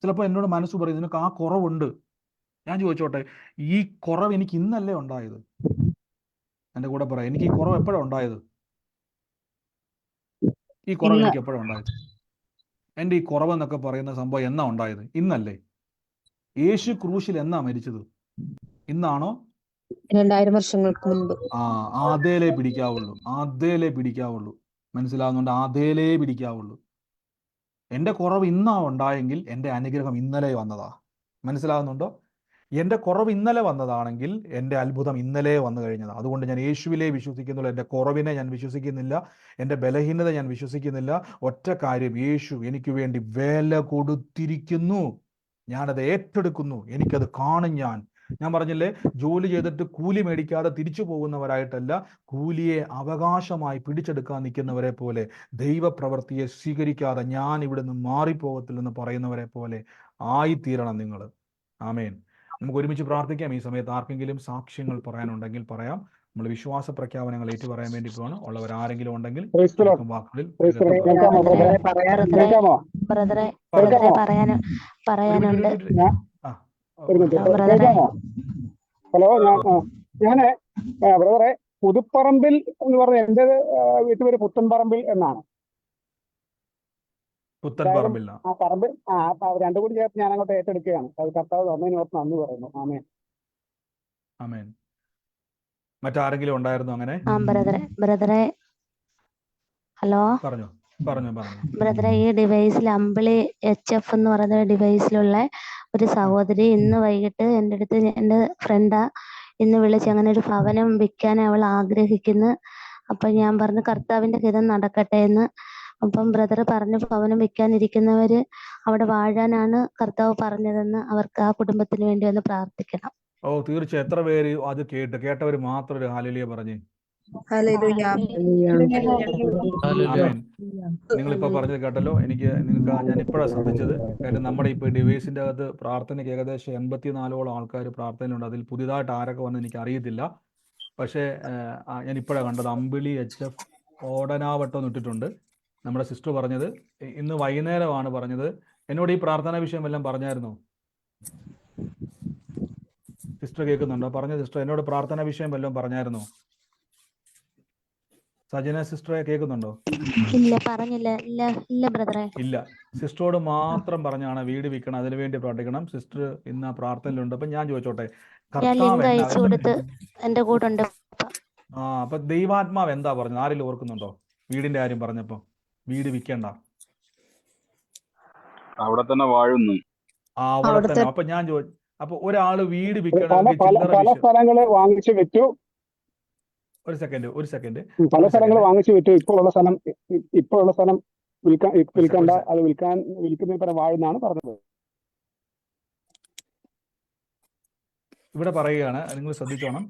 ചിലപ്പോൾ എന്നോട് മനസ്സ് പറയും നിനക്ക് ആ കുറവുണ്ട്. ഞാൻ ചോദിച്ചോട്ടെ, ഈ കുറവ് എനിക്ക് ഇന്നല്ലേ ഉണ്ടായത്? എൻ്റെ കൂടെ പറയാം, എനിക്ക് ഈ കുറവ് എപ്പോഴാണ് ഉണ്ടായത്? ഈ കുറവ് ഇന്ന് എനിക്ക് എപ്പോഴാണ് ഉണ്ടായത്? എൻ്റെ ഈ കുറവെന്നൊക്കെ പറയുന്ന സംഭവം എന്നാ ഉണ്ടായത്? ഇന്നല്ലേ? യേശു ക്രൂശിൽ എന്നാ മരിച്ചത്? ഇന്നാണോ? 2000 വർഷങ്ങൾക്ക് മുൻപ്. അതേലേ പിടിക്കാവുള്ളൂ, അതേലേ പിടിക്കാവുള്ളൂ. മനസ്സിലാവുന്നുണ്ട്? അതേലേ പിടിക്കാവുള്ളൂ. എൻ്റെ കുറവ് ഇന്നാ ഉണ്ടായെങ്കിൽ എൻ്റെ അനുഗ്രഹം ഇന്നലെ വന്നതാ. മനസ്സിലാവുന്നുണ്ടോ? എൻ്റെ കുറവ് ഇന്നലെ വന്നതാണെങ്കിൽ എൻ്റെ അത്ഭുതം ഇന്നലെ വന്നു കഴിഞ്ഞതാണ്. അതുകൊണ്ട് ഞാൻ യേശുവിലേ വിശ്വസിക്കുന്നുള്ളൂ. എൻ്റെ കുറവിനെ ഞാൻ വിശ്വസിക്കുന്നില്ല, എൻ്റെ ബലഹീനത ഞാൻ വിശ്വസിക്കുന്നില്ല. ഒറ്റ കാര്യം, യേശു എനിക്ക് വേണ്ടി വില കൊടുത്തിരിക്കുന്നു, ഞാനത് ഏറ്റെടുക്കുന്നു, എനിക്കത് കാണും. ഞാൻ പറഞ്ഞില്ലേ, ജോലി ചെയ്തിട്ട് കൂലി മേടിക്കാതെ തിരിച്ചു പോകുന്നവരായിട്ടല്ല, കൂലിയെ അവകാശമായി പിടിച്ചെടുക്കാൻ നിൽക്കുന്നവരെ പോലെ, ദൈവപ്രവൃത്തിയെ സ്വീകരിക്കാതെ ഞാൻ ഇവിടുന്ന് മാറിപ്പോകത്തില്ലെന്ന് പറയുന്നവരെ പോലെ ആയിത്തീരണം നിങ്ങൾ. ആമേൻ. നമുക്ക് ഒരുമിച്ച് പ്രാർത്ഥിക്കാം. ഈ സമയത്ത് ആർക്കെങ്കിലും സാക്ഷ്യങ്ങൾ പറയാനുണ്ടെങ്കിൽ പറയാം. നമ്മൾ വിശ്വാസ പ്രഖ്യാപനങ്ങൾ ഏറ്റുപറയാൻ വേണ്ടി പോവാണ്. ഉള്ളവർ ആരെങ്കിലും ഉണ്ടെങ്കിൽ Praise the Lord. ചുരുക്കം വാക്കുകളിൽ Praise the Lord. വേഗത്തിൽ കേൾക്കാമോ ബ്രദറെ? കേൾക്കാമോ? പറയാനുണ്ട്. ഒരു മിനിറ്റ് കേൾക്കാമോ? ഹലോ, ഞാന് ബ്രദറെ, പുതുപ്പറമ്പിൽ എന്ന് പറഞ്ഞ എൻ്റെ വീട്ടുപേര് പുത്തൻപറമ്പിൽ എന്നാണ്. പുത്തൻപറമ്പില്ല. ആ പറമ്പിൽ രണ്ടും കൂടി ചേർത്ത് ഞാൻ അങ്ങോട്ട് ഏറ്റെടുക്കുകയാണ്. അത് കർത്താവ് തന്നതിന് ഓർത്ത് നന്ദി പറയുന്നു. ആമേൻ. ആമേൻ. മറ്റാരെങ്കിലും ഉണ്ടായിരുന്നു അങ്ങനെ? ബ്രദറെ ഹലോ പറഞ്ഞു. ബ്രദറെ, ഈ ഡിവൈസിൽ അമ്പിളി HF എന്ന് പറയുന്ന ഡിവൈസിലുള്ള ഒരു സഹോദരി ഇന്ന് വൈകിട്ട് എൻ്റെ അടുത്ത്, എൻ്റെ ഫ്രണ്ടാ, ഇന്ന് വിളിച്ച് അങ്ങനെ ഒരു ഭവനം വിൽക്കാൻ അവൾ ആഗ്രഹിക്കുന്നു. അപ്പം ഞാൻ പറഞ്ഞു കർത്താവിൻ്റെ ഹിതം നടക്കട്ടെ എന്ന്. അപ്പം ബ്രദർ പറഞ്ഞു ഭവനം വിൽക്കാനിരിക്കുന്നവര് അവിടെ വാഴാനാണ് കർത്താവ് പറഞ്ഞതെന്ന്, അവർക്ക് ആ കുടുംബത്തിന് വേണ്ടി ഒന്ന് പ്രാർത്ഥിക്കണം. ഓ തീർച്ചയായും. എത്ര പേര് അത് കേട്ടവർ മാത്രം ഒരു ഹല്ലേലൂയ പറഞ്ഞേ. ഹല്ലേലൂയ. ആമേൻ. നിങ്ങളിപ്പോൾ പറഞ്ഞത് കേട്ടല്ലോ. ഞാൻ ഇപ്പോഴാണ് ശ്രദ്ധിച്ചത്. കാര്യം നമ്മുടെ ഇപ്പോൾ ഡിവൈസിൻ്റെ അകത്ത് പ്രാർത്ഥനയ്ക്ക് ഏകദേശം 84ഓളം ആൾക്കാർ പ്രാർത്ഥനയിലുണ്ട്. അതിൽ പുതിയതായിട്ട് ആരൊക്കെ വന്ന് എനിക്ക് അറിയത്തില്ല. പക്ഷേ ഞാൻ ഇപ്പോഴാണ് കണ്ടത്, അമ്പിളി HF ഓടനാവട്ടം ഇട്ടിട്ടുണ്ട്. നമ്മുടെ സിസ്റ്റർ പറഞ്ഞത് ഇന്ന് വൈകുന്നേരമാണ് പറഞ്ഞത്. എന്നോട് ഈ പ്രാർത്ഥനാ വിഷയം എല്ലാം പറഞ്ഞായിരുന്നോ സിസ്റ്റർ? കേൾക്കുന്നുണ്ടോ? പറഞ്ഞ സിസ്റ്റർ എന്നോട് പ്രാർത്ഥനാ വിഷയം വല്ലതും പറഞ്ഞായിരുന്നോ? സജന സിസ്റ്ററെ കേൾക്കുന്നുണ്ടോ? ഇല്ല, പറഞ്ഞില്ല. ഇല്ല ബ്രദറെ. ഇല്ല, സിസ്റ്ററോട് മാത്രം പറഞ്ഞാണ് വീട് വിൽക്കണം, അതിനുവേണ്ടി പ്രാർത്ഥിക്കണം. സിസ്റ്റർ ഇന്ന് ആ പ്രാർത്ഥനയിലുണ്ട്. അപ്പൊ ഞാൻ ചോദിച്ചോട്ടെ, ഞാൻ ലിങ്ക് അയച്ചു കൊടുത്ത് എൻ്റെ കൂടെ ഉണ്ട്. അപ്പൊ ദൈവാത്മാവ് എന്താ പറഞ്ഞത്? ആരെങ്കിലും ഓർക്കുന്നുണ്ടോ? വീടിന്റെ കാര്യം പറഞ്ഞപ്പോ വീട് വിൽക്കണ്ട, അവിടെ തന്നെ വാഴുന്നു. അവിടെ തന്നെ. അപ്പൊ ഞാൻ അപ്പൊ ഒരാള് വീട് വിൽക്കണമെങ്കിൽ പല സ്ഥലങ്ങള് വാങ്ങിച്ചു വെച്ചു. ഒരു സെക്കൻഡ്. പല സ്ഥലങ്ങൾ വാങ്ങിച്ചു വെച്ചു. ഇപ്പോഴുള്ള സ്ഥലം വിൽക്കണ്ട, അത് വിൽക്കുന്നതിന് പരം വാഴുന്നാണ് പറഞ്ഞത്. ഇവിടെ പറയുകയാണ്, നിങ്ങൾ ശ്രദ്ധിച്ചോണം.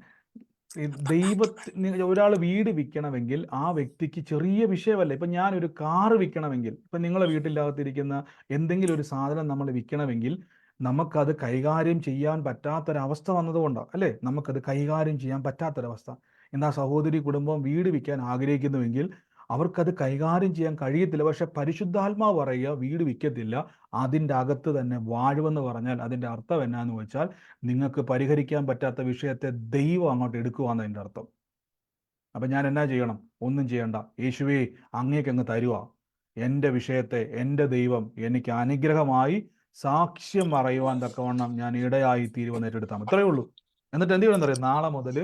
ഒരാൾ വീട് വിൽക്കണമെങ്കിൽ ആ വ്യക്തിക്ക് ചെറിയ വിഷയമല്ല. ഇപ്പം ഞാനൊരു കാറ് വിൽക്കണമെങ്കിൽ, ഇപ്പം നിങ്ങളെ വീട്ടിനകത്തിരിക്കുന്ന എന്തെങ്കിലും ഒരു സാധനം നമ്മൾ വിൽക്കണമെങ്കിൽ നമുക്കത് കൈകാര്യം ചെയ്യാൻ പറ്റാത്തൊരവസ്ഥ വന്നതുകൊണ്ടാണ്, അല്ലേ? നമുക്കത് കൈകാര്യം ചെയ്യാൻ പറ്റാത്തൊരവസ്ഥ. എന്നാൽ സഹോദരി കുടുംബം വീട് വിൽക്കാൻ ആഗ്രഹിക്കുന്നുവെങ്കിൽ അവർക്കത് കൈകാര്യം ചെയ്യാൻ കഴിയത്തില്ല. പക്ഷെ പരിശുദ്ധാത്മാവ് പറയുക വീട് വിൽക്കത്തില്ല, അതിൻ്റെ അകത്ത് തന്നെ വാഴുവെന്ന് പറഞ്ഞാൽ അതിൻ്റെ അർത്ഥം എന്നാന്ന് വെച്ചാൽ നിങ്ങൾക്ക് പരിഹരിക്കാൻ പറ്റാത്ത വിഷയത്തെ ദൈവം അങ്ങോട്ട് എടുക്കുവാന്ന് അതിൻ്റെ അർത്ഥം. അപ്പം ഞാൻ എന്നാ ചെയ്യണം? ഒന്നും ചെയ്യണ്ട. യേശുവേ, അങ്ങേക്ക് അങ്ങ് തരുക എൻ്റെ വിഷയത്തെ. എൻ്റെ ദൈവം എനിക്ക് അനുഗ്രഹമായി സാക്ഷ്യം പറയുവാൻ തക്കവണ്ണം ഞാൻ ഇടയായി തീരുവെന്ന് ഏറ്റെടുത്താൽ ഇത്രയേ ഉള്ളൂ. എന്നിട്ട് എന്ത് ചെയ്യണമെന്ന് അറിയാം? നാളെ മുതൽ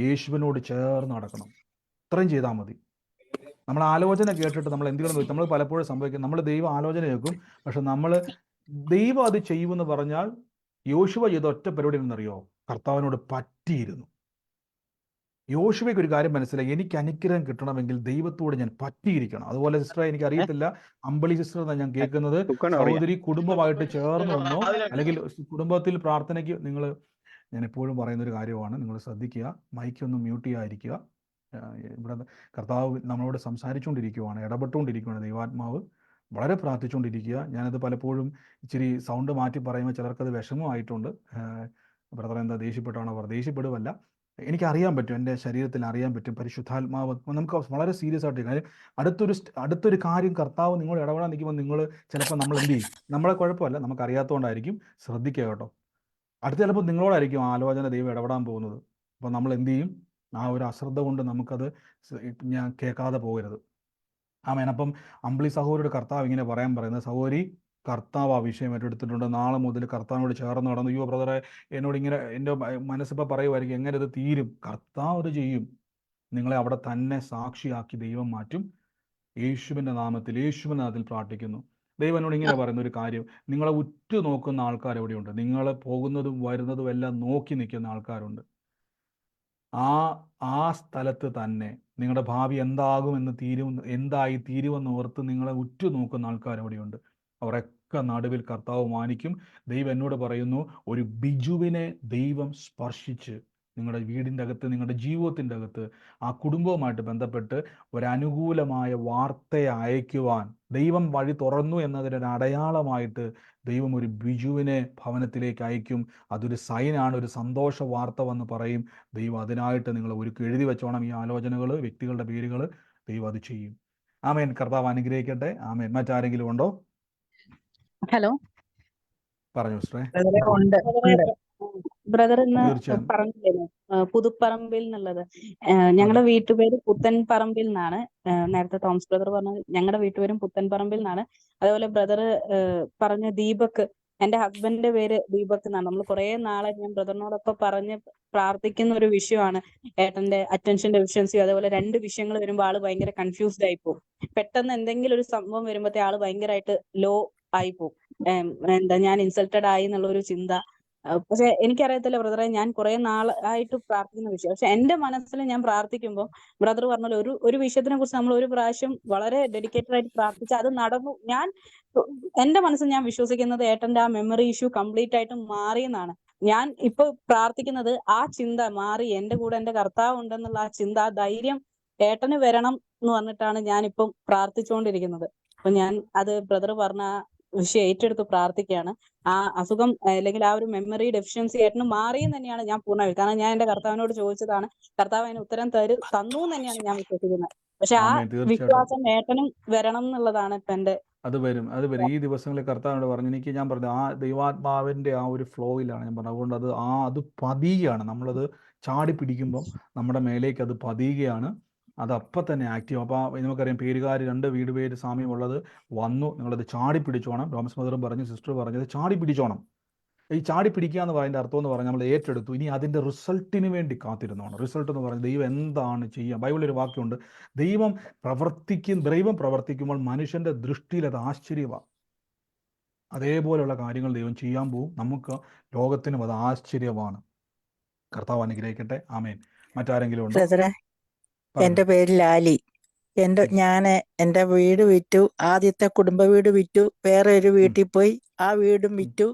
യേശുവിനോട് ചേർന്ന് നടക്കണം. ഇത്രയും ചെയ്താൽ മതി. നമ്മൾ ആലോചന കേട്ടിട്ട് നമ്മൾ എന്ത് ചെയ്യണമെന്ന് വെച്ചാൽ, നമ്മൾ പലപ്പോഴും സംഭവിക്കും, നമ്മൾ ദൈവം ആലോചന കേൾക്കും, പക്ഷെ നമ്മൾ ദൈവം അത് ചെയ്യുമെന്ന് പറഞ്ഞാൽ യോശുവ ചെയ്ത ഒറ്റ പരിപാടി എന്നറിയോ? കർത്താവിനോട് പറ്റിയിരുന്നു. യോശുവയ്ക്ക് ഒരു കാര്യം മനസ്സിലായി, എനിക്ക് അനുഗ്രഹം കിട്ടണമെങ്കിൽ ദൈവത്തോട് ഞാൻ പറ്റിയിരിക്കണം. അതുപോലെ സിസ്റ്റർ, എനിക്ക് അറിയത്തില്ല, അമ്പിളി സിസ്റ്റർ എന്നാണ് ഞാൻ കേൾക്കുന്നത്. സഹോദരി കുടുംബമായിട്ട് ചേർന്ന് വന്നോ, അല്ലെങ്കിൽ കുടുംബത്തിൽ പ്രാർത്ഥനയ്ക്ക് ഞാൻ എപ്പോഴും പറയുന്നൊരു കാര്യമാണ്, നിങ്ങൾ ശ്രദ്ധിക്കുക, മൈക്കൊന്നും മ്യൂട്ട് ചെയ്യാതിരിക്കുക. ഇവിടെ കർത്താവ് നമ്മളോട് സംസാരിച്ചുകൊണ്ടിരിക്കുകയാണ്, ഇടപെട്ടുകൊണ്ടിരിക്കുകയാണ് ദൈവാത്മാവ്. വളരെ പ്രാർത്ഥിച്ചുകൊണ്ടിരിക്കുക. ഞാനത് പലപ്പോഴും ഇച്ചിരി സൗണ്ട് മാറ്റി പറയുമ്പോൾ ചിലർക്കത് വിഷമമായിട്ടുണ്ട്. ബ്രദർ എന്താ ദേഷ്യപ്പെട്ടാണോ? ദേഷ്യപ്പെടുവല്ല, എനിക്കറിയാൻ പറ്റും, എൻ്റെ ശരീരത്തിൽ അറിയാൻ പറ്റും പരിശുദ്ധാത്മാവ്. നമുക്ക് വളരെ സീരിയസ് ആയിട്ട് കാര്യം, അടുത്തൊരു കാര്യം കർത്താവ് നിങ്ങൾ ഇടപെടാൻ നിൽക്കുമ്പോൾ നിങ്ങൾ ചിലപ്പോൾ നമ്മൾ എന്ത് ചെയ്യും, നമ്മളെ കുഴപ്പമല്ല, നമുക്കറിയാത്തതുകൊണ്ടായിരിക്കും. ശ്രദ്ധിക്കുക കേട്ടോ. അടുത്ത ചിലപ്പോൾ നിങ്ങളോടായിരിക്കും ആലോചന ദൈവം ഇടപെടാൻ പോകുന്നത്. അപ്പോൾ നമ്മൾ എന്ത് ചെയ്യും, ആ ഒരു അശ്രദ്ധ കൊണ്ട് നമുക്കത് ഞാൻ കേൾക്കാതെ പോകരുത്. ആമേൻ. അപ്പം അമ്പിളി സഹോദരിയുടെ കർത്താവ് ഇങ്ങനെ പറയുന്നത്, സഹോദരി കർത്താവ് ആ വിഷയം ഏറ്റെടുത്തിട്ടുണ്ട്, നാളെ മുതൽ കർത്താവിനോട് ചേർന്ന് നടന്നു. അയ്യോ ബ്രദറെ, എന്നോട് ഇങ്ങനെ എൻ്റെ മനസ്സിപ്പോൾ പറയുമായിരിക്കും എങ്ങനെ ഇത് തീരും. കർത്താവ് അത് ചെയ്യും. നിങ്ങളെ അവിടെ തന്നെ സാക്ഷിയാക്കി ദൈവം മാറ്റും. യേശുവിൻ്റെ നാമത്തിൽ പ്രാർത്ഥിക്കുന്നു. ദൈവം എന്നോട് ഇങ്ങനെ പറയുന്ന ഒരു കാര്യം, നിങ്ങളെ ഉറ്റു നോക്കുന്ന ആൾക്കാർ എവിടെയുണ്ട്? നിങ്ങളെ പോകുന്നതും വരുന്നതും എല്ലാം നോക്കി നിൽക്കുന്ന ആൾക്കാരുണ്ട്. ആ സ്ഥലത്ത് തന്നെ നിങ്ങളുടെ ഭാവി എന്തായി തീരുമെന്ന് ഓർത്ത് നിങ്ങളെ ഉറ്റു നോക്കുന്ന ആൾക്കാർ എവിടെയുണ്ട്? അവരൊക്കെ നടുവിൽ കർത്താവ് മാനിക്കും. ദൈവം എന്നോട് പറയുന്നു, ഒരു ബിജുവിനെ ദൈവം സ്പർശിച്ച് നിങ്ങളുടെ വീടിൻ്റെ അകത്ത്, നിങ്ങളുടെ ജീവിതത്തിൻ്റെ അകത്ത്, ആ കുടുംബവുമായിട്ട് ബന്ധപ്പെട്ട് ഒരനുകൂലമായ വാർത്തയെ അയക്കുവാൻ ദൈവം വഴി തുറന്നു എന്നതിനൊരു അടയാളമായിട്ട് ദൈവം ഒരു ബിജുവിനെ ഭവനത്തിലേക്ക് അയക്കും. അതൊരു സൈനാണ്, ഒരു സന്തോഷ വാർത്ത വന്ന് പറയും. ദൈവം അതിനായിട്ട് നിങ്ങൾ എഴുതി വെച്ചോണം ഈ ആലോചനകൾ, വ്യക്തികളുടെ പേരുകൾ. ദൈവം അത് ചെയ്യും. ആമേൻ. കർത്താവ് അനുഗ്രഹിക്കട്ടെ. ആമേൻ. മറ്റാരെങ്കിലും ഉണ്ടോ? ഹലോ പറഞ്ഞു സിസ്റ്ററെ. ബ്രദർ ഇന്ന് തീർച്ചയായും. പറഞ്ഞില്ലേ പുതുപ്പറമ്പിൽ എന്നുള്ളത്, ഞങ്ങളുടെ വീട്ടുപേര് പുത്തൻ പറമ്പിൽ എന്നാണ്. നേരത്തെ തോമസ് ബ്രദർ പറഞ്ഞത് ഞങ്ങളുടെ വീട്ടുപേരും പുത്തൻ പറമ്പിൽ എന്നാണ്. അതേപോലെ ബ്രദർ പറഞ്ഞ ദീപക്, എന്റെ ഹസ്ബൻഡിന്റെ പേര് ദീപക് എന്നാണ്. നമ്മൾ കുറെ നാളെ ഞാൻ ബ്രദറിനോടൊപ്പം പറഞ്ഞ് പ്രാർത്ഥിക്കുന്ന ഒരു വിഷയമാണ് ഏട്ടന്റെ അറ്റൻഷൻ ഡെഫിഷ്യൻസി. അതേപോലെ 2 വിഷയങ്ങൾ വരുമ്പോൾ ആള് ഭയങ്കര കൺഫ്യൂസ്ഡ് ആയി പോകും. പെട്ടെന്ന് എന്തെങ്കിലും ഒരു സംഭവം വരുമ്പോഴത്തെ ആള് ഭയങ്കരമായിട്ട് ലോ ആയി പോകും. ഞാൻ ഇൻസൾട്ടഡ് ആയി എന്നുള്ള ഒരു ചിന്ത. പക്ഷെ എനിക്കറിയത്തില്ല ബ്രദറെ, ഞാൻ കുറെ നാളായിട്ട് പ്രാർത്ഥിക്കുന്ന വിഷയം. പക്ഷെ എന്റെ മനസ്സിൽ ഞാൻ പ്രാർത്ഥിക്കുമ്പോൾ ബ്രദർ പറഞ്ഞ ഒരു വിഷയത്തിനെ കുറിച്ച് നമ്മൾ ഒരു പ്രാവശ്യം വളരെ ഡെഡിക്കേറ്റഡ് ആയിട്ട് പ്രാർത്ഥിച്ച് അത് നടന്നു. എന്റെ മനസ്സിൽ ഞാൻ വിശ്വസിക്കുന്നത് ഏട്ടന്റെ ആ മെമ്മറി ഇഷ്യൂ കംപ്ലീറ്റ് ആയിട്ട് മാറിയെന്നാണ്. ഞാൻ ഇപ്പൊ പ്രാർത്ഥിക്കുന്നത് ആ ചിന്ത മാറി, എന്റെ കൂടെ എന്റെ കർത്താവ് ഉണ്ടെന്നുള്ള ആ ചിന്ത, ആ ധൈര്യം ഏട്ടന് വരണം എന്ന് പറഞ്ഞിട്ടാണ് ഞാൻ ഇപ്പം പ്രാർത്ഥിച്ചുകൊണ്ടിരിക്കുന്നത്. അപ്പൊ ഞാൻ അത് ബ്രദർ പറഞ്ഞ വിഷയം ഏറ്റെടുത്ത് പ്രാർത്ഥിക്കുകയാണ്. ആ അസുഖം അല്ലെങ്കിൽ ആ ഒരു മെമ്മറി ഡെഫിഷ്യൻസി ഏട്ടന് മാറിയെന്ന് തന്നെയാണ് ഞാൻ പൂർണ്ണമായി. കാരണം ഞാൻ എന്റെ കർത്താവിനോട് ചോദിച്ചതാണ്, കർത്താവ് അതിന് ഉത്തരം തന്നു എന്ന് തന്നെയാണ് ഞാൻ വിശ്വസിക്കുന്നത്. പക്ഷെ ആ വിശ്വാസം ഏട്ടനും വരണം എന്നുള്ളതാണ് ഇപ്പൊ എന്റെ. അത് വരും. ഈ ദിവസങ്ങളിൽ കർത്താവിനോട് പറഞ്ഞു, ഞാൻ പറഞ്ഞു ആ ദൈവാത്മാവിൻ്റെ ആ ഒരു ഫ്ലോയിലാണ് ഞാൻ പറഞ്ഞത്. അതുകൊണ്ട് അത് പതിയുകയാണ്. നമ്മളത് ചാടി പിടിക്കുമ്പം നമ്മുടെ മേലേക്ക് അത് പതിയുകയാണ്. അത് അപ്പം തന്നെ ആക്റ്റീവ്. അപ്പോൾ നമുക്കറിയാം പേരുകാർ 2 വീട് പേര് സാമ്യമുള്ളത് വന്നു. നിങ്ങളത് ചാടി പിടിച്ചോണം. തോമസ് മദറും പറഞ്ഞു, സിസ്റ്റർ പറഞ്ഞത് ചാടി പിടിച്ചോണം. ഈ ചാടി പിടിക്കുക എന്ന് പറയുന്ന അർത്ഥം എന്ന് പറഞ്ഞാൽ നമ്മൾ ഏറ്റെടുത്തു, ഇനി അതിൻ്റെ റിസൾട്ടിന് വേണ്ടി കാത്തിരുന്നോണം. റിസൾട്ട് എന്ന് പറഞ്ഞാൽ ദൈവം എന്താണ് ചെയ്യുക. ബൈബിളിൽ ഒരു വാക്യമുണ്ട്, ദൈവം പ്രവർത്തിക്കുമ്പോൾ മനുഷ്യൻ്റെ ദൃഷ്ടിയിൽ അത് ആശ്ചര്യമാണ്. അതേപോലെയുള്ള കാര്യങ്ങൾ ദൈവം ചെയ്യാൻ പോകും. നമുക്ക് ലോകത്തിനും അത് ആശ്ചര്യമാണ്. കർത്താവ് അനുഗ്രഹിക്കട്ടെ. ആമേൻ. മറ്റാരെങ്കിലും ഉണ്ടോ? എന്റെ പേര് ലാലി. ഞാൻ എന്റെ വീട് വിറ്റു. ആദ്യത്തെ കുടുംബ വീട് വിറ്റു, വേറെ ഒരു വീട്ടിൽ പോയി, ആ വീടും വിറ്റു.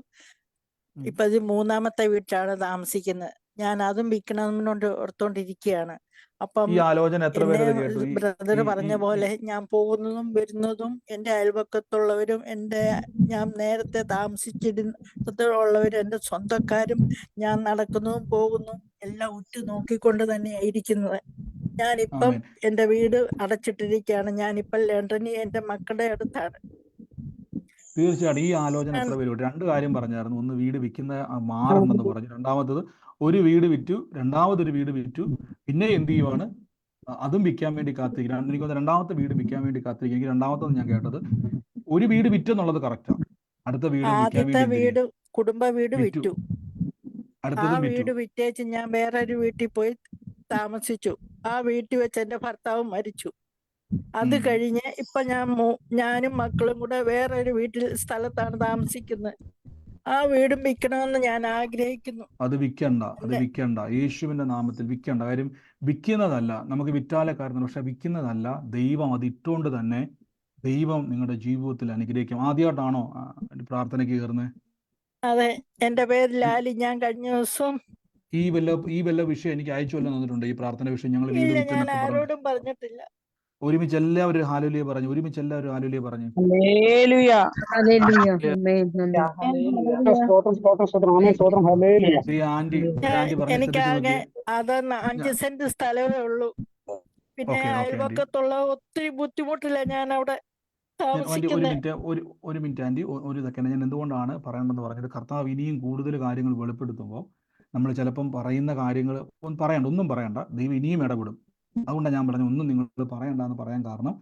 ഇപ്പൊ ഇത് 3ാമത്തെ വീട്ടിലാണ് താമസിക്കുന്നത്. ഞാൻ അതും വിൽക്കണമെന്നുകൊണ്ട് ഓർത്തോണ്ടിരിക്കുകയാണ്. അപ്പം ഈ ആലോചന എത്ര പേര് കേട്ടു? ബ്രദർ പറഞ്ഞ പോലെ ഞാൻ പോകുന്നതും വരുന്നതും എന്റെ അയൽപക്കത്തുള്ളവരും ഞാൻ നേരത്തെ താമസിച്ചിരുന്നവരും എന്റെ സ്വന്തക്കാരും ഞാൻ നടക്കുന്നതും പോകുന്നതും എല്ലാം ഉറ്റു നോക്കിക്കൊണ്ട് തന്നെയാണ് ഇരിക്കുന്നത്. ഞാനിപ്പം എന്റെ വീട് അടച്ചിട്ടിരിക്കുകയാണ്. ഞാനിപ്പം ലണ്ടനിൽ എന്റെ മക്കളുടെ അടുത്താണ്. തീർച്ചയായിട്ടും ഈ ആലോചന എത്ര പേര് വിട്ടു? 2 കാര്യം പറഞ്ഞായിരുന്നു. ഒന്ന്, വീട് വിൽക്കുന്ന മാറുണ്ടെന്ന് പറഞ്ഞു. രണ്ടാമത്തത്, ഒരു വീട് വിറ്റു, രണ്ടാമതൊരു വീട് വിറ്റു, പിന്നെ എന്ത് ചെയ്യുവാണ്, അതും വിൽക്കാൻ വേണ്ടി കാത്തിരിക്കണം. എനിക്ക് തോന്നുന്നു 2ാമത്തെ വീട് വിൽക്കാൻ വേണ്ടി കാത്തിരിക്കും. എനിക്ക് 2ാമത്തത് ഞാൻ കേട്ടത് ഒരു വീട് വിറ്റെന്നുള്ളത് കറക്റ്റാണ്. അടുത്ത വീട് ആദ്യത്തെ വീട് കുടുംബ വീട് വിറ്റു. ആ അടുത്തതും വീട് വിറ്റു. വിറ്റേച്ച് ഞാൻ വേറൊരു വീട്ടിൽ പോയി താമസിച്ചു. ആ വീട്ടിൽ വെച്ച് എന്റെ ഭർത്താവ് മരിച്ചു. അത് കഴിഞ്ഞ് ഇപ്പൊ ഞാനും മക്കളും കൂടെ വേറൊരു സ്ഥലത്താണ് താമസിക്കുന്നത്. ആ വീടും വിൽക്കണമെന്ന് ഞാൻ ആഗ്രഹിക്കുന്നു. അത് വിൽക്കണ്ട. യേശുവിന്റെ നാമത്തിൽ വിൽക്കണ്ട. കാര്യം വിൽക്കുന്നതല്ല, നമുക്ക് വിറ്റാലെ കാര്യം, പക്ഷെ വിൽക്കുന്നതല്ല. ദൈവം അത് ഇട്ടുകൊണ്ട് തന്നെ ദൈവം നിങ്ങളുടെ ജീവിതത്തിൽ അനുഗ്രഹിക്കും. ആദ്യമായിട്ടാണോ പ്രാർത്ഥനയ്ക്ക് കയറുന്നത്? അതെ, എന്റെ പേര് ലാലി. ഞാൻ കഴിഞ്ഞ ദിവസം ഈ വല്ല വിഷയം എനിക്ക് അയച്ചു വല്ല തന്നിട്ടുണ്ട്. ഈ പ്രാർത്ഥന വിഷയം ഞങ്ങൾ വീട് ഞാൻ ആരോടും പറഞ്ഞിട്ടില്ല. ഒരുമിച്ച് എല്ലാവരും ഹാലേലൂയ പറഞ്ഞു. ഒരുമിച്ച് എല്ലാവരും ഹാലേലൂയ പറഞ്ഞു. ഹല്ലേലൂയ. ഹല്ലേലൂയ. ആമേൻ. ആമേൻ. ഹല്ലേലൂയ. സ്തോത്രം സ്തോത്രം സ്തോത്രം ആമേൻ സ്തോത്രം ഹല്ലേലൂയ. ഈ ആന്റി പറഞ്ഞ ശ്രദ്ധിച്ചു എനിക്കാകെ നോക്കിയേ. അത് 5 സെന്റ് സ്ഥലമേ ഉള്ളൂ. പിന്നെ ഓക്കെ ആന്റി, അയൽവക്കത്തുള്ള ഒത്തിരി ബുദ്ധിമുട്ടില്ല ഞാൻ അവിടെ ആന്റി ഒരു താമസിക്കുന്നത്. മിനിറ്റ്, ഒരു മിനിറ്റ് ആന്റി, ഒരു സെക്കൻഡ്. ഞാൻ എന്തുകൊണ്ടാണ് പറയണമെന്ന് പറഞ്ഞത്, കർത്താവ് ഇനിയും കൂടുതൽ കാര്യങ്ങൾ വെളിപ്പെടുത്തുമ്പോൾ നമ്മൾ ചിലപ്പം പറയുന്ന കാര്യങ്ങൾ ഒന്നും പറയണ്ട, ദൈവം ഇനിയും ഇടപെടും. അതുകൊണ്ടാണ് ഞാൻ പറഞ്ഞു ഒന്നും നിങ്ങൾ പറയണ്ടെന്ന് പറയാൻ കാരണം,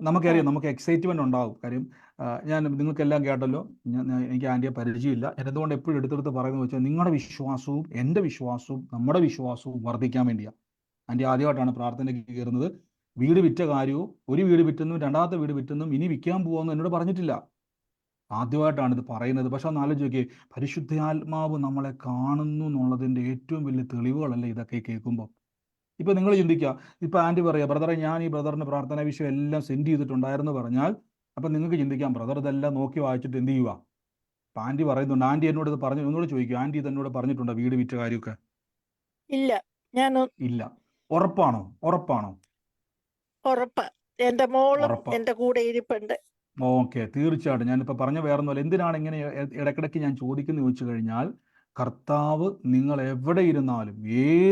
നമുക്കറിയാം നമുക്ക് എക്സൈറ്റ്മെന്റ് ഉണ്ടാവും. കാര്യം ഞാൻ നിങ്ങൾക്കെല്ലാം കേട്ടല്ലോ, എനിക്ക് ആന്റിയെ പരിചയമില്ല. ഞാൻ എന്തുകൊണ്ട് എപ്പോഴും എടുത്തെടുത്ത് പറയുന്നത് വെച്ചാൽ നിങ്ങളുടെ വിശ്വാസവും എൻ്റെ വിശ്വാസവും നമ്മുടെ വിശ്വാസവും വർദ്ധിക്കാൻ വേണ്ടിയാണ്. ആന്റി ആദ്യമായിട്ടാണ് പ്രാർത്ഥനയ്ക്ക് കയറുന്നത്. വീട് വിറ്റ കാര്യവും, ഒരു വീട് വിറ്റെന്നും രണ്ടാമത്തെ വീട് വിറ്റെന്നും ഇനി വിൽക്കാൻ പോകുമെന്നും എന്നോട് പറഞ്ഞിട്ടില്ല. ആദ്യമായിട്ടാണ് ഇത് പറയുന്നത്. പക്ഷെ ഒന്ന് ആലോചിച്ച് നോക്കിയേ, പരിശുദ്ധാത്മാവ് നമ്മളെ കാണുന്നു എന്നുള്ളതിൻ്റെ ഏറ്റവും വലിയ തെളിവുകളല്ലേ ഇതൊക്കെ കേൾക്കുമ്പോൾ. ഇപ്പൊ നിങ്ങൾ ചിന്തിക്കുക, ഇപ്പൊ ആന്റി പറയാ, ബ്രദറെ ഞാൻ ഈ ബ്രദറിന് പ്രാർത്ഥനാ വിഷയം എല്ലാം സെൻഡ് ചെയ്തിട്ടുണ്ടായിരുന്നു പറഞ്ഞാൽ, അപ്പൊ നിങ്ങൾക്ക് ചിന്തിക്കാം ബ്രദർ ഇതെല്ലാം നോക്കി വായിച്ചിട്ട് എന്ത് ചെയ്യുക. അപ്പൊ ആന്റി പറയുന്നുണ്ട്, ആന്റി എന്നോട് ഇത് പറഞ്ഞു, എന്നോട് ചോദിക്കും, ആന്റി ഇത് എന്നോട് പറഞ്ഞിട്ടുണ്ടോ വീട് വിറ്റ കാര്യമൊക്കെ? ഇല്ല, ഞാൻ ഇല്ല. ഉറപ്പാണോ? ഉറപ്പാ. എന്റെ മോളും ഉറപ്പാ. എന്റെ കൂടെ ഇരിപ്പുണ്ട്. ഓക്കെ, തീർച്ചയായിട്ടും. ഞാനിപ്പോൾ പറഞ്ഞ വേറൊന്നുമല്ല. എന്തിനാണ് ഇങ്ങനെ ഇടയ്ക്കിടയ്ക്ക് ഞാൻ ചോദിക്കുന്നത് ചോദിച്ചു കഴിഞ്ഞാൽ, കർത്താവ് നിങ്ങൾ എവിടെ ഇരുന്നാലും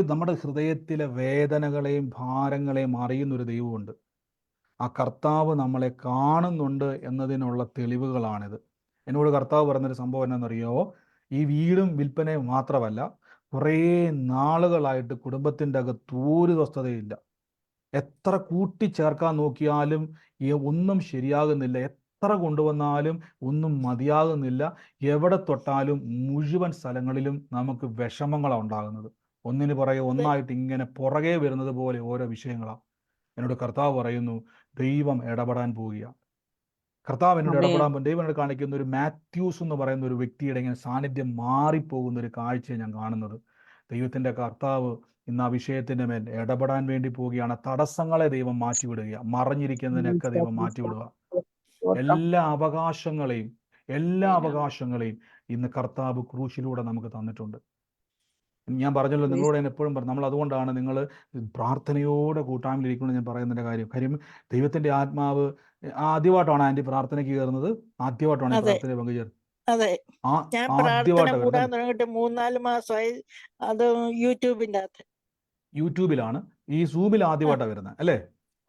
നമ്മുടെ ഹൃദയത്തിലെ വേദനകളെയും ഭാരങ്ങളെയും അറിയുന്നൊരു ദൈവമുണ്ട്. ആ കർത്താവ് നമ്മളെ കാണുന്നുണ്ട് എന്നതിനുള്ള തെളിവുകളാണിത്. എന്നോട് കർത്താവ് പറഞ്ഞൊരു സംഭവം എന്നാണെന്നറിയോ, ഈ വീടും വിൽപ്പനയും മാത്രമല്ല, കുറേ നാളുകളായിട്ട് കുടുംബത്തിൻ്റെ അകത്ത് ഒരു സ്വസ്ഥതയില്ല. എത്ര കൂട്ടിച്ചേർക്കാൻ നോക്കിയാലും ഒന്നും ശരിയാകുന്നില്ല. എത്ര കൊണ്ടുവന്നാലും ഒന്നും മതിയാകുന്നില്ല. എവിടെ തൊട്ടാലും മുഴുവൻ സ്ഥലങ്ങളിലും നമുക്ക് വിഷമങ്ങളാണ് ഉണ്ടാകുന്നത്. ഒന്നിന് പുറകെ ഒന്നായിട്ട് ഇങ്ങനെ പുറകെ വരുന്നത് പോലെ ഓരോ വിഷയങ്ങളാണ്. എന്നോട് കർത്താവ് പറയുന്നു, ദൈവം ഇടപെടാൻ പോവുകയാണ്. കർത്താവ് എന്നോട് ഇടപെടാൻ പോകും. ദൈവം എന്നോട് കാണിക്കുന്ന ഒരു മാത്യൂസ് എന്ന് പറയുന്ന ഒരു വ്യക്തിയുടെ ഇങ്ങനെ സാന്നിധ്യം മാറിപ്പോകുന്ന ഒരു കാഴ്ചയാണ് ഞാൻ കാണുന്നത്. ദൈവത്തിൻ്റെ കർത്താവ് ഇന്ന് ആ വിഷയത്തിൻ്റെ മേൽ ഇടപെടാൻ വേണ്ടി പോവുകയാണ്. തടസ്സങ്ങളെ ദൈവം മാറ്റിവിടുക, മറഞ്ഞിരിക്കുന്നതിനൊക്കെ ദൈവം മാറ്റിവിടുക. എല്ലാ അവകാശങ്ങളെയും ഇന്ന് കർത്താവ് ക്രൂശിലൂടെ നമുക്ക് തന്നിട്ടുണ്ട്. ഞാൻ പറഞ്ഞല്ലോ, നിങ്ങളോട് ഞാൻ എപ്പോഴും പറഞ്ഞു, നമ്മൾ അതുകൊണ്ടാണ് നിങ്ങൾ പ്രാർത്ഥനയോടെ കൂട്ടായ്മയിലിരിക്കുന്നത് ഞാൻ പറയുന്നതിൻ്റെ കാര്യം. ദൈവത്തിൻ്റെ ആത്മാവ് ആദ്യമായിട്ടാണ് ആന്റി പ്രാർത്ഥനയ്ക്ക് കയറുന്നത്, ആദ്യമായിട്ടാണ് പ്രാർത്ഥന പങ്കുചേർന്നത്. അതെ, ഞാൻ പ്രാർത്ഥന കൂടാൻ തുടങ്ങിയിട്ട് 3-4 മാസമായി. അത് യൂട്യൂബിലാണ്, ഈ സൂമിൽ ആദ്യമായിട്ടാണ് വരുന്നത് അല്ലേ?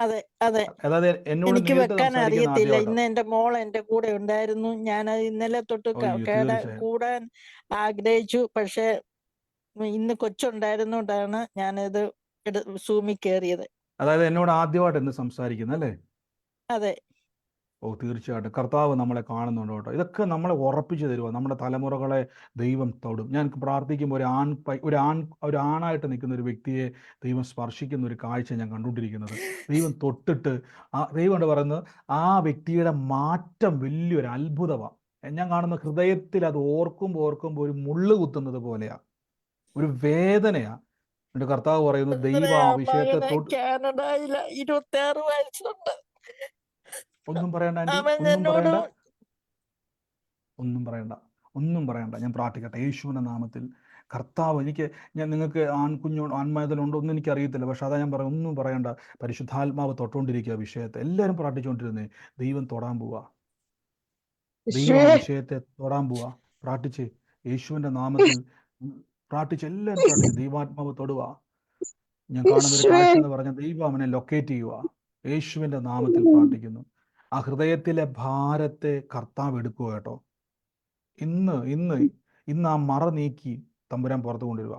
അതെ അതെ. അതായത് എന്നോട് എനിക്ക് വെക്കാൻ അറിയത്തില്ല. ഇന്ന് എന്റെ മോൾ എന്റെ കൂടെ ഉണ്ടായിരുന്നു. ഞാൻ ഇന്നലെ തൊട്ട് കൂടാൻ ആഗ്രഹിച്ചു. പക്ഷെ ഇന്ന് കൊച്ചുണ്ടായിരുന്നോണ്ടാണ് ഞാനിത് സൂമിൽ കയറിയത്. അതായത് എന്നോട് ആദ്യമായിട്ട് എന്ന് സംസാരിക്കുന്നത് അല്ലേ? അതെ. ഓ, തീർച്ചയായിട്ടും കർത്താവ് നമ്മളെ കാണുന്നുണ്ട് കേട്ടോ. ഇതൊക്കെ നമ്മളെ ഉറപ്പിച്ചു തരുക. നമ്മുടെ തലമുറകളെ ദൈവം തൊടും. ഞാൻ പ്രാർത്ഥിക്കുമ്പോൾ ഒരു ആണായിട്ട് നിൽക്കുന്ന ഒരു വ്യക്തിയെ ദൈവം സ്പർശിക്കുന്ന ഒരു കാഴ്ച ഞാൻ കണ്ടുകൊണ്ടിരിക്കുന്നത്. ദൈവം തൊട്ടിട്ട് ദൈവം കൊണ്ട് പറയുന്നത് ആ വ്യക്തിയുടെ മാറ്റം വലിയൊരു അത്ഭുതമാണ്. ഞാൻ കാണുന്ന ഹൃദയത്തിൽ അത് ഓർക്കുമ്പോൾ ഒരു മുള്ളു കുത്തുന്നത് പോലെയാ, ഒരു വേദനയാ. എൻ്റെ കർത്താവ് പറയുന്നു, ദൈവ അഭിഷേകത്തെ കാനഡയില 26 വയസ്സുണ്ട്. ഒന്നും പറയണ്ട ആന്റി, ഒന്നും പറയണ്ട. ഞാൻ പ്രാർത്ഥിക്കട്ടെ യേശുവിൻ്റെ നാമത്തിൽ. കർത്താവ് ഞാൻ നിങ്ങൾക്ക് ആൺമയതലുണ്ടോ ഒന്നും എനിക്കറിയത്തില്ല. പക്ഷെ അതാ ഞാൻ പറയാം, ഒന്നും പറയണ്ട. പരിശുദ്ധാത്മാവ് തൊട്ടുകൊണ്ടിരിക്കുക വിഷയത്തെ. എല്ലാവരും പ്രാർത്ഥിച്ചുകൊണ്ടിരുന്നേ. ദൈവം തൊടാൻ പോവാ, ദൈവം വിഷയത്തെ തൊടാൻ പോവാ. പ്രാർത്ഥിച്ച് യേശുവിൻ്റെ നാമത്തിൽ പ്രാർത്ഥിച്ച്, എല്ലാവരും പ്രാർത്ഥിച്ച്. ദൈവാത്മാവ് തൊടുക. ഞാൻ കാണുന്നൊരു കാഴ്ച എന്ന് പറഞ്ഞാൽ ദൈവം അവനെ ലൊക്കേറ്റ് ചെയ്യുക. യേശുവിൻ്റെ നാമത്തിൽ പ്രാർത്ഥിക്കുന്നു. ആ ഹൃദയത്തിലെ ഭാരത്തെ കർത്താവ് എടുക്കുക കേട്ടോ. ഇന്ന് ആ മറ നീക്കി തമ്പുരാൻ പുറത്തു കൊണ്ടുവരിക.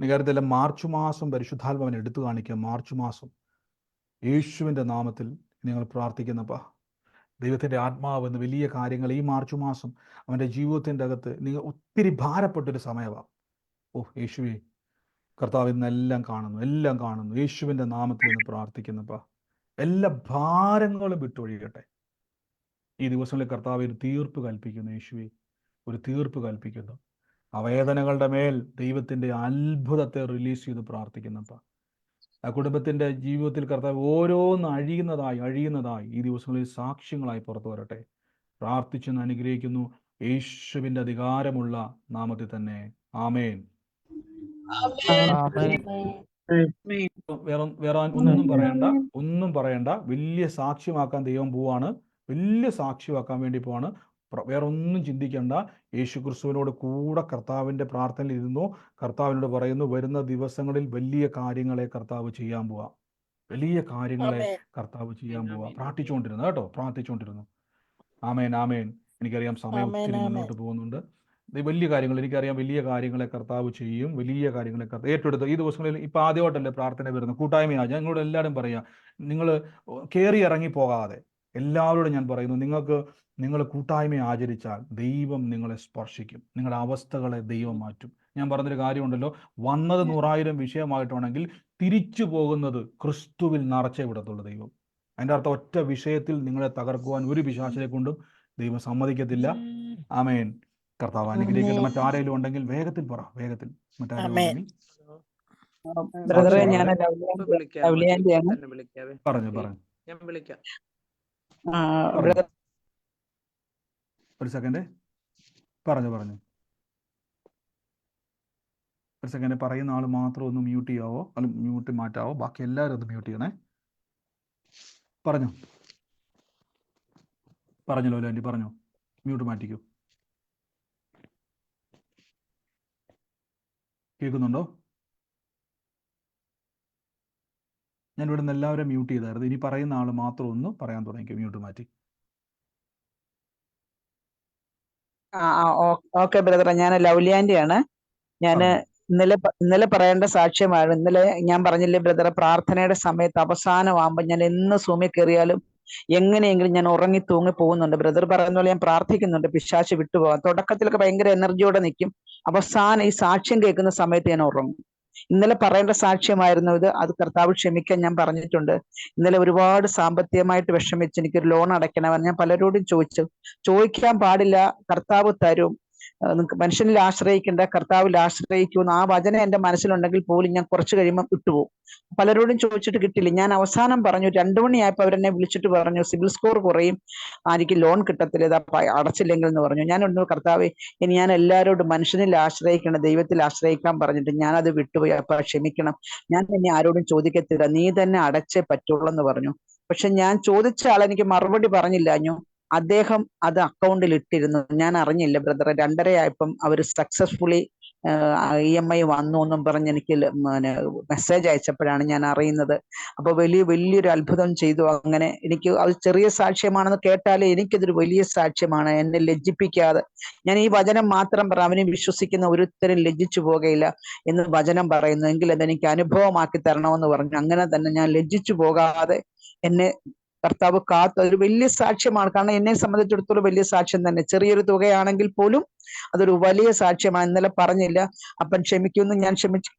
നികരത്തില്ല, മാർച്ച് മാസം പരിശുദ്ധാത്മാവൻ എടുത്തു കാണിക്കുക. മാർച്ച് മാസം യേശുവിൻ്റെ നാമത്തിൽ നിങ്ങൾ പ്രാർത്ഥിക്കുന്നപ്പാ. ദൈവത്തിൻ്റെ ആത്മാവ് എന്ന് വലിയ കാര്യങ്ങൾ ഈ മാർച്ച് മാസം അവൻ്റെ ജീവിതത്തിൻ്റെ അകത്ത് നിങ്ങൾ ഒത്തിരി ഭാരപ്പെട്ടൊരു സമയമാണ്. ഓ യേശുവേ, കർത്താവ് ഇന്നെല്ലാം കാണുന്നു. യേശുവിൻ്റെ നാമത്തിൽ നിന്ന് പ്രാർത്ഥിക്കുന്നപ്പാ. എല്ലാ ഭാരങ്ങളും വിട്ടൊഴിയട്ടെ. ഈ ദിവസങ്ങളിൽ കർത്താവ് ഒരു തീർപ്പ് കൽപ്പിക്കുന്നു. യേശുവേ, ഒരു തീർപ്പ് കൽപ്പിക്കുന്നു. ആ വേദനകളുടെ മേൽ ദൈവത്തിൻ്റെ അത്ഭുതത്തെ റിലീസ് ചെയ്ത് പ്രാർത്ഥിക്കുന്നപ്പാ. ആ കുടുംബത്തിൻ്റെ ജീവിതത്തിൽ കർത്താവ് ഓരോന്ന് അഴിയുന്നതായി ഈ ദിവസങ്ങളിൽ സാക്ഷ്യങ്ങളായി പുറത്തു വരട്ടെ. പ്രാർത്ഥിച്ചെന്ന് അനുഗ്രഹിക്കുന്നു യേശുവിൻ്റെ അധികാരമുള്ള നാമത്തിൽ തന്നെ. ആമേൻ. വേറെ ഒന്നും പറയണ്ട. വലിയ സാക്ഷ്യമാക്കാൻ ദൈവം പോവാണ്. വലിയ സാക്ഷ്യമാക്കാൻ വേണ്ടി പോവാണ്. വേറെ ഒന്നും ചിന്തിക്കണ്ട. യേശു ക്രിസ്തുവിനോട് കൂടെ കർത്താവിൻ്റെ പ്രാർത്ഥനയിൽ ഇരുന്നു. കർത്താവിനോട് പറയുന്നു, വരുന്ന ദിവസങ്ങളിൽ വലിയ കാര്യങ്ങളെ കർത്താവ് ചെയ്യാൻ പോവാ. വലിയ കാര്യങ്ങളെ കർത്താവ് ചെയ്യാൻ പോവാ. പ്രാർത്ഥിച്ചുകൊണ്ടിരുന്നു കേട്ടോ, പ്രാർത്ഥിച്ചുകൊണ്ടിരുന്നു. ആമേൻ, ആമേൻ. എനിക്കറിയാം സമയം ഒത്തിരി മുന്നോട്ട് പോകുന്നുണ്ട്. വലിയ കാര്യങ്ങൾ എനിക്കറിയാം, വലിയ കാര്യങ്ങളെ കർത്താവ് ചെയ്യും. വലിയ കാര്യങ്ങളെ ഏറ്റെടുത്ത് ഈ ദിവസങ്ങളിൽ ഇപ്പം ആദ്യമായിട്ടല്ലേ പ്രാർത്ഥന വരുന്നത്, കൂട്ടായ്മയാണ്. ഞാൻ നിങ്ങളോട് എല്ലാവരും പറയാം, നിങ്ങൾ കയറി ഇറങ്ങി പോകാതെ എല്ലാവരോടും ഞാൻ പറയുന്നു, നിങ്ങൾ കൂട്ടായ്മ ആചരിച്ചാൽ ദൈവം നിങ്ങളെ സ്പർശിക്കും. നിങ്ങളുടെ അവസ്ഥകളെ ദൈവം മാറ്റും. ഞാൻ പറഞ്ഞൊരു കാര്യമുണ്ടല്ലോ, വന്നത് 100,000 വിഷയമായിട്ടാണെങ്കിൽ തിരിച്ചു പോകുന്നത് ക്രിസ്തുവിൽ നിറച്ചേ വിടത്തുള്ളൂ ദൈവം. അതിൻ്റെ അർത്ഥം ഒറ്റ വിഷയത്തിൽ നിങ്ങളെ തകർക്കുവാൻ ഒരു പിശാചിനെ കൊണ്ടും ദൈവം സമ്മതിക്കത്തില്ല. ആമേൻ. കർത്താവ് അനുഗ്രഹിക്കട്ടെ. മറ്റാരെങ്കിലും ഉണ്ടെങ്കിൽ വേഗത്തിൽ പറ, വേഗത്തിൽ മറ്റാരെങ്കിലും ഉണ്ടെങ്കിൽ. ബ്രദറെ, ഞാൻ ലൗലിയാൻ്റെയാണ്. പറഞ്ഞു. ഒരു സെക്കൻഡ്, പറഞ്ഞു. ഒരു സെക്കൻഡ്, പറയുന്ന ആൾ മാത്രം ഒന്ന് മ്യൂട്ട് ചെയ്യാവോ? അല്ല, മ്യൂട്ട് മാറ്റാവോ? ബാക്കി എല്ലാവരും ഒന്ന് മ്യൂട്ട് ചെയ്യണേ. പറഞ്ഞല്ലോ ആൻറ്റി, പറഞ്ഞോ. മ്യൂട്ട് മാറ്റിക്കോ. കേൾക്കുന്നുണ്ടോ? ഞാൻ ഇവിടെ നിന്ന് എല്ലാവരും മ്യൂട്ട് ചെയ്തായിരുന്നു. ഇനി പറയുന്ന ആൾ മാത്രം ഒന്ന് പറയാൻ തുടങ്ങിക്കോ. മ്യൂട്ട് മാറ്റി. ഓക്കെ ബ്രദറെ, ഞാൻ ലൗലിയാൻ്റെയാണ്. ഞാൻ ഇന്നലെ പറയേണ്ട സാക്ഷ്യമാണ്. ഇന്നലെ ഞാൻ പറഞ്ഞില്ലേ ബ്രദറെ, പ്രാർത്ഥനയുടെ സമയത്ത് അവസാനമാകുമ്പോൾ ഞാൻ എന്ന് സൂമിൽ കയറിയാലും എങ്ങനെയെങ്കിലും ഞാൻ ഉറങ്ങി തൂങ്ങി പോകുന്നുണ്ട്. ബ്രദർ പറയുന്ന പോലെ ഞാൻ പ്രാർത്ഥിക്കുന്നുണ്ട് പിശാച് വിട്ടുപോകാൻ. തുടക്കത്തിലൊക്കെ ഭയങ്കര എനർജിയോടെ നിൽക്കും. അവസാനം ഈ സാക്ഷ്യം കേൾക്കുന്ന സമയത്ത് ഞാൻ ഉറങ്ങും. ഇന്നലെ പറയേണ്ട സാക്ഷ്യമായിരുന്നു ഇത്. അത് കർത്താവ് ക്ഷമിക്കാൻ ഞാൻ പറഞ്ഞിട്ടുണ്ട്. ഇന്നലെ ഒരുപാട് സാമ്പത്തികമായിട്ട് വിഷമിച്ച് എനിക്കൊരു ലോൺ അടയ്ക്കണമെന്ന് ഞാൻ പലരോടും ചോദിക്കാൻ പാടില്ല, കർത്താവ് തരും. മനുഷ്യനിൽ ആശ്രയിക്കേണ്ട, കർത്താവിൽ ആശ്രയിക്കുമെന്ന് ആ വചനം എൻ്റെ മനസ്സിലുണ്ടെങ്കിൽ പോലും ഞാൻ കുറച്ച് കഴിയുമ്പോൾ വിട്ടുപോകും. പലരോടും ചോദിച്ചിട്ട് കിട്ടില്ല. ഞാൻ അവസാനം പറഞ്ഞു, 2 മണിയായപ്പോൾ അവരെന്നെ വിളിച്ചിട്ട് പറഞ്ഞു, സിബിൽ സ്കോർ കുറയും, എനിക്ക് ലോൺ കിട്ടത്തില്ല, ഇത് അടച്ചില്ലെങ്കിൽ എന്ന് പറഞ്ഞു. ഞാനൊന്ന്, കർത്താവേ, ഇനി ഞാൻ എല്ലാവരോടും മനുഷ്യനിൽ ആശ്രയിക്കണം, ദൈവത്തിൽ ആശ്രയിക്കാൻ പറഞ്ഞിട്ട് ഞാനത് വിട്ടുപോയി, അപ്പൊ ക്ഷമിക്കണം, ഞാൻ ഇനി ആരോടും ചോദിക്കത്തില്ല, നീ തന്നെ അടച്ചേ പറ്റുള്ളൂ എന്ന് പറഞ്ഞു. പക്ഷെ ഞാൻ ചോദിച്ച ആൾ എനിക്ക് മറുപടി പറഞ്ഞില്ല. അദ്ദേഹം അത് അക്കൗണ്ടിൽ ഇട്ടിരുന്നു, ഞാൻ അറിഞ്ഞില്ല ബ്രദറെ. 2:30 ആയപ്പം അവർ സക്സസ്ഫുള്ളി EMI വന്നു എന്നും പറഞ്ഞ് എനിക്ക് മെസ്സേജ് അയച്ചപ്പോഴാണ് ഞാൻ അറിയുന്നത്. അപ്പൊ വലിയൊരു അത്ഭുതം ചെയ്തു. അങ്ങനെ എനിക്ക് അത് ചെറിയ സാക്ഷ്യമാണെന്ന് കേട്ടാലേ എനിക്കിതൊരു വലിയ സാക്ഷ്യമാണ്. എന്നെ ലജ്ജിപ്പിക്കാതെ ഞാൻ ഈ വചനം മാത്രം പറ, അവനെ വിശ്വസിക്കുന്ന ഒരുത്തരും ലജ്ജിച്ചു പോകുകയില്ല എന്ന് വചനം പറയുന്നു. എങ്കിൽ അതെനിക്ക് അനുഭവമാക്കി തരണമെന്ന് പറഞ്ഞു. അങ്ങനെ തന്നെ ഞാൻ ലജ്ജിച്ചു പോകാതെ എന്നെ കർത്താവ് കാത്ത ഒരു വലിയ സാക്ഷ്യമാണ്. കാരണം എന്നെ സംബന്ധിച്ചിടത്തോളം വലിയ സാക്ഷ്യം തന്നെ. ചെറിയൊരു തുകയാണെങ്കിൽ പോലും അതൊരു വലിയ സാക്ഷ്യമാണ്. ഇന്നലെ പറഞ്ഞില്ല, അപ്പൻ ക്ഷമിക്കുമെന്ന് ഞാൻ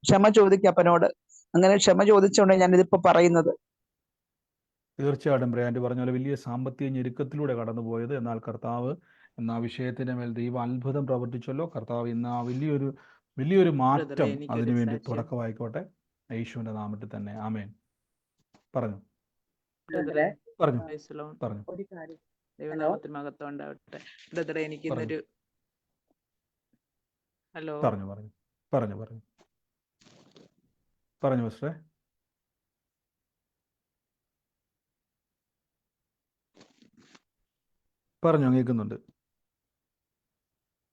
ക്ഷമ ചോദിക്കും അപ്പനോട്. അങ്ങനെ ക്ഷമ ചോദിച്ചുകൊണ്ട് ഞാൻ ഇതിപ്പോ പറയുന്നത്. തീർച്ചയായിട്ടും ബ്രയാൻഡ് പറഞ്ഞ പോലെ വലിയ സാമ്പത്തിക ഞെരുക്കത്തിലൂടെ കടന്നുപോയത്. എന്നാൽ കർത്താവ് എന്ന ആ വിഷയത്തിന്റെ മേൽ ദൈവം അത്ഭുതം പ്രവർത്തിച്ചല്ലോ. കർത്താവ് ഇന്ന് ആ വലിയൊരു മാറ്റം അതിനുവേണ്ടി തുടക്കമായിക്കോട്ടെ, യേശുവിന്റെ നാമത്തിൽ തന്നെ. ആമേൻ. പറഞ്ഞു. ഒരു കാര്യം, ദൈവനാമത്തിന് മഹത്വം ഉണ്ടാവട്ടെ. ബ്രദറെ, എനിക്ക് ഇന്നൊരു പറഞ്ഞു മിസ്റ്ററെ. പറഞ്ഞു, കേൾക്കുന്നുണ്ട്.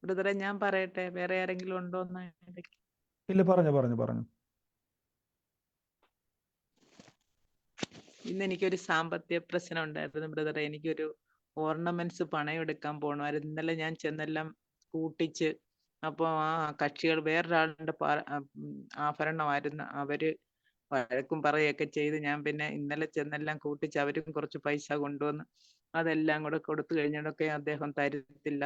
ബ്രദറെ, ഞാൻ പറയട്ടെ, വേറെ ആരെങ്കിലും ഉണ്ടോ എന്ന്? ഇല്ല, പറഞ്ഞു. ഇന്ന് എനിക്കൊരു സാമ്പത്തിക പ്രശ്നം ഉണ്ടായിരുന്നു ബ്രദറെ. എനിക്കൊരു ഓർണമെന്റ്സ് പണയം എടുക്കാൻ പോകണമായിരുന്നു. ഇന്നലെ ഞാൻ ചെന്നെല്ലാം കൂട്ടിച്ച്, അപ്പോൾ ആ കക്ഷികൾ വേറൊരാളുടെ ആഭരണമായിരുന്നു. അവര് വഴക്കും പറയുകയൊക്കെ ചെയ്ത് ഞാൻ പിന്നെ ഇന്നലെ ചെന്നെല്ലാം കൂട്ടിച്ച് അവരും കുറച്ച് പൈസ കൊണ്ടുവന്ന് അതെല്ലാം കൂടെ കൊടുത്തു കഴിഞ്ഞിടൊക്കെ അദ്ദേഹം തരത്തില്ല.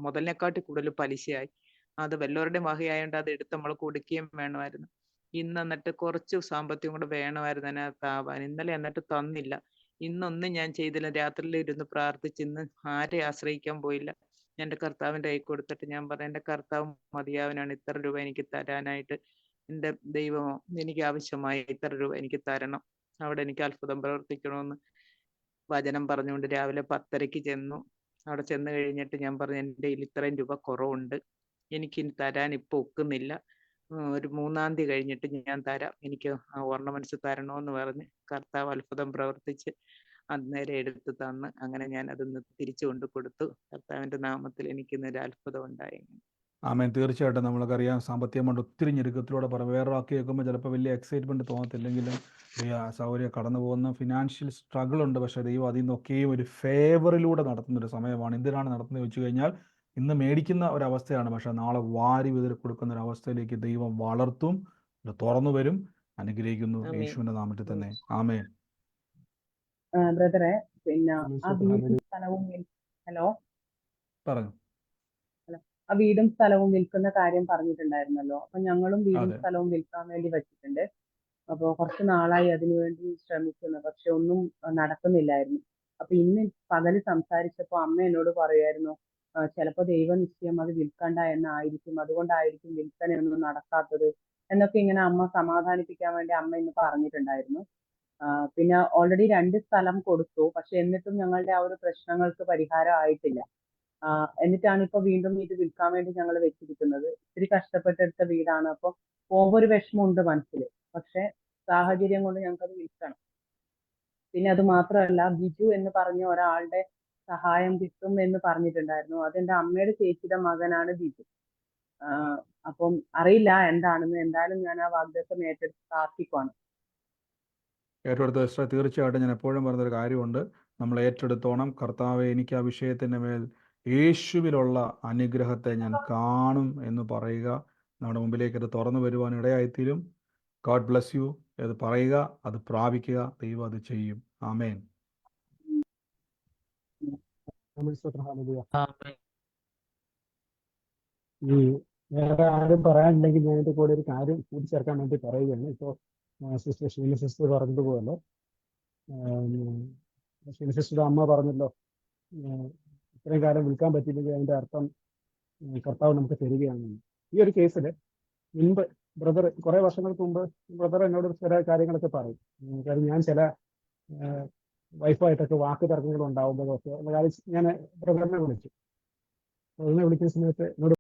മുതലിനെക്കാട്ടി കൂടുതൽ പലിശയായി. അത് വല്ലവരുടെയും വകയായോണ്ട് അത് എടുത്ത് നമ്മൾ കൊടുക്കുകയും വേണമായിരുന്നു. ഇന്ന് എന്നിട്ട് കുറച്ച് സാമ്പത്തികം കൂടെ വേണമായിരുന്നു അതിനകത്ത് ആവാൻ. ഇന്നലെ എന്നിട്ട് തന്നില്ല. ഇന്നൊന്നും ഞാൻ ചെയ്തില്ല. രാത്രിയിൽ ഇരുന്ന് പ്രാർത്ഥിച്ച് ഇന്ന് ആരെ ആശ്രയിക്കാൻ പോയില്ല. എൻ്റെ കർത്താവിൻ്റെ കൈ കൊടുത്തിട്ട് ഞാൻ പറഞ്ഞു, എൻ്റെ കർത്താവ് മതിയാവനാണ് ഇത്ര രൂപ എനിക്ക് തരാനായിട്ട്. എൻ്റെ ദൈവമോ, എനിക്ക് ആവശ്യമായ ഇത്ര രൂപ എനിക്ക് തരണം, അവിടെ എനിക്ക് അത്ഭുതം പ്രവർത്തിക്കണമെന്ന് വചനം പറഞ്ഞുകൊണ്ട് രാവിലെ 10:30 ചെന്നു. അവിടെ ചെന്ന് കഴിഞ്ഞിട്ട് ഞാൻ പറഞ്ഞു, എൻ്റെ കയ്യിൽ ഇത്രയും രൂപ കുറവുണ്ട്, എനിക്കിനി തരാൻ ഇപ്പോൾ ഒക്കുന്നില്ല. ഒരു 3-ാം തീയതി കഴിഞ്ഞിട്ട് ഞാൻ തരാം, എനിക്ക് ആ ഓർണമെന്റ്സ് തരണമെന്ന് പറഞ്ഞ് കർത്താവ് അത്ഭുതം പ്രവർത്തിച്ച് അന്നേരം എടുത്ത് തന്ന് അങ്ങനെ ഞാൻ അതൊന്ന് തിരിച്ചു കൊണ്ട് കൊടുത്തു. കർത്താവിന്റെ നാമത്തിൽ എനിക്ക് ഇന്നൊരു അത്ഭുതം ഉണ്ടായി. ആമേൻ. തീർച്ചയായിട്ടും നമ്മൾക്കറിയാം സാമ്പത്തികമായിട്ട് ഒത്തിരി ഞെരുക്കത്തിലൂടെ വേറെ വാക്ക് കേൾക്കുമ്പോൾ ചിലപ്പോൾ വലിയ എക്സൈറ്റ്മെൻറ്റ് തോന്നത്തില്ലെങ്കിലും സൗകര്യം കടന്നു പോകുന്ന ഫിനാൻഷ്യൽ സ്ട്രഗിൾ ഉണ്ട്. പക്ഷേ ദൈവം അതിൽ നിന്നൊക്കെയും ഒരു ഫേവറിലൂടെ നടത്തുന്നൊരു സമയമാണ്. എന്തിനാണ് നടത്തുന്നത് വെച്ച് കഴിഞ്ഞാൽ ഇന്ന് മേടിക്കുന്ന ഒരവസ്ഥയാണ്, പക്ഷേ നാളെ വാരി വിതറി കൊടുക്കുന്ന ഒരു അവസ്ഥയിലേക്ക് ദൈവം വളർത്തും, ഇത് തുറന്നു വരും. അനുഗ്രഹിക്കുന്നു യേശുവിൻ്റെ നാമത്തിൽ തന്നെ. ആമേൻ. ബ്രദറെ, പിന്നെ ആ വീടും സ്ഥലവും ഹലോ പറഞ്ഞു. ആ വീടും സ്ഥലവും വിൽക്കുന്ന കാര്യം പറഞ്ഞിട്ടുണ്ടായിരുന്നല്ലോ. അപ്പൊ ഞങ്ങളും വീടും അതെ. സ്ഥലവും വിൽക്കാൻ വേണ്ടി വെച്ചിട്ടുണ്ട്. അപ്പൊ കുറച്ച് നാളായി അതിനുവേണ്ടി ശ്രമിക്കുന്നു, പക്ഷെ ഒന്നും നടക്കുന്നില്ലായിരുന്നു. അപ്പൊ ഇന്ന് പകല് സംസാരിച്ചപ്പോ അമ്മ എന്നോട് പറയുമായിരുന്നു, ചിലപ്പോ ദൈവനിശ്ചയം അത് വിൽക്കണ്ട എന്നായിരിക്കും, അതുകൊണ്ടായിരിക്കും വിൽപ്പനയൊന്നും നടക്കാത്തത് എന്നൊക്കെ ഇങ്ങനെ അമ്മ സമാധാനിപ്പിക്കാൻ വേണ്ടി അമ്മ ഇന്ന് പറഞ്ഞിട്ടുണ്ടായിരുന്നു. പിന്നെ ഓൾറെഡി 2 സ്ഥലം കൊടുത്തു, പക്ഷെ എന്നിട്ടും ഞങ്ങളുടെ ആ ഒരു പ്രശ്നങ്ങൾക്ക് പരിഹാരം ആയിട്ടില്ല. എന്നിട്ടാണ് ഇപ്പൊ വീണ്ടും ഇത് വിൽക്കാൻ വേണ്ടി ഞങ്ങൾ വെച്ചിരിക്കുന്നത്. ഇത്തിരി കഷ്ടപ്പെട്ടെടുത്ത വീടാണ്. അപ്പൊ പോകുമ്പോ ഒരു വിഷമമുണ്ട് മനസ്സിൽ, പക്ഷെ സാഹചര്യം കൊണ്ട് ഞങ്ങൾക്ക് അത് വിൽക്കണം. പിന്നെ അത് മാത്രമല്ല, ബിജു എന്ന് പറഞ്ഞ ഒരാളുടെ സഹായം കിട്ടും എന്ന് പറഞ്ഞിട്ടുണ്ടായിരുന്നു. അതെന്റെ അമ്മയുടെ ചേച്ചിയുടെ മകനാണ് ബിജു. അപ്പം അറിയില്ല എന്താണെന്ന്. എന്തായാലും ഞാൻ ആ വാഗ്ദത്തം ഏറ്റെടുത്ത് പ്രാർത്ഥിക്കുവാണ്. ഏറ്റെടുത്ത സിസ്റ്റർ, തീർച്ചയായിട്ടും ഞാൻ എപ്പോഴും പറഞ്ഞൊരു കാര്യമുണ്ട്, നമ്മൾ ഏറ്റെടുത്തോണം. കർത്താവെ, എനിക്ക് ആ വിഷയത്തിൻ്റെ മേൽ യേശുവിലുള്ള അനുഗ്രഹത്തെ ഞാൻ കാണും എന്ന് പറയുക. നമ്മുടെ മുമ്പിലേക്ക് അത് തുറന്നു വരുവാൻ ഇടയായിത്തീരും. God bless you. അത് പറയുക, അത് പ്രാപിക്കുക, ദൈവം അത് ചെയ്യും. ആമേൻ. ഈ വേറെ ആരും പറയാനില്ലെങ്കിൽ ഞാൻ ഇതിന്റെ കൂടെ ഒരു കാര്യം കൂട്ടിച്ചേർക്കാൻ വേണ്ടി പറയുകയാണ്. ഇപ്പോൾ സിസ്റ്റർ ഷീന സിസ്റ്റർ പറഞ്ഞതുപോലെ ഷീന സിസ്റ്ററുടെ അമ്മ പറഞ്ഞല്ലോ, ഇത്രയും കാലം വിൽക്കാൻ പറ്റിയില്ലെങ്കിൽ അതിന്റെ അർത്ഥം കർത്താവ് നമുക്ക് തരികയാണെന്ന്. ഈ ഒരു കേസിൽ മുൻപ് ബ്രദർ കുറെ വർഷങ്ങൾക്ക് മുമ്പ് ബ്രദർ എന്നോട് ചില കാര്യങ്ങളൊക്കെ പറയും. കാര്യം ഞാൻ ചില വൈഫായിട്ടൊക്കെ വാക്ക് തർക്കങ്ങൾ ഉണ്ടാവുമ്പോഴൊക്കെ ഞാൻ ബ്രദറിനെ വിളിച്ചു. വിളിക്കുന്ന സമയത്ത് എന്നോട്